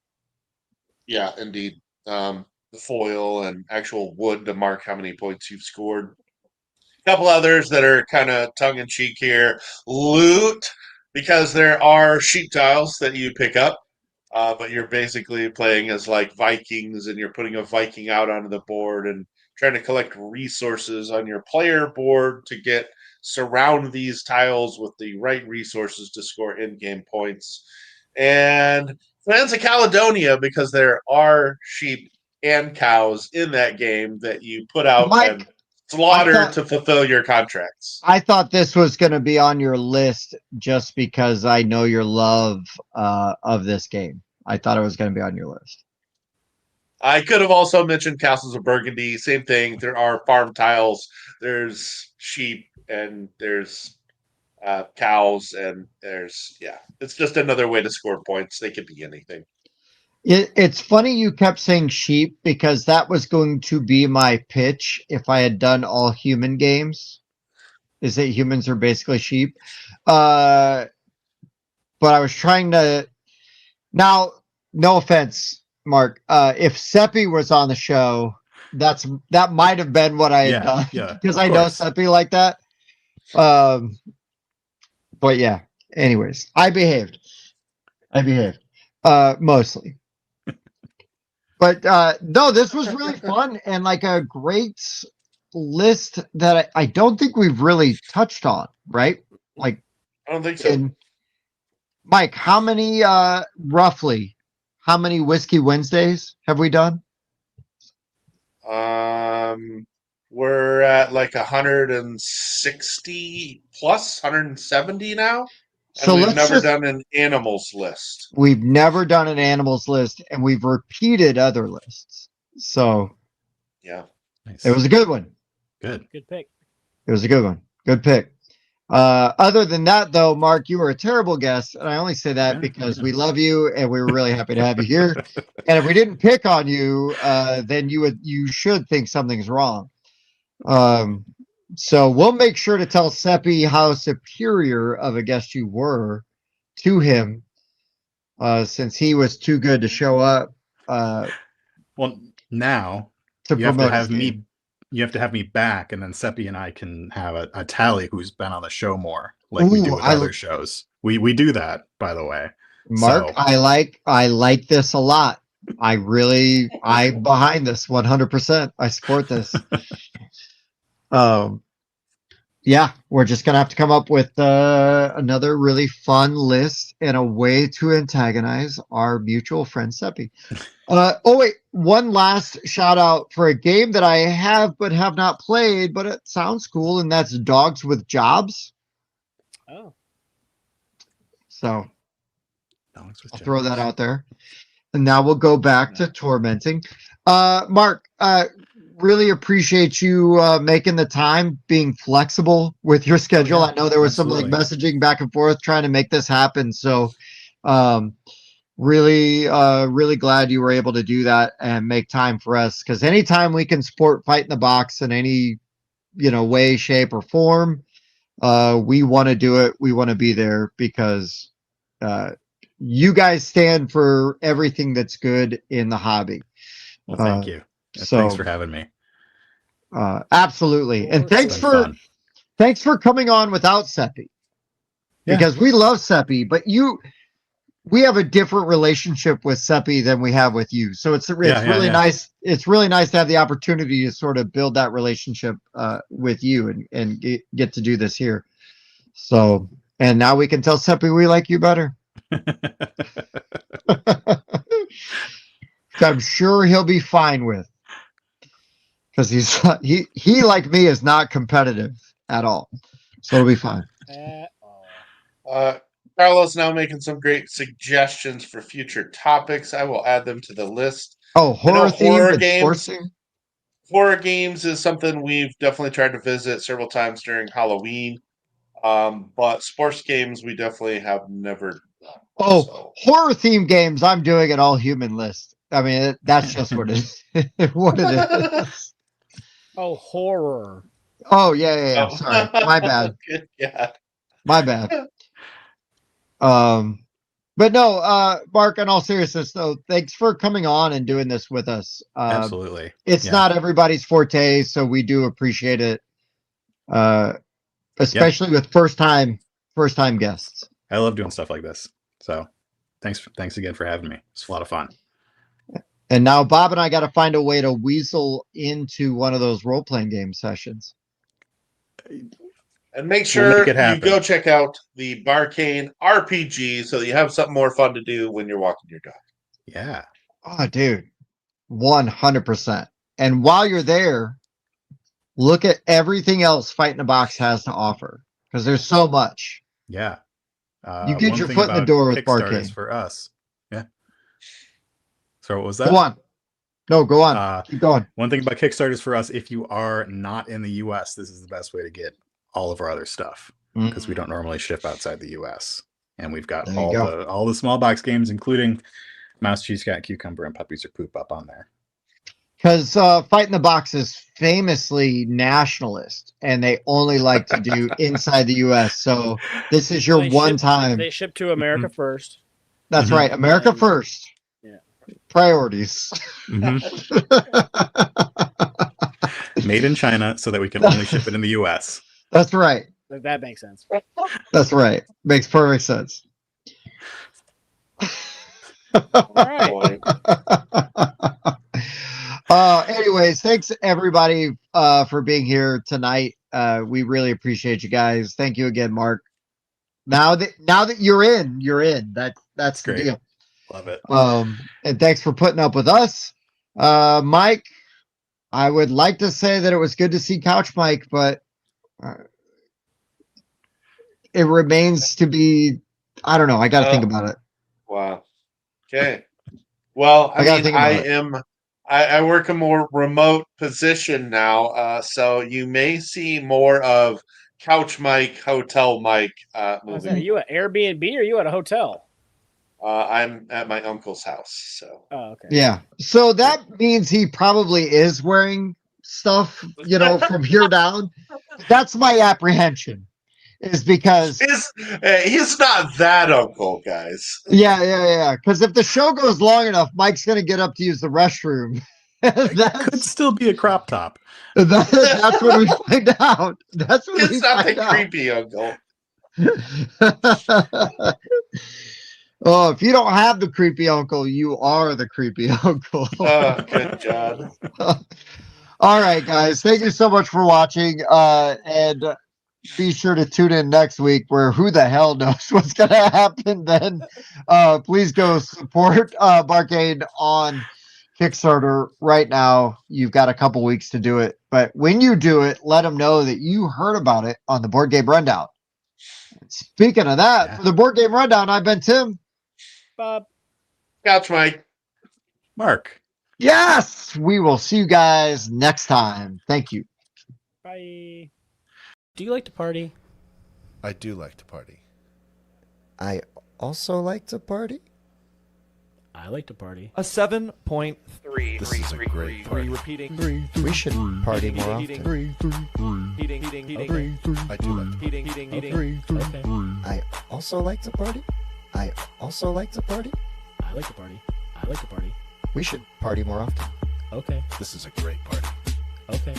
Yeah, indeed. The foil and actual wood to mark how many points you've scored. A couple others that are kind of tongue-in-cheek here. Loot, because there are sheep tiles that you pick up, but you're basically playing as like Vikings, and you're putting a Viking out onto the board and trying to collect resources on your player board to surround these tiles with the right resources to score in-game points. And Clans of Caledonia, because there are sheep and cows in that game that you put out and slaughter to fulfill your contracts. I thought this was going to be on your list just because I know your love of this game. I thought it was going to be on your list. I could have also mentioned Castles of Burgundy. Same thing. There are farm tiles. There's sheep and there's cows, and it's just another way to score points. They could be anything. It's funny you kept saying sheep, because that was going to be my pitch if I had done all human games, is that humans are basically sheep. but I was trying to. Now, no offense, Mark. If Seppi was on the show, that might have been what I had done because I know Seppi like that. But yeah. Anyways, I behaved. Mostly. But no, this was really fun and like a great list that I don't think we've really touched on, right? Like, I don't think so. Mike, how many roughly? How many Whiskey Wednesdays have we done? We're at like 160 plus, 170 now. So we've never done an animals list. We've never done an animals list, and we've repeated other lists. So yeah, nice. It was a good one. Good pick. It was a good one. Good pick. Other than that, though, Mark, you were a terrible guest, and I only say that because we love you and we were really happy to have you here. And if we didn't pick on you, then you should think something's wrong. So we'll make sure to tell Seppi how superior of a guest you were to him, since he was too good to show up. Well, now you have to have me back, and then Seppi and I can have a tally who's been on the show more, like we do with other shows. We do that, by the way. Mark, so. I like this a lot. I'm behind this 100%. I support this. Yeah, we're just gonna have to come up with another really fun list and a way to antagonize our mutual friend Seppi. Oh wait, one last shout out for a game that I have but have not played, but it sounds cool, and that's Dogs with Jobs. Oh, so I'll throw that out there. And now we'll go back to tormenting. Mark, really appreciate you making the time, being flexible with your schedule. I know there was some like messaging back and forth trying to make this happen. So really glad you were able to do that and make time for us, because anytime we can support Fight in the Box in any way, shape, or form, we want to do it. We want to be there because you guys stand for everything that's good in the hobby. Well, thank you. Thanks for having me. Absolutely. And thanks for coming on without Seppi. Because we love Seppi, but we have a different relationship with Seppi than we have with you. So it's really nice. It's really nice to have the opportunity to sort of build that relationship with you and get to do this here. So, and now we can tell Seppi we like you better. I'm sure he'll be fine with, because he like me is not competitive at all, so it'll be fine. Carlos now making some great suggestions for future topics. I will add them to the list. Oh, horror games. Horror games is something we've definitely tried to visit several times during Halloween. But sports games we definitely have never done. Oh, horror themed games. I'm doing an all human list. I mean, that's just what it is. What it is. Oh, horror. Oh, yeah. Oh. Sorry. My bad. Yeah. My bad. But no, Mark, in all seriousness, though, thanks for coming on and doing this with us. Absolutely. It's not everybody's forte, so we do appreciate it. Especially with first time guests. I love doing stuff like this. So thanks again for having me. It's a lot of fun. And now Bob and I got to find a way to weasel into one of those role-playing game sessions. And make sure you go check out the Barkane RPG so that you have something more fun to do when you're walking your dog. Yeah. Oh, dude. 100%. And while you're there, look at everything else Fight in the Box has to offer, because there's so much. Yeah. You get your foot in the door with Barkane. For us. Yeah. So what was that? Go on. No, go on. Keep going. One thing about Kickstarters for us, if you are not in the US, this is the best way to get all of our other stuff, because we don't normally ship outside the US. And we've got all the small box games, including Mouse, Cheese, Cat, Cucumber, and Puppies or Poop up on there. Because Fight in the Box is famously nationalist, and they only like to do inside the U.S. So this is your one time. They ship to America first. That's right, America first. Yeah. Priorities. Made in China, so that we can only ship it in the U.S. That's right. That makes sense. That's right. Makes perfect sense. All right. Anyways, thanks everybody for being here tonight. We really appreciate you guys. Thank you again, Mark. Now that you're in. That's the great. deal. Love it. And thanks for putting up with us. Mike, I would like to say that it was good to see Couch Mike, but it remains to be, I don't know. I got to think about it. Wow. Okay. Well, I work a more remote position now, so you may see more of Couch Mike, Hotel Mike moving. Are you at Airbnb or are you at a hotel? I'm at my uncle's house. So. Oh, okay. Yeah. So that means he probably is wearing stuff, from here down. That's my apprehension. Is because he's not that uncle, guys. Yeah. Because if the show goes long enough, Mike's gonna get up to use the restroom. That could still be a crop top. That's when we find out. That's when it's not the creepy uncle. Oh, if you don't have the creepy uncle, you are the creepy uncle. Oh, good job. All right, guys. Thank you so much for watching. And be sure to tune in next week where who the hell knows what's going to happen then. Please go support Barkane on Kickstarter right now. You've got a couple weeks to do it. But when you do it, let them know that you heard about it on the Board Game Rundown. Speaking of that, for the Board Game Rundown, I've been Tim. Bob. Couch Mike. Mark. Yes! We will see you guys next time. Thank you. Bye. Do you like to party? I do like to party. I also like to party. I like to party. A 7.3. This is a great party. Repeating. We should party more often. I do like to party. Okay. I also like to party. I also like to party. I like to party. I like to party. We should party more often. Okay. This is a great party. Okay.